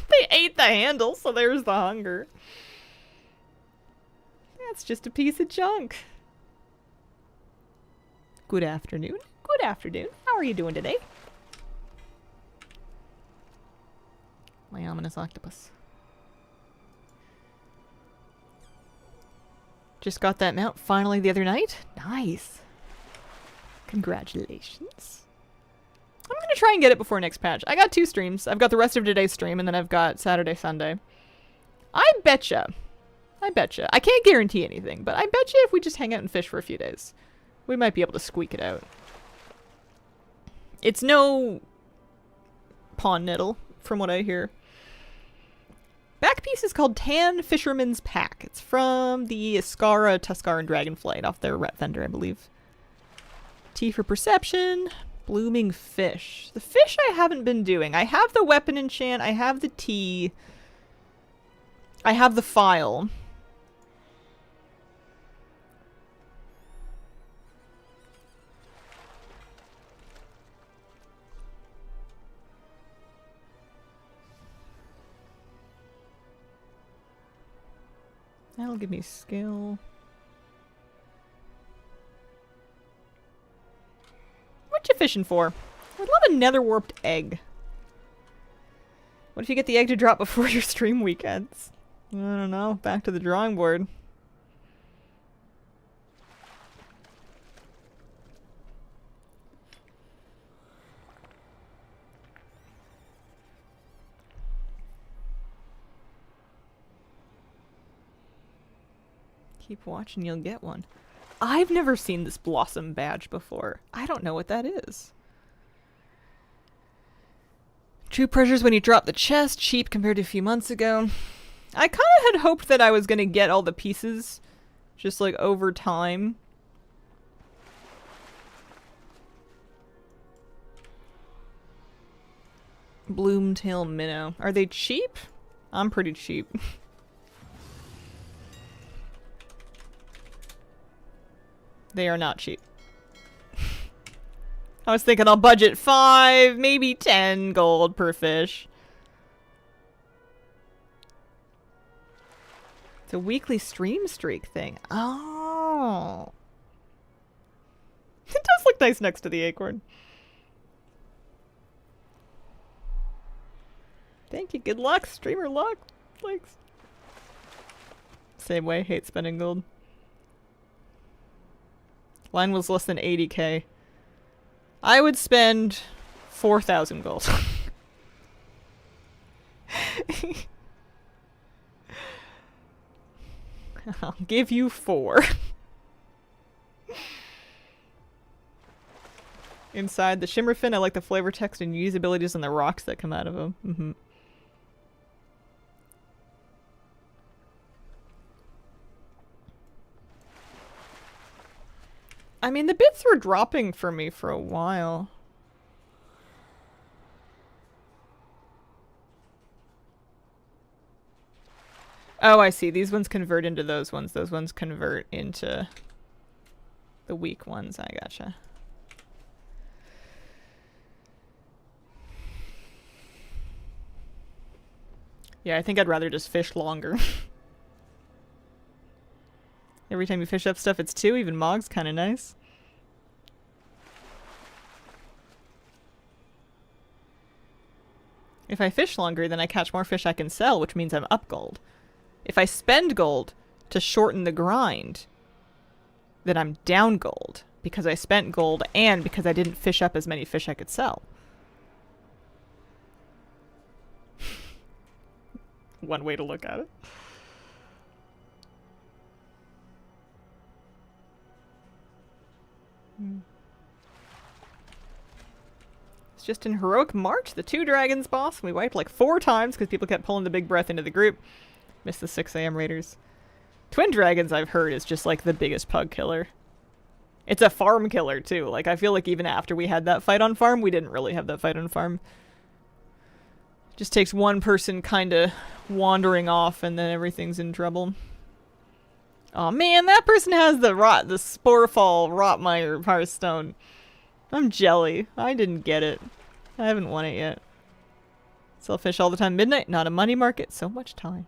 They ate the handle, so there's the hunger. That's just a piece of junk. Good afternoon. Good afternoon. How are you doing today? My ominous octopus. Just got that mount finally the other night. Nice. Congratulations. I'm going to try and get it before next patch. I got 2 streams. I've got the rest of today's stream, and then I've got Saturday, Sunday. I betcha. I betcha. I can't guarantee anything, but I betcha if we just hang out and fish for a few days, we might be able to squeak it out. It's no pawn nettle, from what I hear. Back piece is called Tan Fisherman's Pack. It's from the Iskara, Tuscaran Dragonflight off their Ret Thunder, I believe. T for Perception. Blooming Fish. The fish I haven't been doing. I have the weapon enchant. I have the tea. I have the file. That'll give me skill. What you fishing for? I'd love a nether warped egg. What if you get the egg to drop before your stream weekends? I don't know. Back to the drawing board. Keep watching, you'll get one. I've never seen this blossom badge before. I don't know what that is. True pressures when you drop the chest, cheap compared to a few months ago. I kind of had hoped that I was going to get all the pieces just like over time. Bloomtail minnow. Are they cheap? I'm pretty cheap. They are not cheap. I was thinking I'll budget 5, maybe 10 gold per fish. It's a weekly stream streak thing. Oh. It does look nice next to the acorn. Thank you. Good luck. Streamer luck. Thanks. Same way. Hate spending gold. Line was less than 80k. I would spend 4,000 gold. I'll give you 4. Inside the shimmer fin, I like the flavor text and usabilities on the rocks that come out of them. I mean, the bits were dropping for me for a while. Oh, I see. These ones convert into those ones. Those ones convert into the weak ones. I gotcha. Yeah, I think I'd rather just fish longer. Every time you fish up stuff, it's 2. Even Mog's kind of nice. If I fish longer, then I catch more fish I can sell, which means I'm up gold. If I spend gold to shorten the grind, then I'm down gold. Because I spent gold and because I didn't fish up as many fish I could sell. One way to look at it. It's just in Heroic March, the 2 dragons boss. We wiped like 4 times because people kept pulling the big breath into the group. Missed the 6 AM raiders. Twin dragons, I've heard, is just like the biggest pug killer. It's a farm killer too. Like, I feel like even after we had that fight on farm, we didn't really have that fight on farm. Just takes one person kind of wandering off and then everything's in trouble. Oh man, that person has the Sporefall Rotmire Hearthstone. I'm jelly. I didn't get it. I haven't won it yet. Sell fish all the time. Midnight, not a money market. So much time.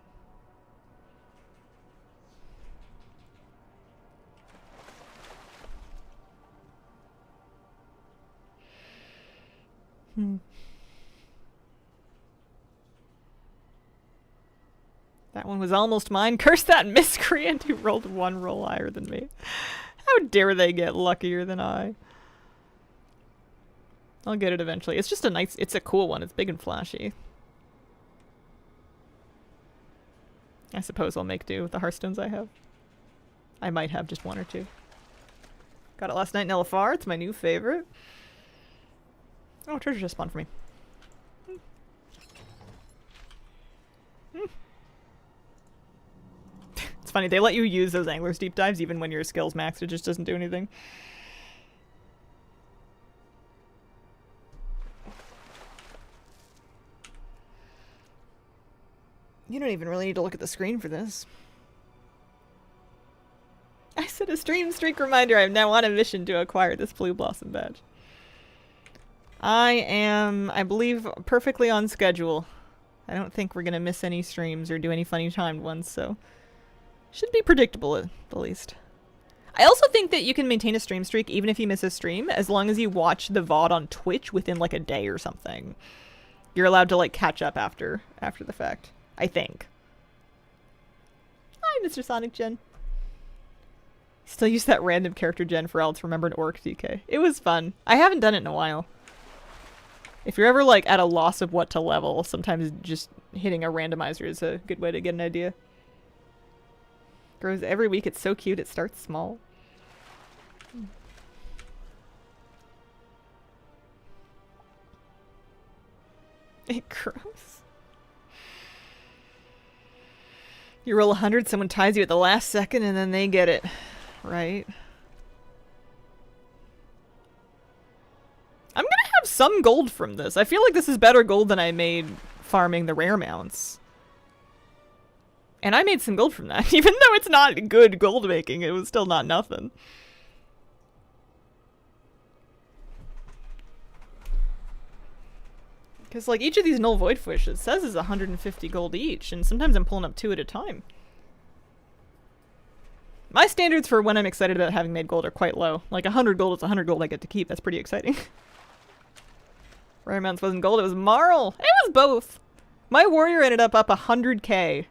That one was almost mine. Curse that miscreant who rolled 1 roll higher than me. How dare they get luckier than I? I'll get it eventually. It's just a nice, it's a cool one. It's big and flashy. I suppose I'll make do with the Hearthstones I have. I might have just 1 or 2. Got it last night in LFR. It's my new favorite. Oh, treasure just spawned for me. It's funny, they let you use those Angler's Deep Dives even when your skill's maxed. It just doesn't do anything. You don't even really need to look at the screen for this. I set a stream streak reminder. I am now on a mission to acquire this Blue Blossom badge. I am, I believe, perfectly on schedule. I don't think we're gonna miss any streams or do any funny timed ones, so should be predictable at the least. I also think that you can maintain a stream streak even if you miss a stream, as long as you watch the VOD on Twitch within like a day or something. You're allowed to like catch up after the fact, I think. Hi, Mr. Sonic Gen. Still use that random character gen for Alex Remembered Orc DK. It was fun. I haven't done it in a while. If you're ever like at a loss of what to level, sometimes just hitting a randomizer is a good way to get an idea. Grows every week. It's so cute. It starts small. It grows. You roll 100, someone ties you at the last second, and then they get it. Right? I'm gonna have some gold from this. I feel like this is better gold than I made farming the rare mounts. And I made some gold from that. Even though it's not good gold making, it was still not nothing. Because, like, each of these null void fish, it says is 150 gold each, and sometimes I'm pulling up 2 at a time. My standards for when I'm excited about having made gold are quite low. Like, 100 gold is 100 gold I get to keep. That's pretty exciting. Rare amounts wasn't gold, it was marl! It was both! My warrior ended up 100k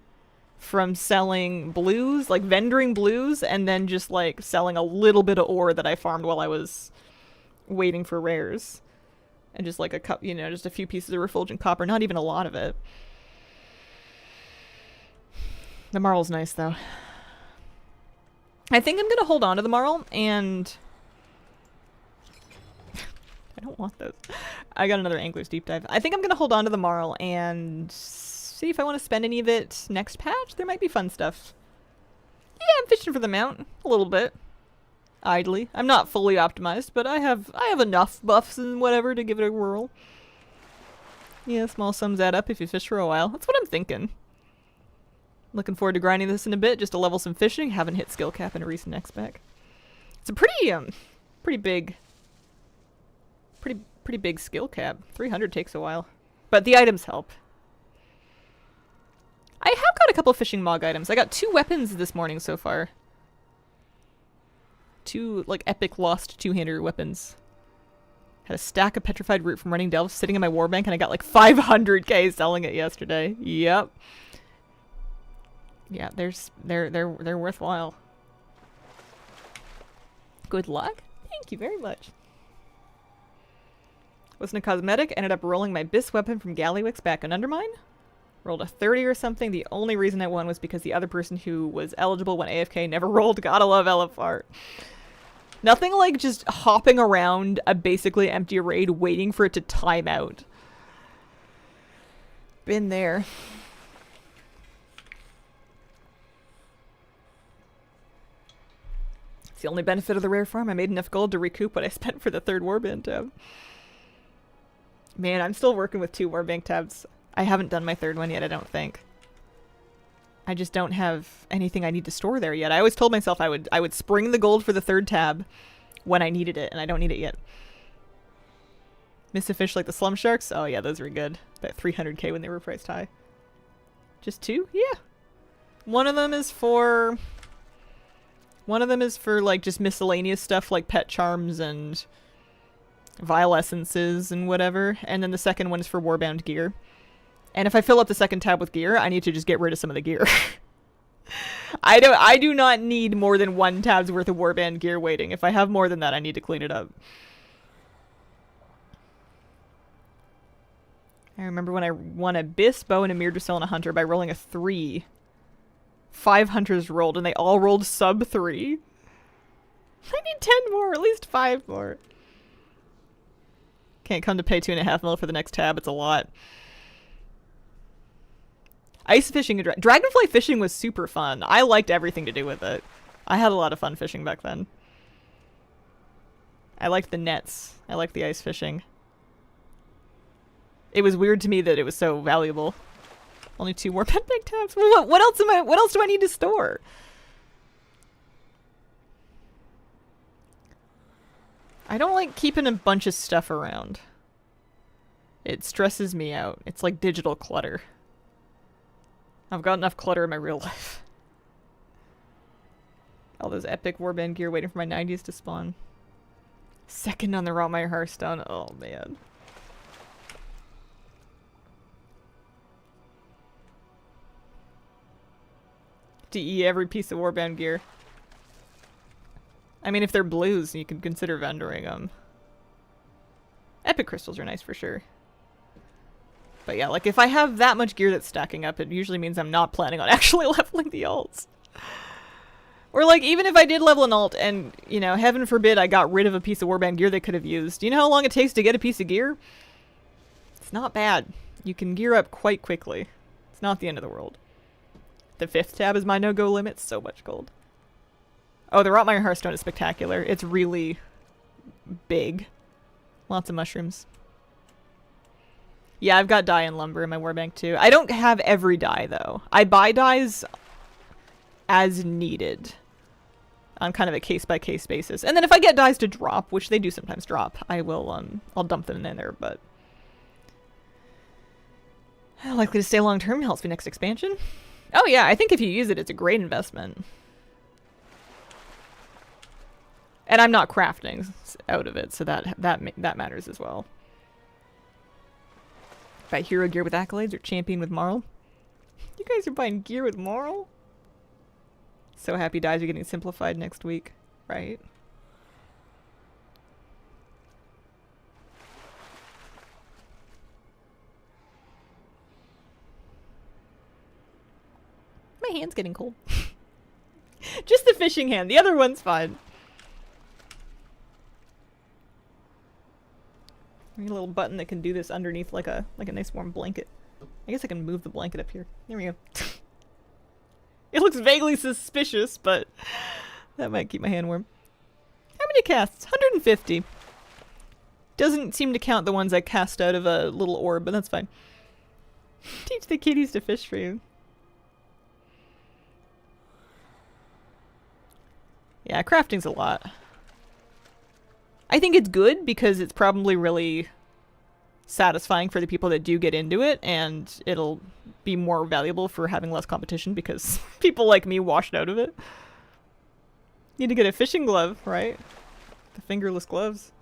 from selling blues, like vendoring blues, and then just, like, selling a little bit of ore that I farmed while I was waiting for rares. And just like a cup, you know, just a few pieces of refulgent copper, not even a lot of it. The marl's nice though. I think I'm gonna hold on to the marl and I don't want those. I got another Angler's Deep Dive. I think I'm gonna hold on to the marl and see if I want to spend any of it next patch. There might be fun stuff. Yeah, I'm fishing for the mount a little bit. Idly. I'm not fully optimized, but I have enough buffs and whatever to give it a whirl. Yeah, small sums add up if you fish for a while. That's what I'm thinking. Looking forward to grinding this in a bit, just to level some fishing. Haven't hit skill cap in a recent X-Spec. It's a pretty big skill cap. 300 takes a while. But the items help. I have got a couple fishing mog items. I got 2 weapons this morning so far. 2, like, epic lost 2-hander weapons. Had a stack of petrified root from running delves sitting in my warbank, and I got like 500k selling it yesterday. Yep. Yeah, they're worthwhile. Good luck. Thank you very much. Wasn't a cosmetic, ended up rolling my bis weapon from Gallywix back in Undermine. Rolled a 30 or something. The only reason I won was because the other person who was eligible when AFK never rolled. Gotta love LFR. Nothing like just hopping around a basically empty raid waiting for it to time out. Been there. It's the only benefit of the rare farm. I made enough gold to recoup what I spent for the 3rd warband tab. Man, I'm still working with 2 warband tabs. I haven't done my 3rd one yet, I don't think. I just don't have anything I need to store there yet. I always told myself I would spring the gold for the 3rd tab when I needed it, and I don't need it yet. Miss a fish like the slum sharks? Oh yeah, those were good. That 300k when they were priced high. Just 2? Yeah. One of them is for like just miscellaneous stuff like pet charms and vile essences and whatever. And then the second one is for warbound gear. And if I fill up the 2nd tab with gear, I need to just get rid of some of the gear. I do not need more than 1 tab's worth of warband gear waiting. If I have more than that, I need to clean it up. I remember when I won a bis, bow, and a mirror cell and a hunter by rolling a 3. 5 hunters rolled, and they all rolled sub 3. I need 10 more, at least 5 more. Can't come to pay 2.5 mil for the next tab, it's a lot. Ice fishing and dragonfly fishing was super fun. I liked everything to do with it. I had a lot of fun fishing back then. I liked the nets. I liked the ice fishing. It was weird to me that it was so valuable. Only 2 more pet big tabs. What else do I need to store? I don't like keeping a bunch of stuff around. It stresses me out. It's like digital clutter. I've got enough clutter in my real life. All those epic warband gear waiting for my 90s to spawn. 2nd on the Rotmire Hearthstone. Oh man. 50E every piece of warband gear. I mean, if they're blues, you can consider vendoring them. Epic crystals are nice for sure. But yeah, like if I have that much gear that's stacking up, it usually means I'm not planning on actually leveling the alts. Or like, even if I did level an alt and, you know, heaven forbid I got rid of a piece of warband gear they could have used. Do you know how long it takes to get a piece of gear? It's not bad. You can gear up quite quickly. It's not the end of the world. The 5th tab is my no-go limit. So much gold. Oh, the Rotmire Hearthstone is spectacular. It's really big. Lots of mushrooms. Yeah, I've got dye and lumber in my warbank too. I don't have every dye though. I buy dyes as needed. On kind of a case-by-case basis. And then if I get dyes to drop, which they do sometimes drop, I will, I'll dump them in there, but... Likely to stay long-term, helps me next expansion. Oh yeah, I think if you use it, it's a great investment. And I'm not crafting out of it, so that matters as well. Buy hero gear with accolades or champion with moral. You guys are buying gear with moral? So happy dyes are getting simplified next week, right? My hand's getting cold. Just the fishing hand. The other one's fine. I need a little button that can do this underneath like a nice warm blanket. I guess I can move the blanket up here. There we go. It looks vaguely suspicious, but that might keep my hand warm. How many casts? 150. Doesn't seem to count the ones I cast out of a little orb, but that's fine. Teach the kitties to fish for you. Yeah, crafting's a lot. I think it's good because it's probably really satisfying for the people that do get into it, and it'll be more valuable for having less competition because people like me washed out of it. Need to get a fishing glove, right? The fingerless gloves.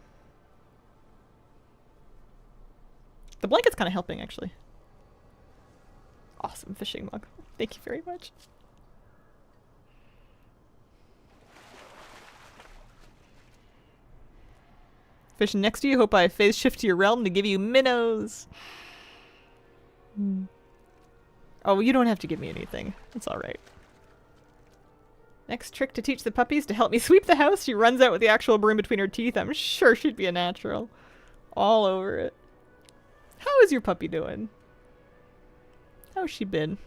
The blanket's kind of helping, actually. Awesome fishing mug. Thank you very much. Fishing next to you, hope I phase shift to your realm to give you minnows. Oh, you don't have to give me anything. It's alright. Next trick to teach the puppies to help me sweep the house. She runs out with the actual broom between her teeth. I'm sure she'd be a natural. All over it. How is your puppy doing? How's she been?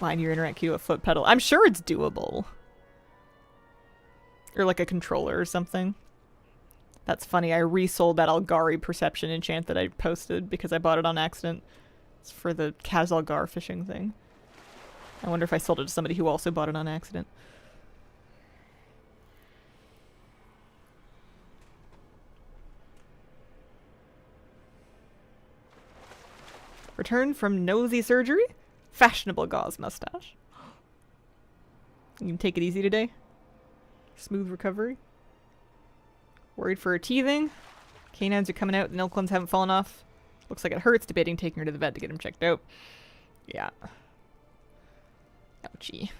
Line your internet queue a foot pedal. I'm sure it's doable. Or like a controller or something. That's funny. I resold that Algari perception enchant that I posted because I bought it on accident. It's for the Kaz-Algar fishing thing. I wonder if I sold it to somebody who also bought it on accident. Return from nosy surgery? Fashionable gauze mustache. You can take it easy today? Smooth recovery. Worried for her teething. Canines are coming out. The milk ones haven't fallen off. Looks like it hurts. Debating taking her to the vet to get him checked out. Yeah. Ouchie.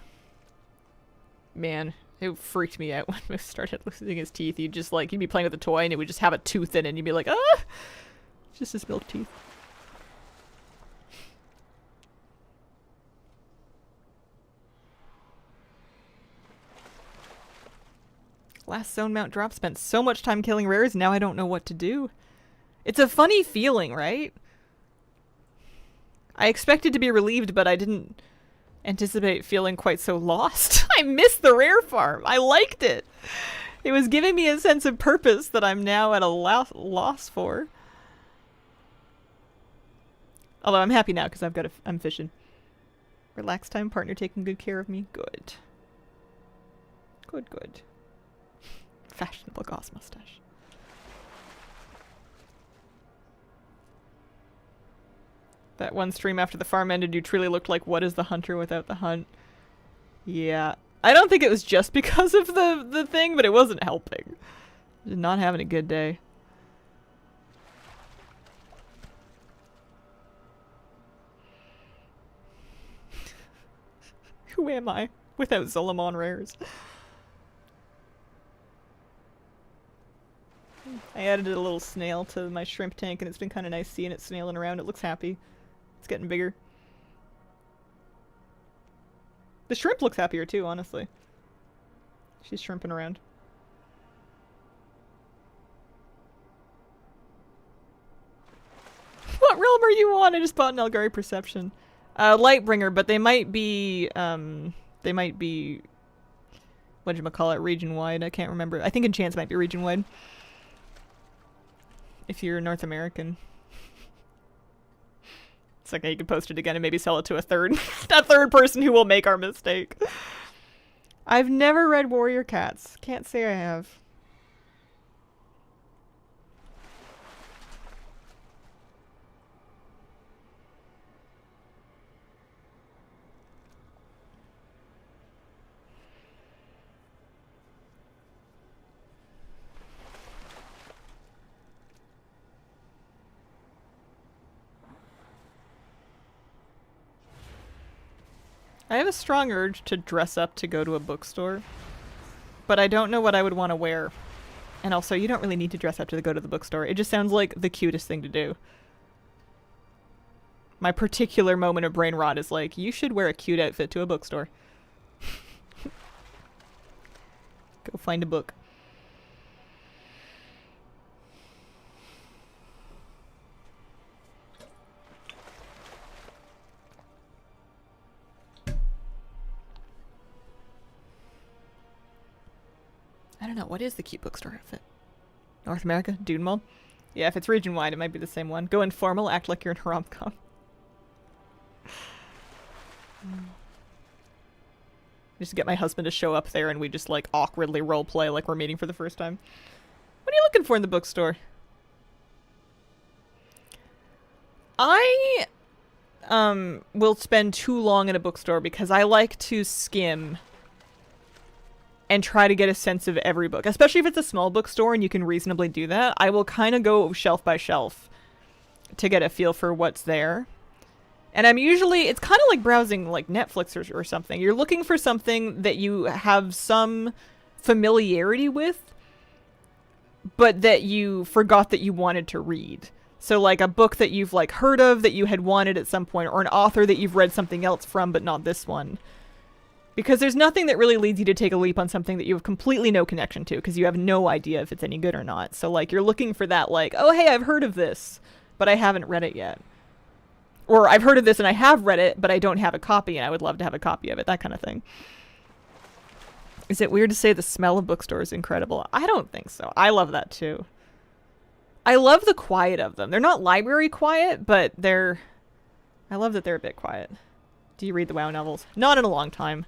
Man, it freaked me out when Moose started losing his teeth. He'd be playing with a toy and it would just have a tooth in it and you'd be like, ah! Just his milk teeth. Last zone mount drop, spent so much time killing rares, now I don't know what to do. It's a funny feeling, right? I expected to be relieved, but I didn't anticipate feeling quite so lost. I missed the rare farm. I liked it. It was giving me a sense of purpose that I'm now at a loss for. Although I'm happy now because I'm fishing. Relax time, partner taking good care of me. Good. Good, good. Fashionable gauze mustache. That one stream after the farm ended, you truly looked like what is the hunter without the hunt. Yeah. I don't think it was just because of the thing, but it wasn't helping. Just not having a good day. Who am I without Solomon rares? I added a little snail to my shrimp tank, and it's been kind of nice seeing it snailing around. It looks happy. It's getting bigger. The shrimp looks happier too, honestly. She's shrimping around. What realm are you on? I just bought an Elgari Perception. Lightbringer, but they might be, whatchamacallit, region-wide. I can't remember. I think Enchants might be region-wide. If you're North American. It's like you could post it again and maybe sell it to a third person who will make our mistake. I've never read Warrior Cats. Can't say I have. I have a strong urge to dress up to go to a bookstore, but I don't know what I would want to wear. And also, you don't really need to dress up to go to the bookstore. It just sounds like the cutest thing to do. My particular moment of brain rot is like, you should wear a cute outfit to a bookstore. Go find a book. I don't know, what is the cute bookstore outfit? North America? Dune Mall? Yeah, if it's region-wide, it might be the same one. Go informal, act like you're in a rom-com. Just get my husband to show up there and we just, like, awkwardly roleplay like we're meeting for the first time. What are you looking for in the bookstore? I, will spend too long in a bookstore because I like to skim and try to get a sense of every book. Especially if it's a small bookstore and you can reasonably do that. I will kind of go shelf by shelf to get a feel for what's there. And I'm usually, it's kind of like browsing like Netflix or something. You're looking for something that you have some familiarity with, but that you forgot that you wanted to read. So like a book that you've like heard of that you had wanted at some point, or an author that you've read something else from but not this one. Because there's nothing that really leads you to take a leap on something that you have completely no connection to, because you have no idea if it's any good or not. So, like, you're looking for that, like, oh, hey, I've heard of this, but I haven't read it yet. Or, I've heard of this and I have read it, but I don't have a copy, and I would love to have a copy of it, that kind of thing. Is it weird to say the smell of bookstores is incredible? I don't think so. I love that, too. I love the quiet of them. They're not library quiet, but they're... I love that they're a bit quiet. Do you read the WoW novels? Not in a long time.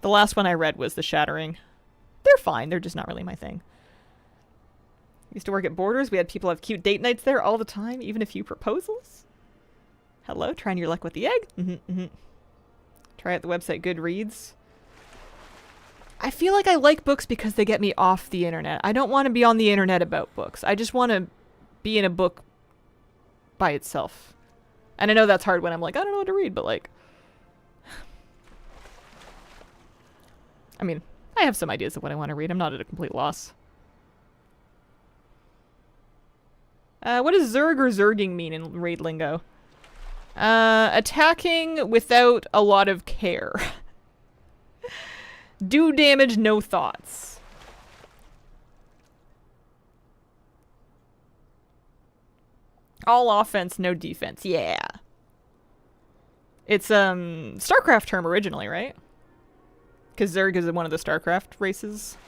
The last one I read was The Shattering. They're fine. They're just not really my thing. Used to work at Borders. We had people have cute date nights there all the time, even a few proposals. Hello, trying your luck with the egg? Try out the website Goodreads. I feel like I like books because they get me off the internet. I don't want to be on the internet about books. I just want to be in a book by itself. And I know that's hard when I'm like, I don't know what to read, but like... I mean, I have some ideas of what I want to read. I'm not at a complete loss. What does Zerg or Zerging mean in raid lingo? Attacking without a lot of care. Do damage, no thoughts. All offense, no defense. Yeah. It's, StarCraft term originally, right? Because Zerg is one of the StarCraft races.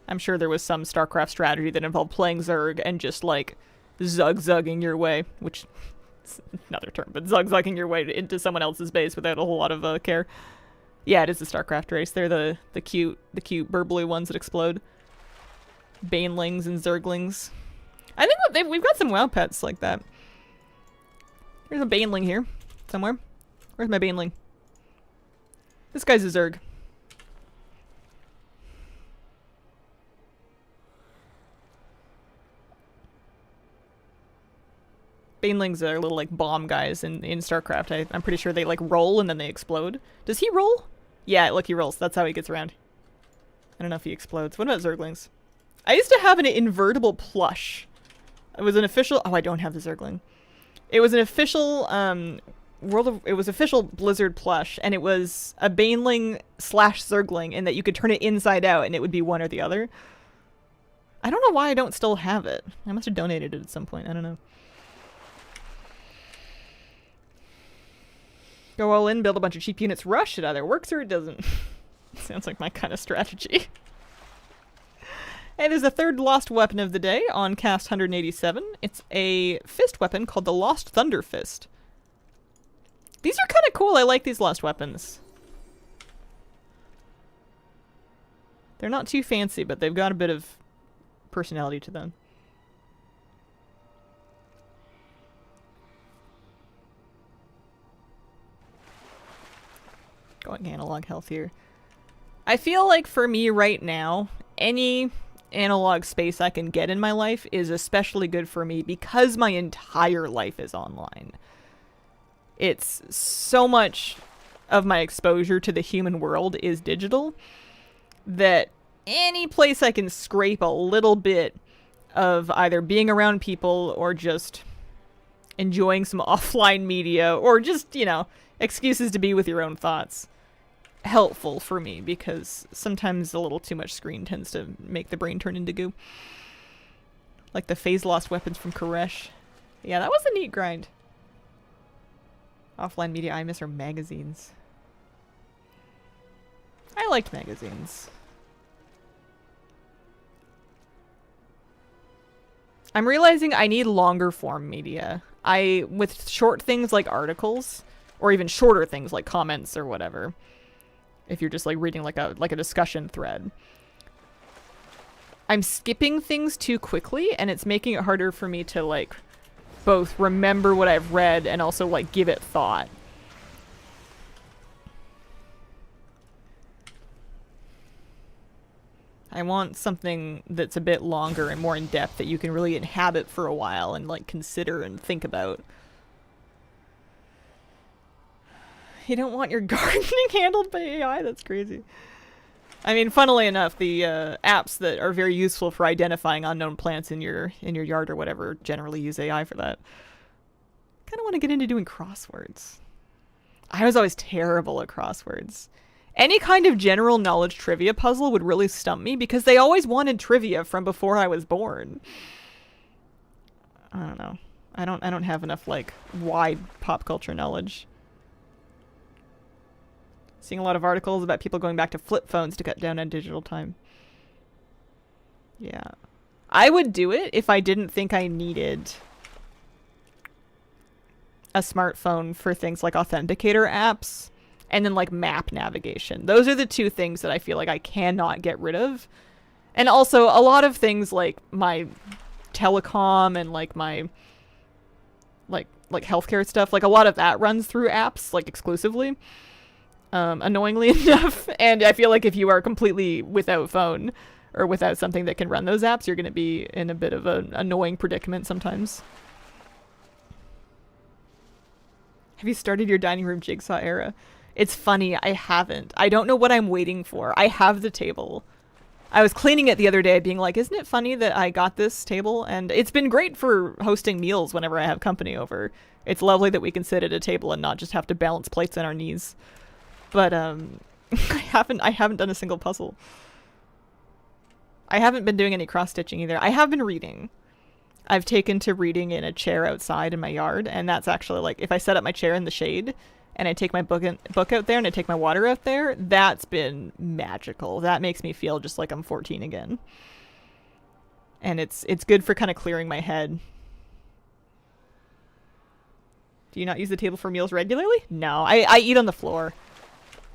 I'm sure there was some StarCraft strategy that involved playing Zerg and just, like, zug-zugging your way, which is another term, but zug-zugging your way into someone else's base without a whole lot of care. Yeah, it is the StarCraft race. They're the cute burbly ones that explode. Banelings and Zerglings. I think we've got some WoW pets like that. There's a Baneling here, somewhere. Where's my Baneling? This guy's a Zerg. Banelings are little like bomb guys in StarCraft. I'm pretty sure they like roll and then they explode. Does he roll? Yeah, look, he rolls. That's how he gets around. I don't know if he explodes. What about Zerglings? I used to have an invertible plush. It was an official... Oh, I don't have the Zergling. It was an official, it was official Blizzard plush, and it was a Baneling / Zergling, in that you could turn it inside out and it would be one or the other. I don't know why I don't still have it. I must have donated it at some point. I don't know. Go all in, build a bunch of cheap units, rush. It either works or it doesn't. Sounds like my kind of strategy. And there's a third lost weapon of the day on cast 187. It's a fist weapon called the Lost Thunder Fist. These are kind of cool. I like these lost weapons. They're not too fancy, but they've got a bit of personality to them. Going analog health here. I feel like for me right now, any analog space I can get in my life is especially good for me because my entire life is online. It's so much of my exposure to the human world is digital that any place I can scrape a little bit of either being around people or just enjoying some offline media or just, you know, excuses to be with your own thoughts. Helpful for me because sometimes a little too much screen tends to make the brain turn into goo. Like the phase lost weapons from Koresh. Yeah, that was a neat grind. Offline media I miss are magazines. I liked magazines. I'm realizing I need longer form media. With short things like articles, or even shorter things like comments or whatever. If you're just like reading like a discussion thread. I'm skipping things too quickly and it's making it harder for me to like both remember what I've read and also like give it thought. I want something that's a bit longer and more in depth that you can really inhabit for a while and like consider and think about. You don't want your gardening handled by AI? That's crazy. I mean, funnily enough, the apps that are very useful for identifying unknown plants in your yard or whatever generally use AI for that. Kind of want to get into doing crosswords. I was always terrible at crosswords. Any kind of general knowledge trivia puzzle would really stump me because they always wanted trivia from before I was born. I don't know. I don't have enough like wide pop culture knowledge. Seeing a lot of articles about people going back to flip phones to cut down on digital time. Yeah. I would do it if I didn't think I needed a smartphone for things like authenticator apps and then like map navigation. Those are the two things that I feel like I cannot get rid of. And also a lot of things like my telecom and like my like healthcare stuff, like a lot of that runs through apps like exclusively. Annoyingly enough, and I feel like if you are completely without phone or without something that can run those apps, you're going to be in a bit of an annoying predicament sometimes. Have you started your dining room jigsaw era? It's funny, I haven't. I don't know what I'm waiting for. I have the table. I was cleaning it the other day being like, isn't it funny that I got this table? And it's been great for hosting meals whenever I have company over. It's lovely that we can sit at a table and not just have to balance plates on our knees. But I haven't done a single puzzle. I haven't been doing any cross-stitching either. I have been reading. I've taken to reading in a chair outside in my yard, and that's actually like if I set up my chair in the shade and I take my book out there and I take my water out there, that's been magical. That makes me feel just like I'm 14 again. And it's good for kind of clearing my head. Do you not use the table for meals regularly? No, I eat on the floor.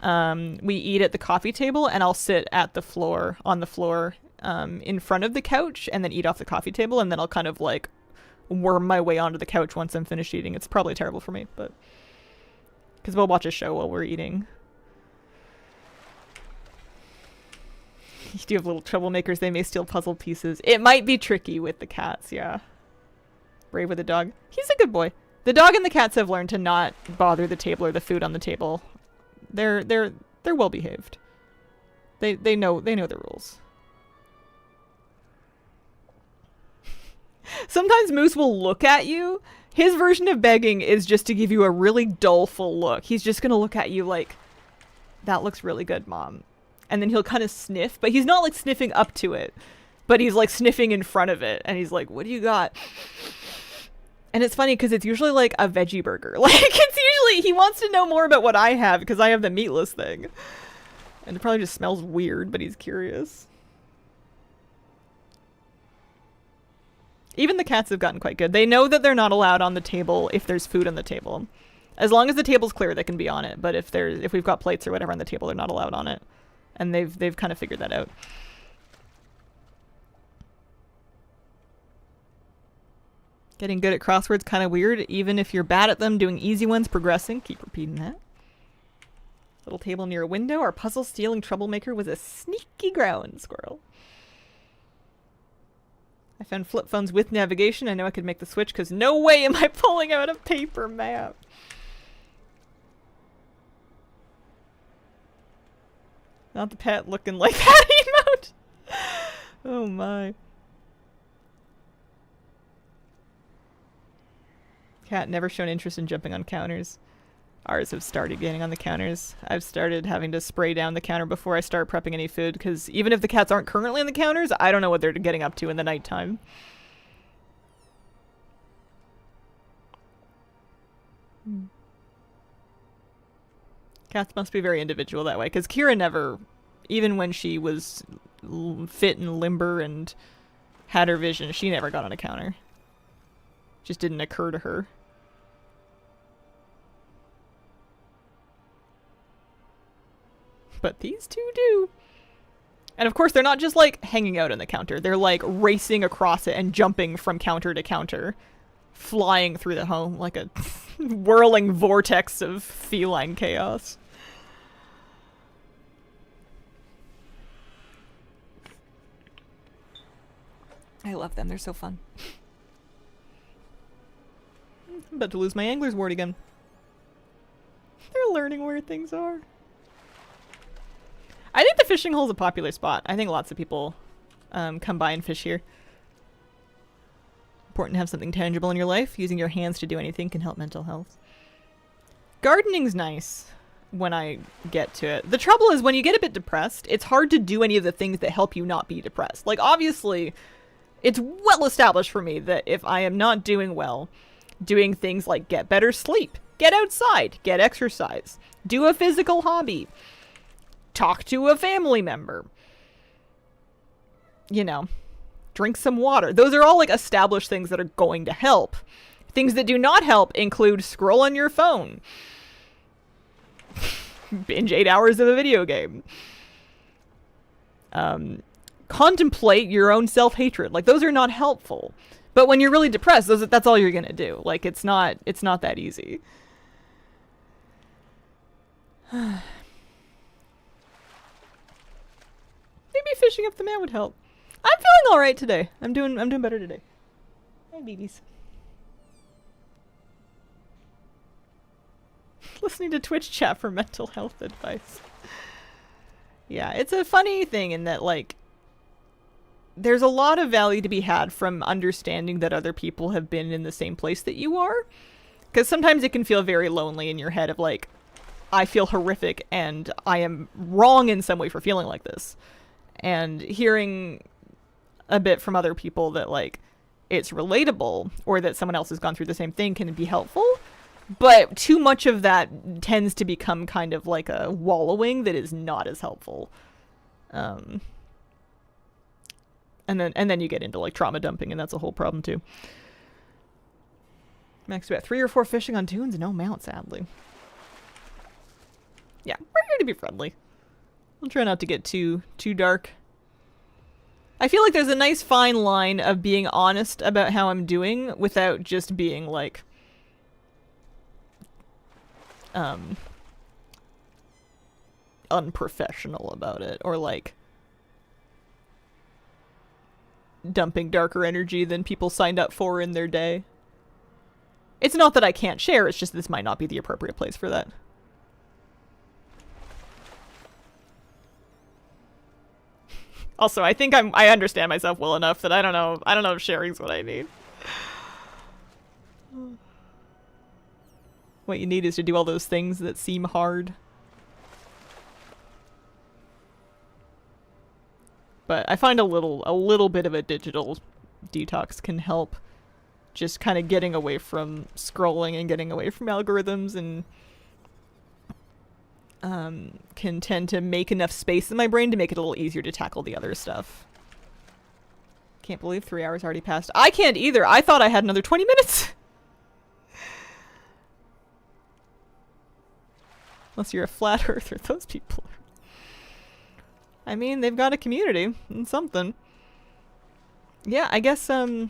We eat at the coffee table, and I'll sit at the floor, on the floor, in front of the couch, and then eat off the coffee table, and then I'll kind of, like, worm my way onto the couch once I'm finished eating. It's probably terrible for me, but... because we'll watch a show while we're eating. You do have little troublemakers. They may steal puzzle pieces. It might be tricky with the cats, yeah. Brave with the dog. He's a good boy. The dog and the cats have learned to not bother the table or the food on the table. They're well behaved. They know the rules. Sometimes Moose will look at you. His version of begging is just to give you a really doleful look. He's just gonna look at you like, that looks really good, Mom. And then he'll kind of sniff, but he's not like sniffing up to it, but he's like sniffing in front of it. And he's like, what do you got? And it's funny because it's usually like a veggie burger. Like, it's usually, he wants to know more about what I have because I have the meatless thing. And it probably just smells weird, but he's curious. Even the cats have gotten quite good. They know that they're not allowed on the table if there's food on the table. As long as the table's clear, they can be on it. But if we've got plates or whatever on the table, they're not allowed on it. And they've kind of figured that out. Getting good at crosswords kind of weird. Even if you're bad at them, doing easy ones, progressing. Keep repeating that. Little table near a window. Our puzzle-stealing troublemaker was a sneaky ground squirrel. I found flip phones with navigation. I know I could make the switch because no way am I pulling out a paper map. Not the pet looking like that emote. Oh my. Cat never shown interest in jumping on counters. Ours have started getting on the counters. I've started having to spray down the counter before I start prepping any food, because even if the cats aren't currently on the counters, I don't know what they're getting up to in the nighttime. Cats must be very individual that way, because Kira never, even when she was fit and limber and had her vision, she never got on a counter. Just didn't occur to her. But these two do. And of course, they're not just like hanging out on the counter. They're like racing across it and jumping from counter to counter. Flying through the home like a whirling vortex of feline chaos. I love them. They're so fun. I'm about to lose my angler's ward again. They're learning where things are. I think the fishing hole is a popular spot. I think lots of people come by and fish here. Important to have something tangible in your life. Using your hands to do anything can help mental health. Gardening's nice when I get to it. The trouble is when you get a bit depressed, it's hard to do any of the things that help you not be depressed. Like, obviously, it's well established for me that if I am not doing well, doing things like get better sleep, get outside, get exercise, do a physical hobby, talk to a family member, you know, drink some water. Those are all like established things that are going to help. Things that do not help include scroll on your phone, binge 8 hours of a video game, contemplate your own self-hatred. Like, those are not helpful. But when you're really depressed, that's all you're gonna do. Like, it's not that easy. Maybe fishing up the man would help. I'm feeling all right today. I'm doing better today. Hi, babies. Listening to Twitch chat for mental health advice. Yeah, it's a funny thing in that, like, there's a lot of value to be had from understanding that other people have been in the same place that you are. Because sometimes it can feel very lonely in your head of, like, I feel horrific and I am wrong in some way for feeling like this. And hearing a bit from other people that, like, it's relatable or that someone else has gone through the same thing can be helpful. But too much of that tends to become kind of like a wallowing that is not as helpful. And then you get into like trauma dumping, and that's a whole problem too. Max about 3 or 4 fishing on dunes, no mount, sadly. Yeah, we're here to be friendly. We'll try not to get too dark. I feel like there's a nice fine line of being honest about how I'm doing without just being like unprofessional about it, or like dumping darker energy than people signed up for in their day. It's not that I can't share, it's just this might not be the appropriate place for that. Also, I think I understand myself well enough that I don't know if sharing's what I need. What you need is to do all those things that seem hard. But I find a little bit of a digital detox can help. Just kind of getting away from scrolling and getting away from algorithms, and can tend to make enough space in my brain to make it a little easier to tackle the other stuff. Can't believe 3 hours already passed. I can't either. I thought I had another 20 minutes. Unless you're a flat earther, those people are... I mean, they've got a community and something. Yeah, I guess, should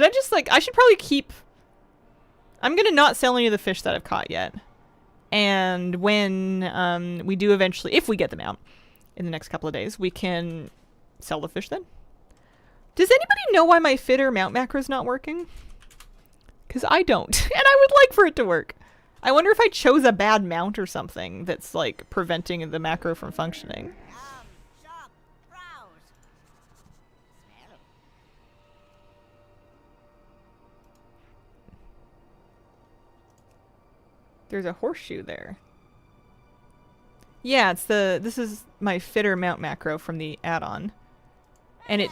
I just, like, I should probably keep... I'm gonna not sell any of the fish that I've caught yet. And when, we do eventually, if we get them out in the next couple of days, we can sell the fish then. Does anybody know why my fitter mount macro is not working? Because I don't, and I would like for it to work. I wonder if I chose a bad mount or something that's, like, preventing the macro from functioning. Shop, browse. Smell. There's a horseshoe there. Yeah, this is my fitter mount macro from the add-on. And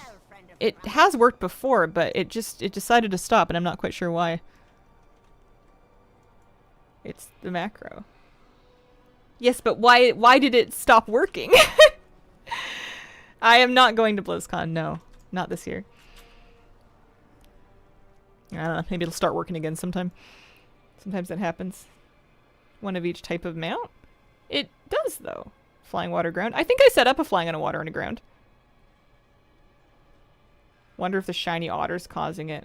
it has worked before, but it decided to stop, and I'm not quite sure why. It's the macro. Yes, but why did it stop working? I am not going to BlizzCon, no. Not this year. I don't know, maybe it'll start working again sometime. Sometimes that happens. One of each type of mount? It does, though. Flying water ground. I think I set up a flying on a water and a ground. Wonder if the shiny otter's causing it.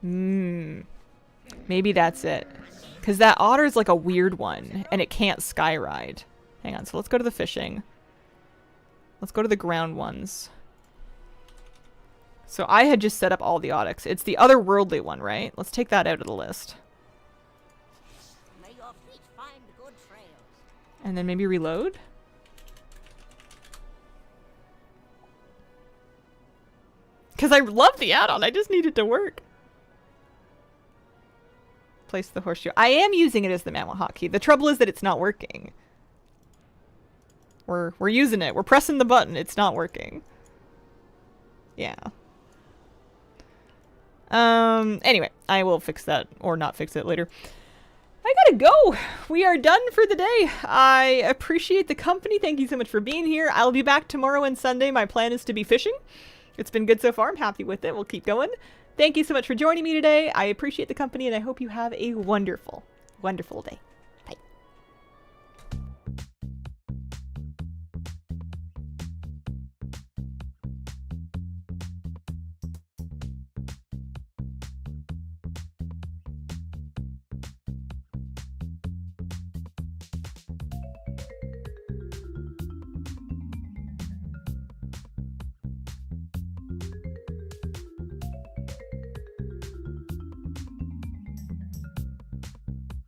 Maybe that's it. Because that otter's like a weird one, and it can't skyride. Hang on, so let's go to the fishing. Let's go to the ground ones. So I had just set up all the otics. It's the otherworldly one, right? Let's take that out of the list. May your feet find good trails. And then maybe reload? Because I love the add-on, I just need it to work. Place the horseshoe. I am using it as the mammal hotkey. The trouble is that it's not working. We're using it. We're pressing the button. It's not working. Yeah. Anyway, I will fix that or not fix it later. I gotta go. We are done for the day. I appreciate the company. Thank you so much for being here. I'll be back tomorrow and Sunday. My plan is to be fishing. It's been good so far. I'm happy with it. We'll keep going. Thank you so much for joining me today. I appreciate the company, and I hope you have a wonderful, wonderful day.